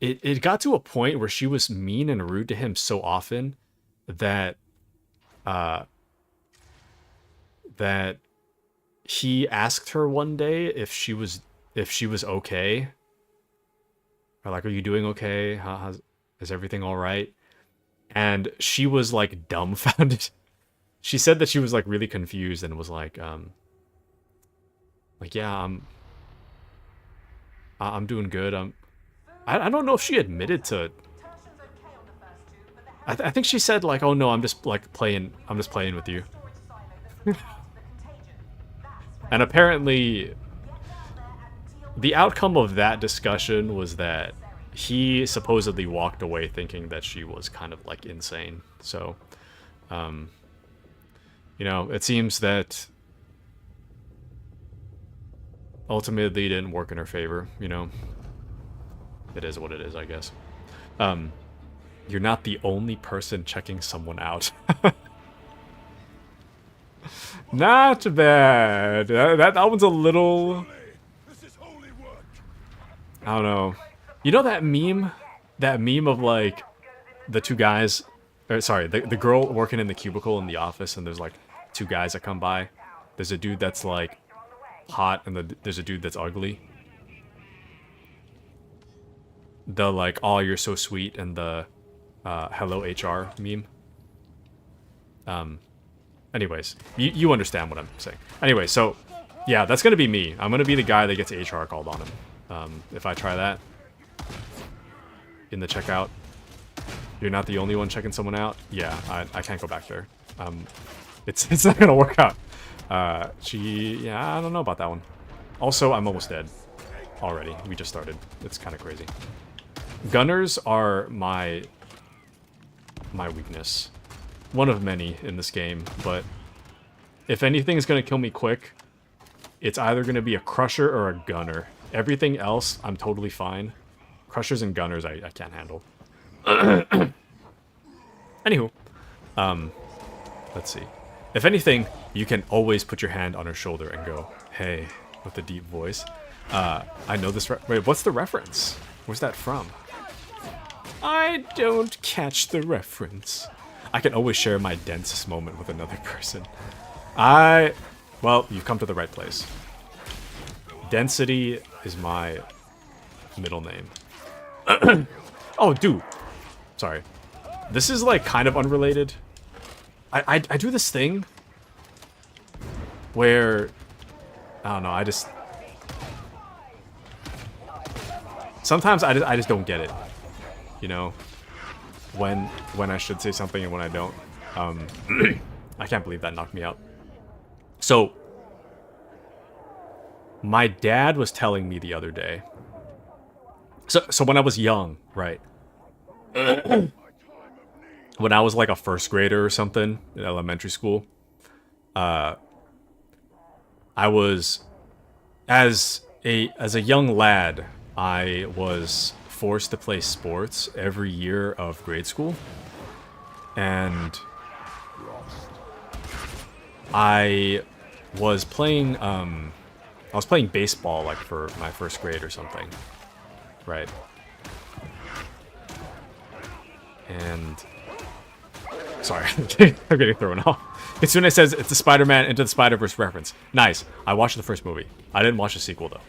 it got to a point where she was mean and rude to him so often that that he asked her one day if she was okay, or like, are you doing okay? Is everything all right? And she was like dumbfounded. She said that she was like really confused and was like yeah, I'm doing good. I don't know if she admitted to. I think she said like, oh no, I'm just playing with you. And apparently the outcome of that discussion was that he supposedly walked away thinking that she was kind of like insane. So you know, it seems that ultimately didn't work in her favor, you know. It is what it is, I guess. You're not the only person checking someone out. Not bad. That one's a little... I don't know. You know that meme? That meme of, like, the two guys... Or, sorry, the girl working in the cubicle in the office, and there's, like, two guys that come by. There's a dude that's, like, hot, and there's a dude that's ugly. The, like, oh, you're so sweet, and the hello HR meme. Anyways, you understand what I'm saying. Anyway, so, yeah, that's gonna be me. I'm gonna be the guy that gets HR called on him. If I try that in the checkout, you're not the only one checking someone out. Yeah, I can't go back there. It's not gonna work out. Yeah, I don't know about that one. Also, I'm almost dead already. We just started. It's kind of crazy. Gunners are my weakness. One of many in this game, but if anything's gonna kill me quick, it's either gonna be a crusher or a gunner. Everything else, I'm totally fine. Crushers and gunners, I can't handle. Anywho, let's see. If anything, you can always put your hand on her shoulder and go, "Hey," with a deep voice. I know this. Wait, what's the reference? Where's that from? I don't catch the reference. I can always share my densest moment with another person. Well, you've come to the right place. Density is my middle name. Oh, dude. Sorry. This is, like, kind of unrelated. I do this thing where... I don't know, sometimes I just don't get it. You know? When I should say something and when I don't. I can't believe that knocked me out. So, my dad was telling me the other day. So when I was young, right? When I was like a first grader or something in elementary school, I was as a young lad, I was forced to play sports every year of grade school, and I was playing baseball like for my first grade or something, right? And sorry, I'm getting thrown off. As soon as it says it's a Spider-Man Into the Spider-Verse reference. Nice. I watched the first movie. I didn't watch the sequel though.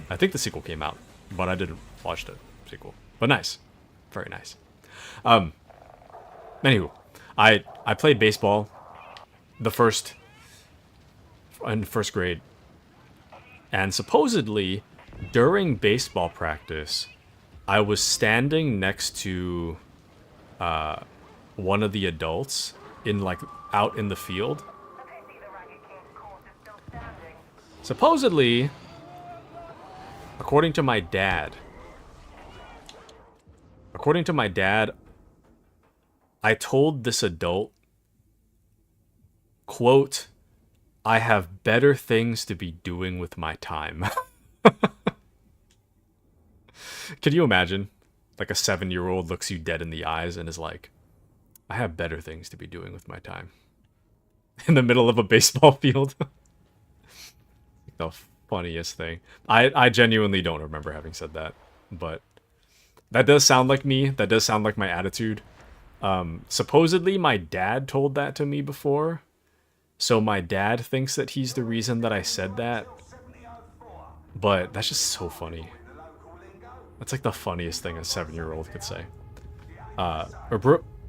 I think the sequel came out, but I didn't watch the sequel. But nice. Very nice. Anywho, I played baseball in first grade. And supposedly, during baseball practice, I was standing next to one of the adults out in the field. Supposedly, according to my dad, I told this adult, quote, "I have better things to be doing with my time." Can you imagine? Like a 7-year-old looks you dead in the eyes and is like, "I have better things to be doing with my time." In the middle of a baseball field. The funniest thing. I genuinely don't remember having said that, but that does sound like me. That does sound like my attitude. Supposedly my dad told that to me before. So my dad thinks that he's the reason that I said that. But that's just so funny. That's like the funniest thing a 7-year-old could say.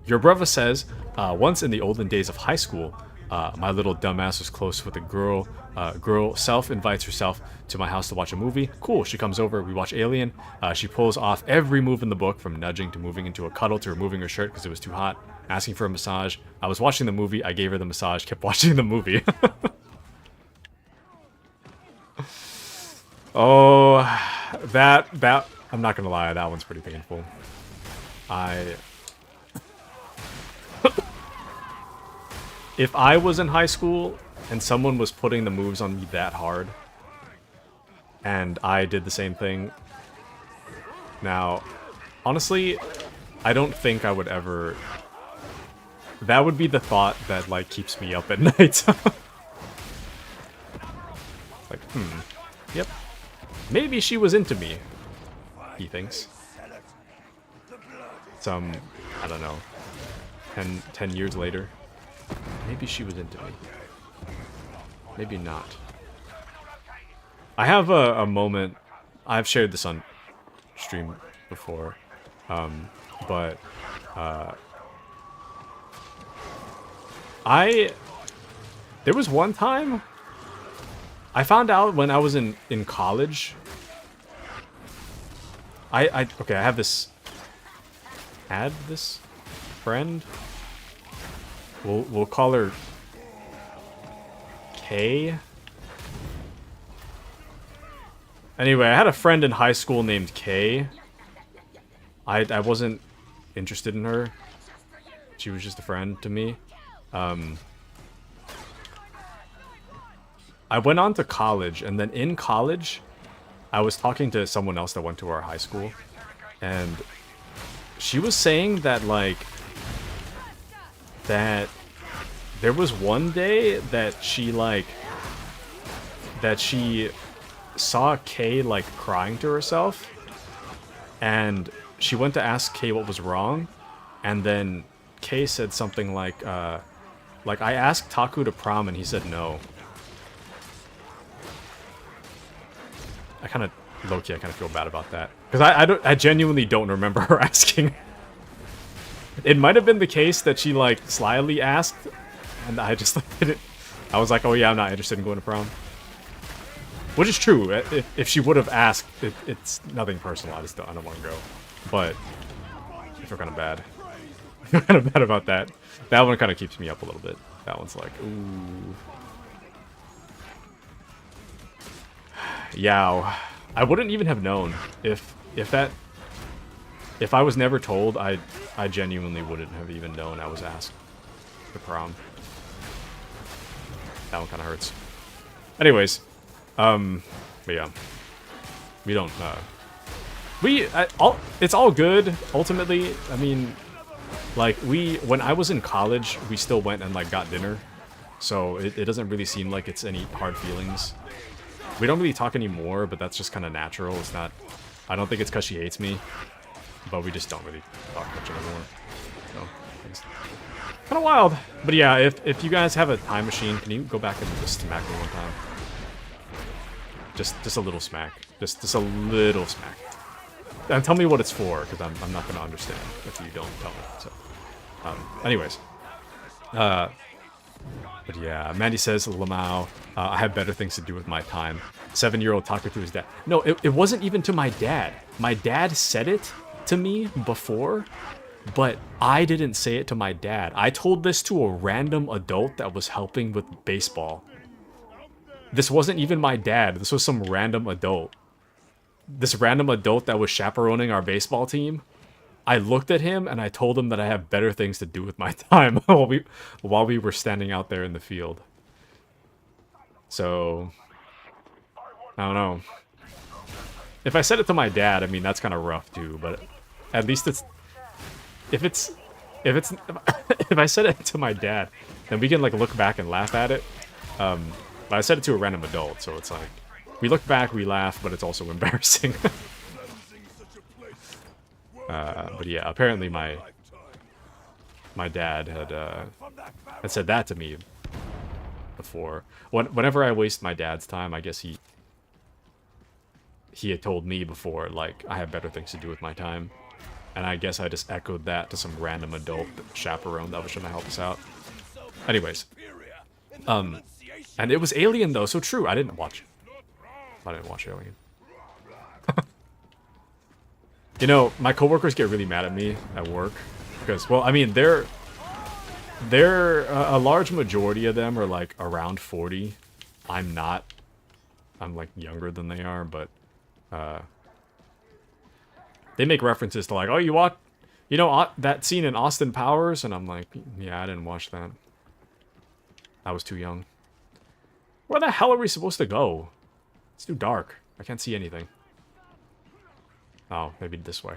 Your brother says, once in the olden days of high school, my little dumbass was close with a girl. Girl self-invites herself to my house to watch a movie. Cool, she comes over, we watch Alien. She pulls off every move in the book, from nudging to moving into a cuddle to removing her shirt because it was too hot, asking for a massage. I was watching the movie, I gave her the massage, kept watching the movie. Oh, that, I'm not gonna lie, that one's pretty painful. If I was in high school and someone was putting the moves on me that hard, and I did the same thing. Now, honestly, I don't think I would ever... That would be the thought that, like, keeps me up at night. Like, yep. Maybe she was into me, he thinks. I don't know, 10 years later. Maybe she was into me. Maybe not. I have a moment, I've shared this on stream before, but there was one time I found out when I was in college. Okay, I have this. Add this friend. We'll call her K. Anyway, I had a friend in high school named K. I wasn't interested in her. She was just a friend to me. I went on to college, and then in college, I was talking to someone else that went to our high school, and she was saying that, like, that there was one day that she saw Kay, like, crying to herself, and she went to ask Kay what was wrong, and then Kay said something like, I asked Taku to prom, and he said no. I kind of, low-key, I kind of feel bad about that. Because I genuinely don't remember her asking. It might have been the case that she, like, slyly asked, and I just, like, didn't. I was like, oh yeah, I'm not interested in going to prom. Which is true. If she would have asked, it's nothing personal. I don't want to go. But I feel kind of bad. I feel kind of bad about that. That one kind of keeps me up a little bit. That one's like, ooh. Yow. I wouldn't even have known if I was never told. I genuinely wouldn't have even known I was asked to prom. That one kind of hurts. Anyways, but yeah, we don't. It's all good. Ultimately, I mean, like when I was in college, we still went and like got dinner, so it doesn't really seem like it's any hard feelings. We don't really talk anymore, but that's just kind of natural. It's not. I don't think it's because she hates me, but we just don't really talk much anymore. So it's kind of wild. But yeah, if you guys have a time machine, can you go back and just smack me one time? Just a little smack. Just a little smack. And tell me what it's for, because I'm not going to understand if you don't tell me. So, anyways. But yeah, Mandy says, Lamau, I have better things to do with my time. 7-year-old talker to his dad. No, it wasn't even to my dad. My dad said it to me before, but I didn't say it to my dad. I told this to a random adult that was helping with baseball. This wasn't even my dad. This was some random adult. This random adult that was chaperoning our baseball team. I looked at him and I told him that I have better things to do with my time while we were standing out there in the field. So, I don't know. If I said it to my dad, I mean that's kind of rough too. But at least if I said it to my dad, then we can like look back and laugh at it. But I said it to a random adult, so it's like we look back, we laugh, but it's also embarrassing. But yeah, apparently my dad had said that to me before. Whenever I waste my dad's time, I guess he had told me before, like, I have better things to do with my time. And I guess I just echoed that to some random adult chaperone that was trying to help us out. Anyways. And it was Alien, though, so true. I didn't watch Alien. You know, my coworkers get really mad at me at work because, well, I mean, they're a large majority of them are like around 40. I'm not. I'm like younger than they are, but they make references to like, oh, you know, that scene in Austin Powers, and I'm like, yeah, I didn't watch that. I was too young. Where the hell are we supposed to go? It's too dark. I can't see anything. Oh, maybe this way.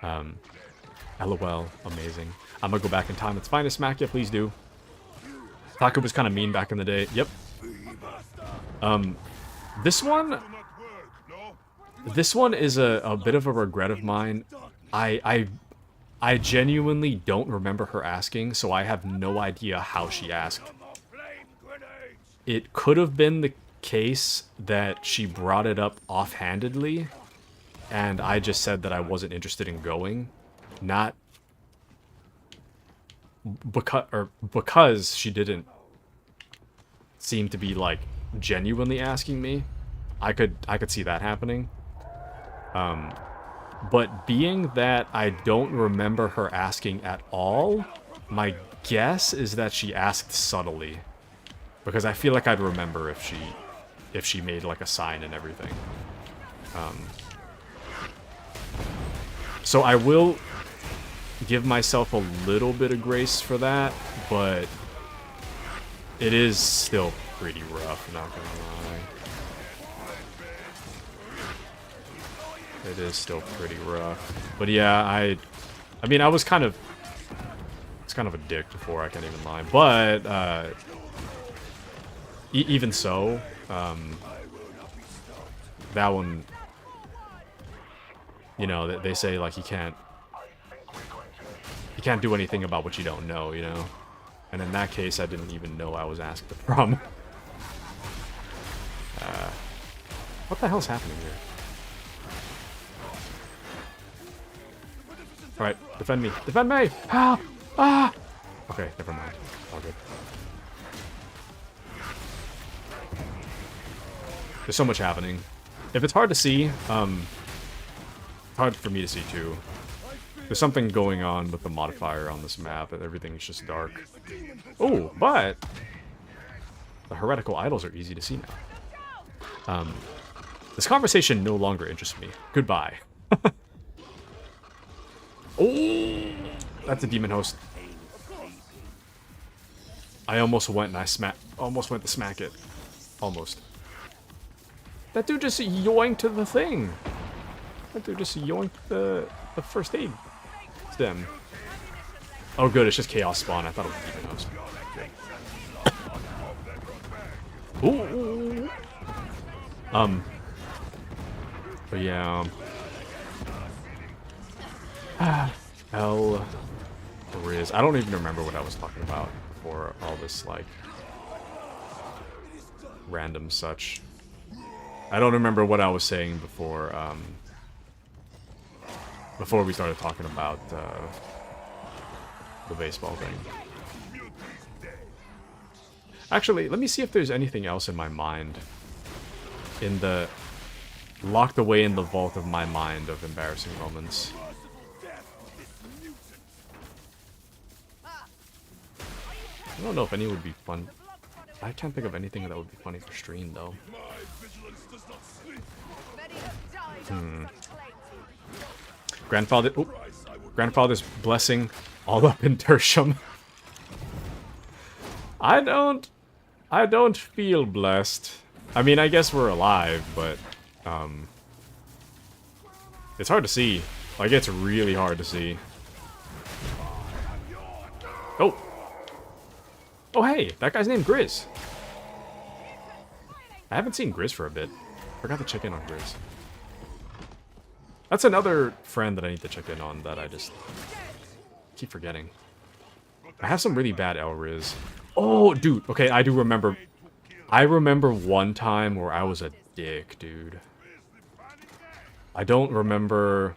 LOL, amazing. I'm gonna go back in time. It's fine to smack you, please do. Taku was kind of mean back in the day. Yep. This one is a bit of a regret of mine. I genuinely don't remember her asking, so I have no idea how she asked. It could have been the case that she brought it up offhandedly, and I just said that I wasn't interested in going, not because she didn't seem to be like genuinely asking me. I could see that happening. But being that I don't remember her asking at all, my guess is that she asked subtly. Because I feel like I'd remember if she made like a sign and everything. So I will give myself a little bit of grace for that, but it is still pretty rough, not gonna lie. It is still pretty rough. But yeah, I mean, I was kind of a dick before, I can't even lie. But even so, that one, you know, they say like you can't do anything about what you don't know, you know. And in that case, I didn't even know I was asked the prom. What the hell's happening here? Alright, defend me. Defend me! Ah! Ah! Okay, never mind. All good. There's so much happening. If it's hard to see, it's hard for me to see too. There's something going on with the modifier on this map, and everything's just dark. Oh, but the heretical idols are easy to see now. This conversation no longer interests me. Goodbye. Oh, that's a demon host. I almost went and almost went to smack it. Almost. That dude just yoinked the thing. That dude just yoinked the first aid stem. Oh good, it's just chaos spawn. I thought it was demon host. Ooh. But yeah. Riz. I don't even remember what I was talking about before all this, like, random such. I don't remember what I was saying before, before we started talking about, the baseball thing. Actually, let me see if there's anything else in my mind. Locked away in the vault of my mind of embarrassing moments. I don't know if any would be fun. I can't think of anything that would be funny for stream, though. Grandfather's blessing all up in Tertium. I don't feel blessed. I mean, I guess we're alive, but it's hard to see. Like, it's really hard to see. Oh. Oh, hey, that guy's named Grizz. I haven't seen Grizz for a bit. Forgot to check in on Grizz. That's another friend that I need to check in on that I just keep forgetting. I have some really bad L-Riz. Oh, dude. Okay, I do remember. I remember one time where I was a dick, dude. I don't remember.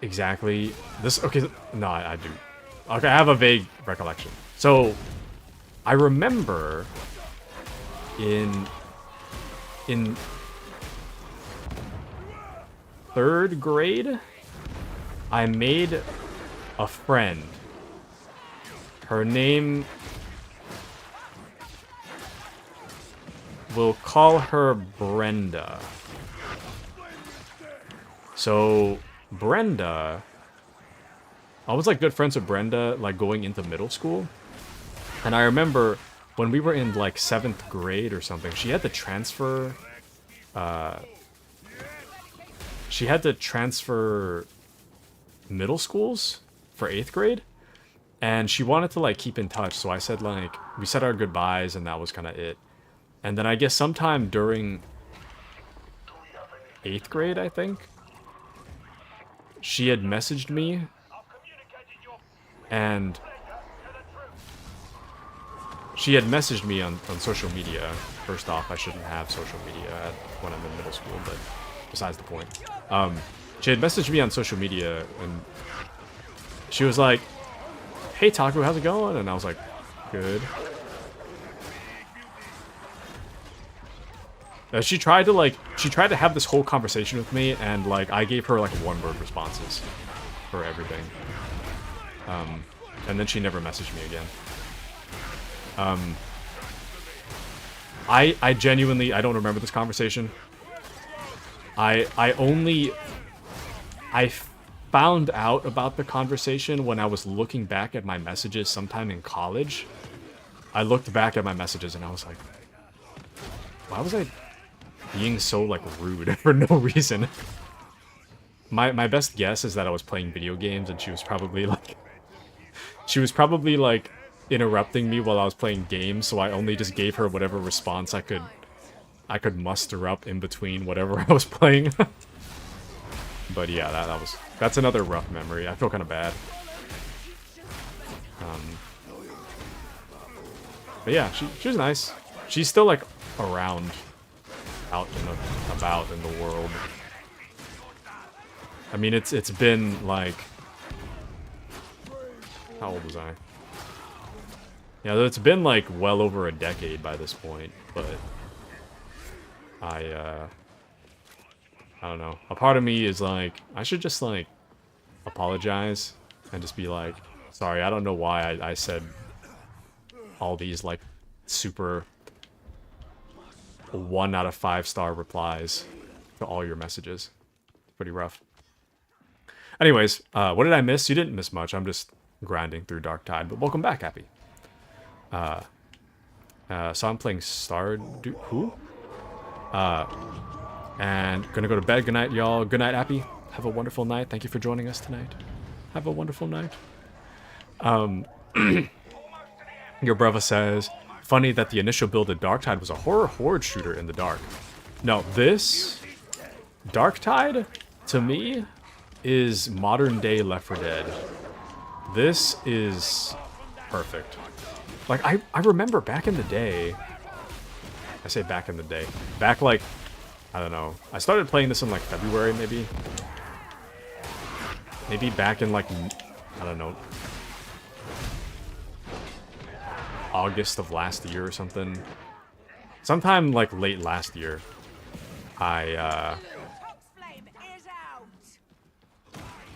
Exactly. This. Okay. No, I do. Okay, I have a vague recollection. So, I remember in 3rd grade, I made a friend. Her name, we'll call her Brenda. So, Brenda, I was like good friends with Brenda, like going into middle school. And I remember when we were in like 7th grade or something, she had to transfer. She had to transfer middle schools for 8th grade, and she wanted to like keep in touch. So I said like we said our goodbyes, and that was kind of it. And then I guess sometime during 8th grade, I think, she had messaged me, and she had messaged me on social media. First off, I shouldn't have social media when I'm in middle school, but besides the point. She had messaged me on social media, and she was like, "Hey Taku, how's it going?" And I was like, "Good." She tried to have this whole conversation with me, and like I gave her like one-word responses for everything. And then she never messaged me again. I genuinely, I don't remember this conversation. I found out about the conversation when I was looking back at my messages sometime in college. I looked back at my messages and I was like, why was I being so like rude for no reason? My best guess is that I was playing video games and she was probably like interrupting me while I was playing games, so I only just gave her whatever response I could muster up in between whatever I was playing. But yeah, that's another rough memory. I feel kind of bad. But yeah, she was nice. She's still like around, out and about in the world. I mean, it's been like, how old was I? Yeah, it's been like well over a decade by this point, but I don't know. A part of me is like, I should just like apologize and just be like, sorry, I don't know why I said all these like super 1 out of 5 star replies to all your messages. Pretty rough. Anyways, what did I miss? You didn't miss much. I'm just grinding through Darktide, but welcome back, Happy. So I'm playing Stardew. Who? And gonna go to bed. Good night, y'all. Good night, Happy. Have a wonderful night. Thank you for joining us tonight. Have a wonderful night. Your brother says, funny that the initial build of Darktide was a horror horde shooter in the dark. No, this Darktide, to me, is modern day Left 4 Dead. This is perfect. Like, I remember back in the day, I say back in the day, back like, I don't know, I started playing this in like February maybe. Maybe back in like, I don't know, August of last year or something. Sometime like late last year, I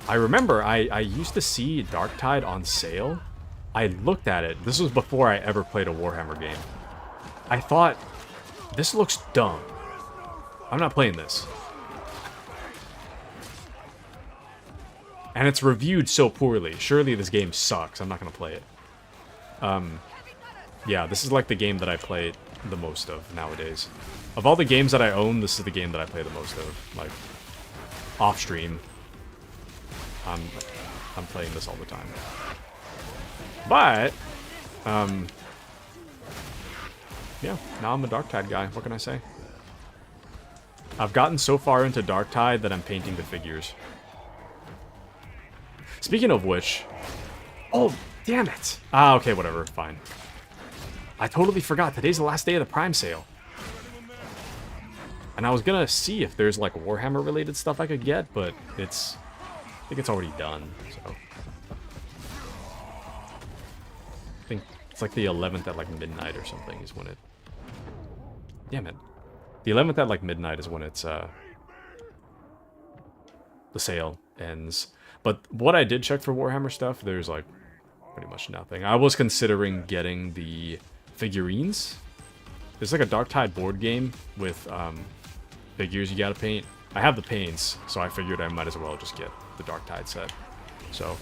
remember I used to see Darktide on sale. I looked at it. This was before I ever played a Warhammer game. I thought, this looks dumb. I'm not playing this. And it's reviewed so poorly. Surely this game sucks. I'm not going to play it. Yeah, this is like the game that I play the most of nowadays. Of all the games that I own, this is the game that I play the most of. Like, off stream, I'm playing this all the time. But, yeah, now I'm a Darktide guy. What can I say? I've gotten so far into Darktide that I'm painting the figures. Speaking of which... Oh, damn it! Ah, okay, whatever, fine. I totally forgot. Today's the last day of the Prime sale. And I was gonna see if there's, like, Warhammer-related stuff I could get, but it's... I think it's already done, so... I think it's like the 11th at, like, midnight or something is when it... Damn it. The 11th at, like, midnight is when it's, the sale ends. But what I did check for Warhammer stuff, there's, like, pretty much nothing. I was considering getting the figurines. There's, like, a Darktide board game with, figures you gotta paint. I have the paints, so I figured I might as well just get the Darktide set. So,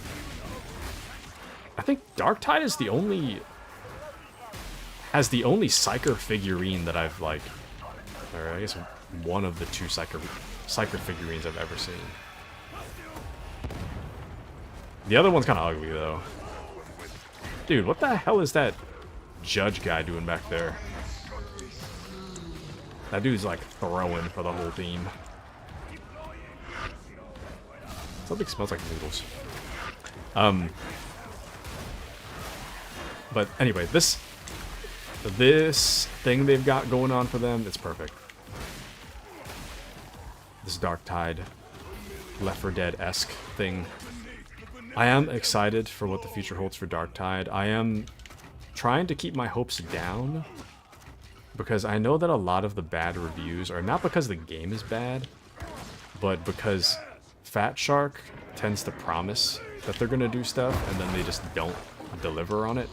I think Darktide is the only has the only Psyker figurine that I've like, or I guess one of the two Psyker figurines I've ever seen. The other one's kind of ugly though. Dude, what the hell is that judge guy doing back there? That dude's like throwing for the whole team. Something smells like noodles. But anyway, this thing they've got going on for them, it's perfect. This Darktide, Left 4 Dead-esque thing. I am excited for what the future holds for Darktide. I am trying to keep my hopes down, because I know that a lot of the bad reviews are not because the game is bad, but because Fat Shark tends to promise that they're gonna do stuff, and then they just don't deliver on it.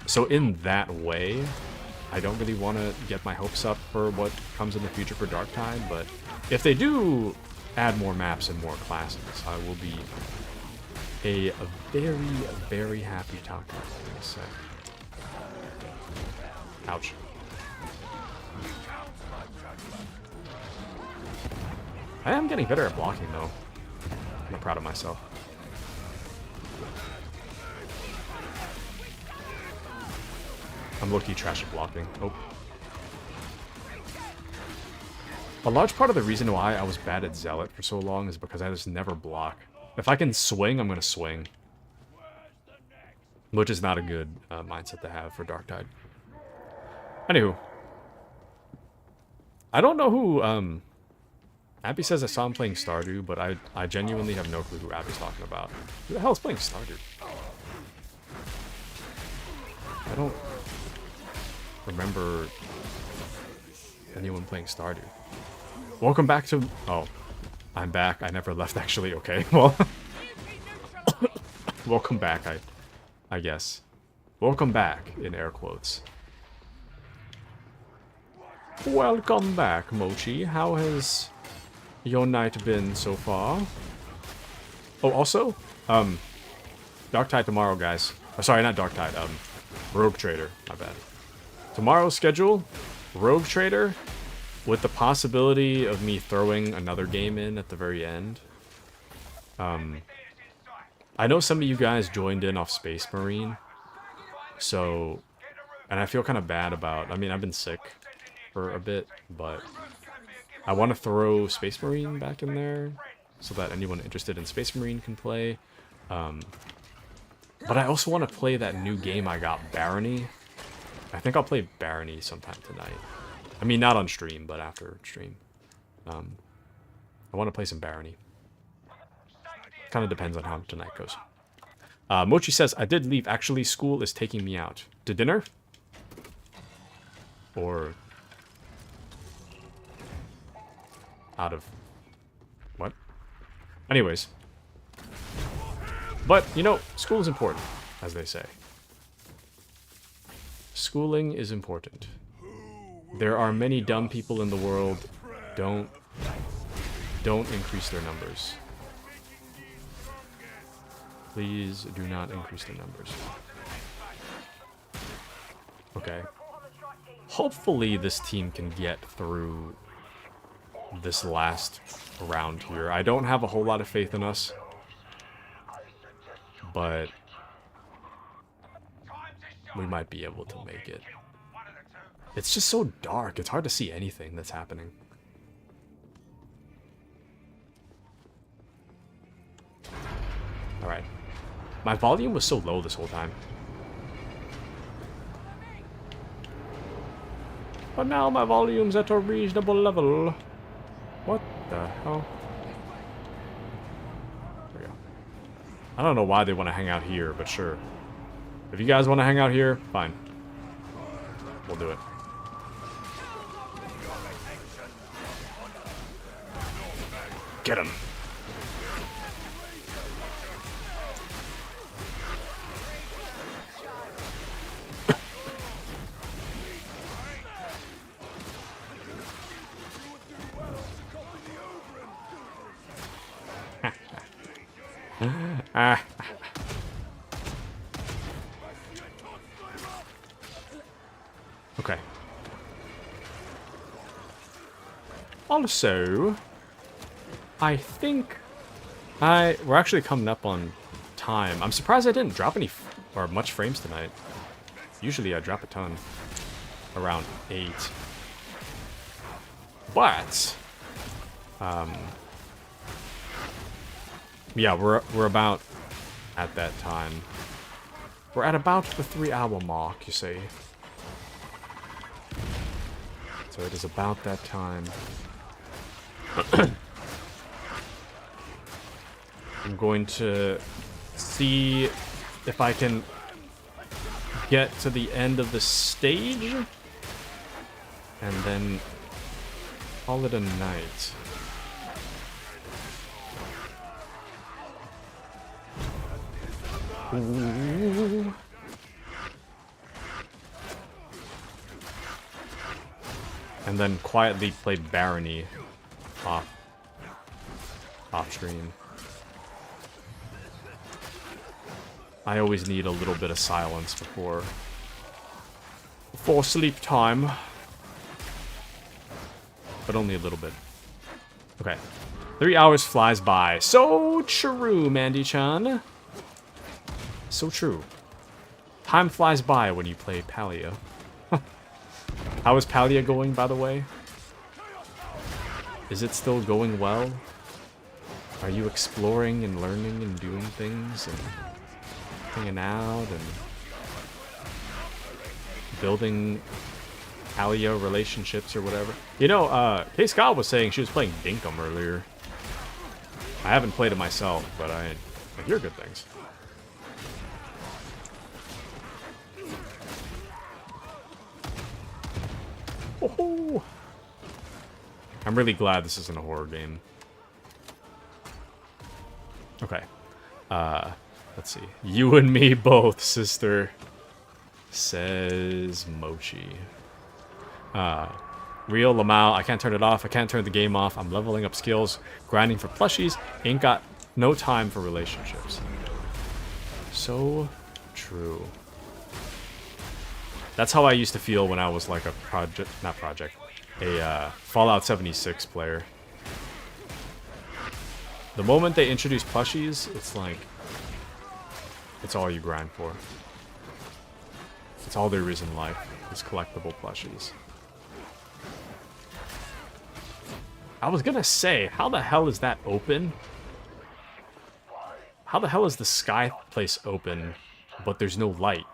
So in that way, I don't really want to get my hopes up for what comes in the future for Darktide, but if they do add more maps and more classes, I will be a very, very happy Taku, I'm gonna say. Ouch. I am getting better at blocking, though. I'm proud of myself. I'm low-key trash at blocking. Oh. A large part of the reason why I was bad at Zealot for so long is because I just never block. If I can swing, I'm gonna swing. Which is not a good mindset to have for Darktide. Anywho. I don't know who, Abby says I saw him playing Stardew, but I genuinely have no clue who Abby's talking about. Who the hell is playing Stardew? I don't remember anyone playing Stardew. Welcome back to... Oh, I'm back. I never left, actually. Okay, well... Welcome back, I guess. Welcome back, in air quotes. Welcome back, Mochi. How has your night been so far? Oh, also, Darktide tomorrow, guys. Oh, sorry, not Darktide, Rogue Trader, my bad. Tomorrow's schedule, Rogue Trader, with the possibility of me throwing another game in at the very end. I know some of you guys joined in off Space Marine, so, and I feel kind of bad about, I mean, I've been sick for a bit, but I want to throw Space Marine back in there so that anyone interested in Space Marine can play. But I also want to play that new game I got, Barony. I think I'll play Barony sometime tonight. I mean, not on stream, but after stream. I want to play some Barony. Kind of depends on how tonight goes. Mochi says, I did leave. Actually, school is taking me out. To dinner? Or... out of... what? Anyways. But, you know, school is important, as they say. Schooling is important. There are many dumb people in the world. Don't increase their numbers. Please do not increase their numbers. Okay. Hopefully this team can get through this last round here. I don't have a whole lot of faith in us. But we might be able to make it. It's just so dark. It's hard to see anything that's happening. Alright. My volume was so low this whole time. But now my volume's at a reasonable level. What the hell? There we go. I don't know why they want to hang out here, but sure. If you guys want to hang out here, fine. We'll do it. Get him. Okay. Also, I think we're actually coming up on time. I'm surprised I didn't drop any or much frames tonight. Usually I drop a ton, around 8. But yeah, we're about at that time. We're at about the 3-hour mark, you see. So it is about that time. I'm going to see if I can get to the end of the stage and then call it a night. Ooh. And then quietly play Barony off stream. I always need a little bit of silence before sleep time. But only a little bit. Okay. 3 hours flies by. So true, Mandy-chan. So true. Time flies by when you play Palia. How is Palia going, by the way? Is it still going well? Are you exploring and learning and doing things and hanging out and building Palia relationships or whatever? You know, K. Scott was saying she was playing Dinkum earlier. I haven't played it myself, but I hear good things. Oh, I'm really glad this isn't a horror game. Okay. Let's see. You and me both, sister. Says Mochi. Real Lamau, I can't turn it off. I can't turn the game off. I'm leveling up skills, grinding for plushies. Ain't got no time for relationships. So true. That's how I used to feel when I was like a Fallout 76 player. The moment they introduce plushies, it's like, it's all you grind for. It's all there is in life, is collectible plushies. I was gonna say, how the hell is that open? How the hell is the sky place open, but there's no light?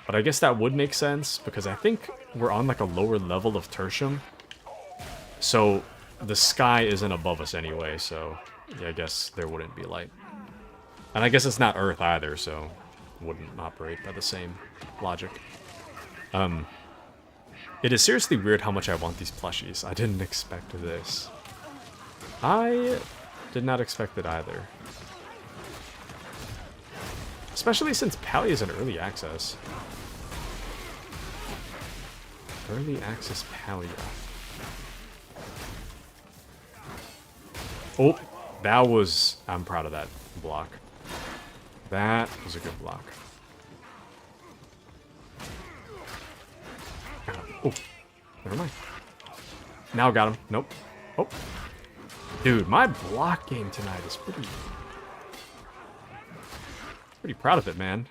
But I guess that would make sense, because I think we're on like a lower level of Tertium. So the sky isn't above us anyway, so yeah, I guess there wouldn't be light. And I guess it's not Earth either, so it wouldn't operate by the same logic. It is seriously weird how much I want these plushies. I didn't expect this. I did not expect it either. Especially since Palia is in early access. Early access Palia. Oh, that was... I'm proud of that block. That was a good block. Oh, never mind. Now got him. Nope. Oh. Dude, my block game tonight is pretty proud of it, man.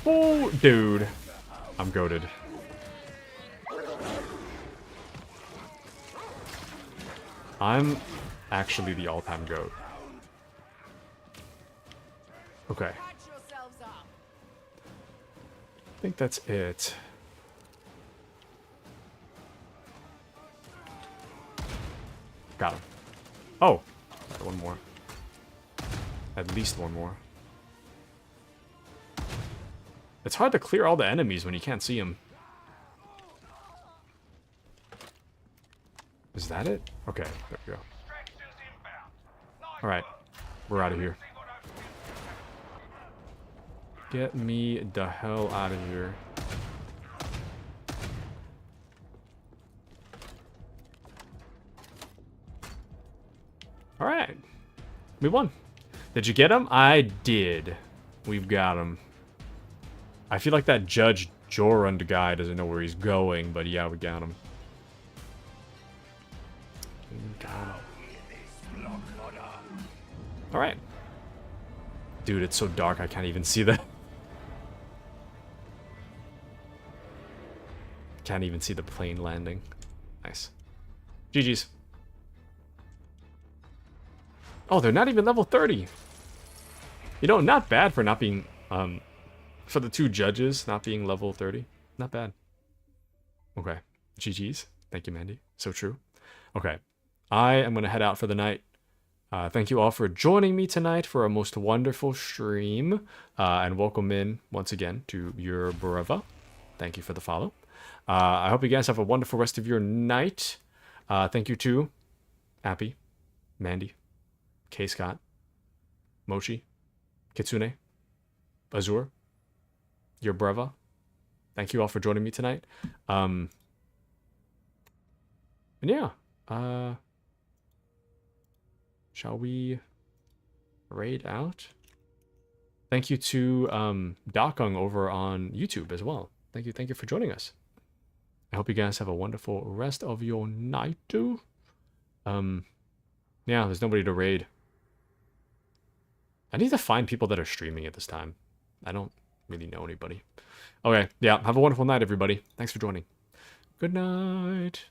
Oh, dude. I'm goated. I'm actually the all-time GOAT. Okay. I think that's it. Got him. Oh, got one more. At least one more. It's hard to clear all the enemies when you can't see them. Is that it? Okay, there we go. Alright, we're out of here. Get me the hell out of here. All right. We won. Did you get him? I did. We've got him. I feel like that Judge Jorund guy doesn't know where he's going, but yeah, we got him. All right. Dude, it's so dark I can't even see that. Can't even see the plane landing. Nice. GG's. Oh, they're not even level 30. You know, not bad for not being, for the 2 judges not being level 30. Not bad. Okay. GG's. Thank you, Mandy. So true. Okay. I am going to head out for the night. Thank you all for joining me tonight for a most wonderful stream. And welcome in, once again, to your brother. Thank you for the follow. I hope you guys have a wonderful rest of your night. Thank you to Appy, Mandy, K. Scott, Mochi, Kitsune, Azure, your brother. Thank you all for joining me tonight. And yeah, shall we raid out? Thank you to Dakung over on YouTube as well. Thank you for joining us. I hope you guys have a wonderful rest of your night, too. Yeah, there's nobody to raid. I need to find people that are streaming at this time. I don't really know anybody. Okay, yeah, have a wonderful night, everybody. Thanks for joining. Good night.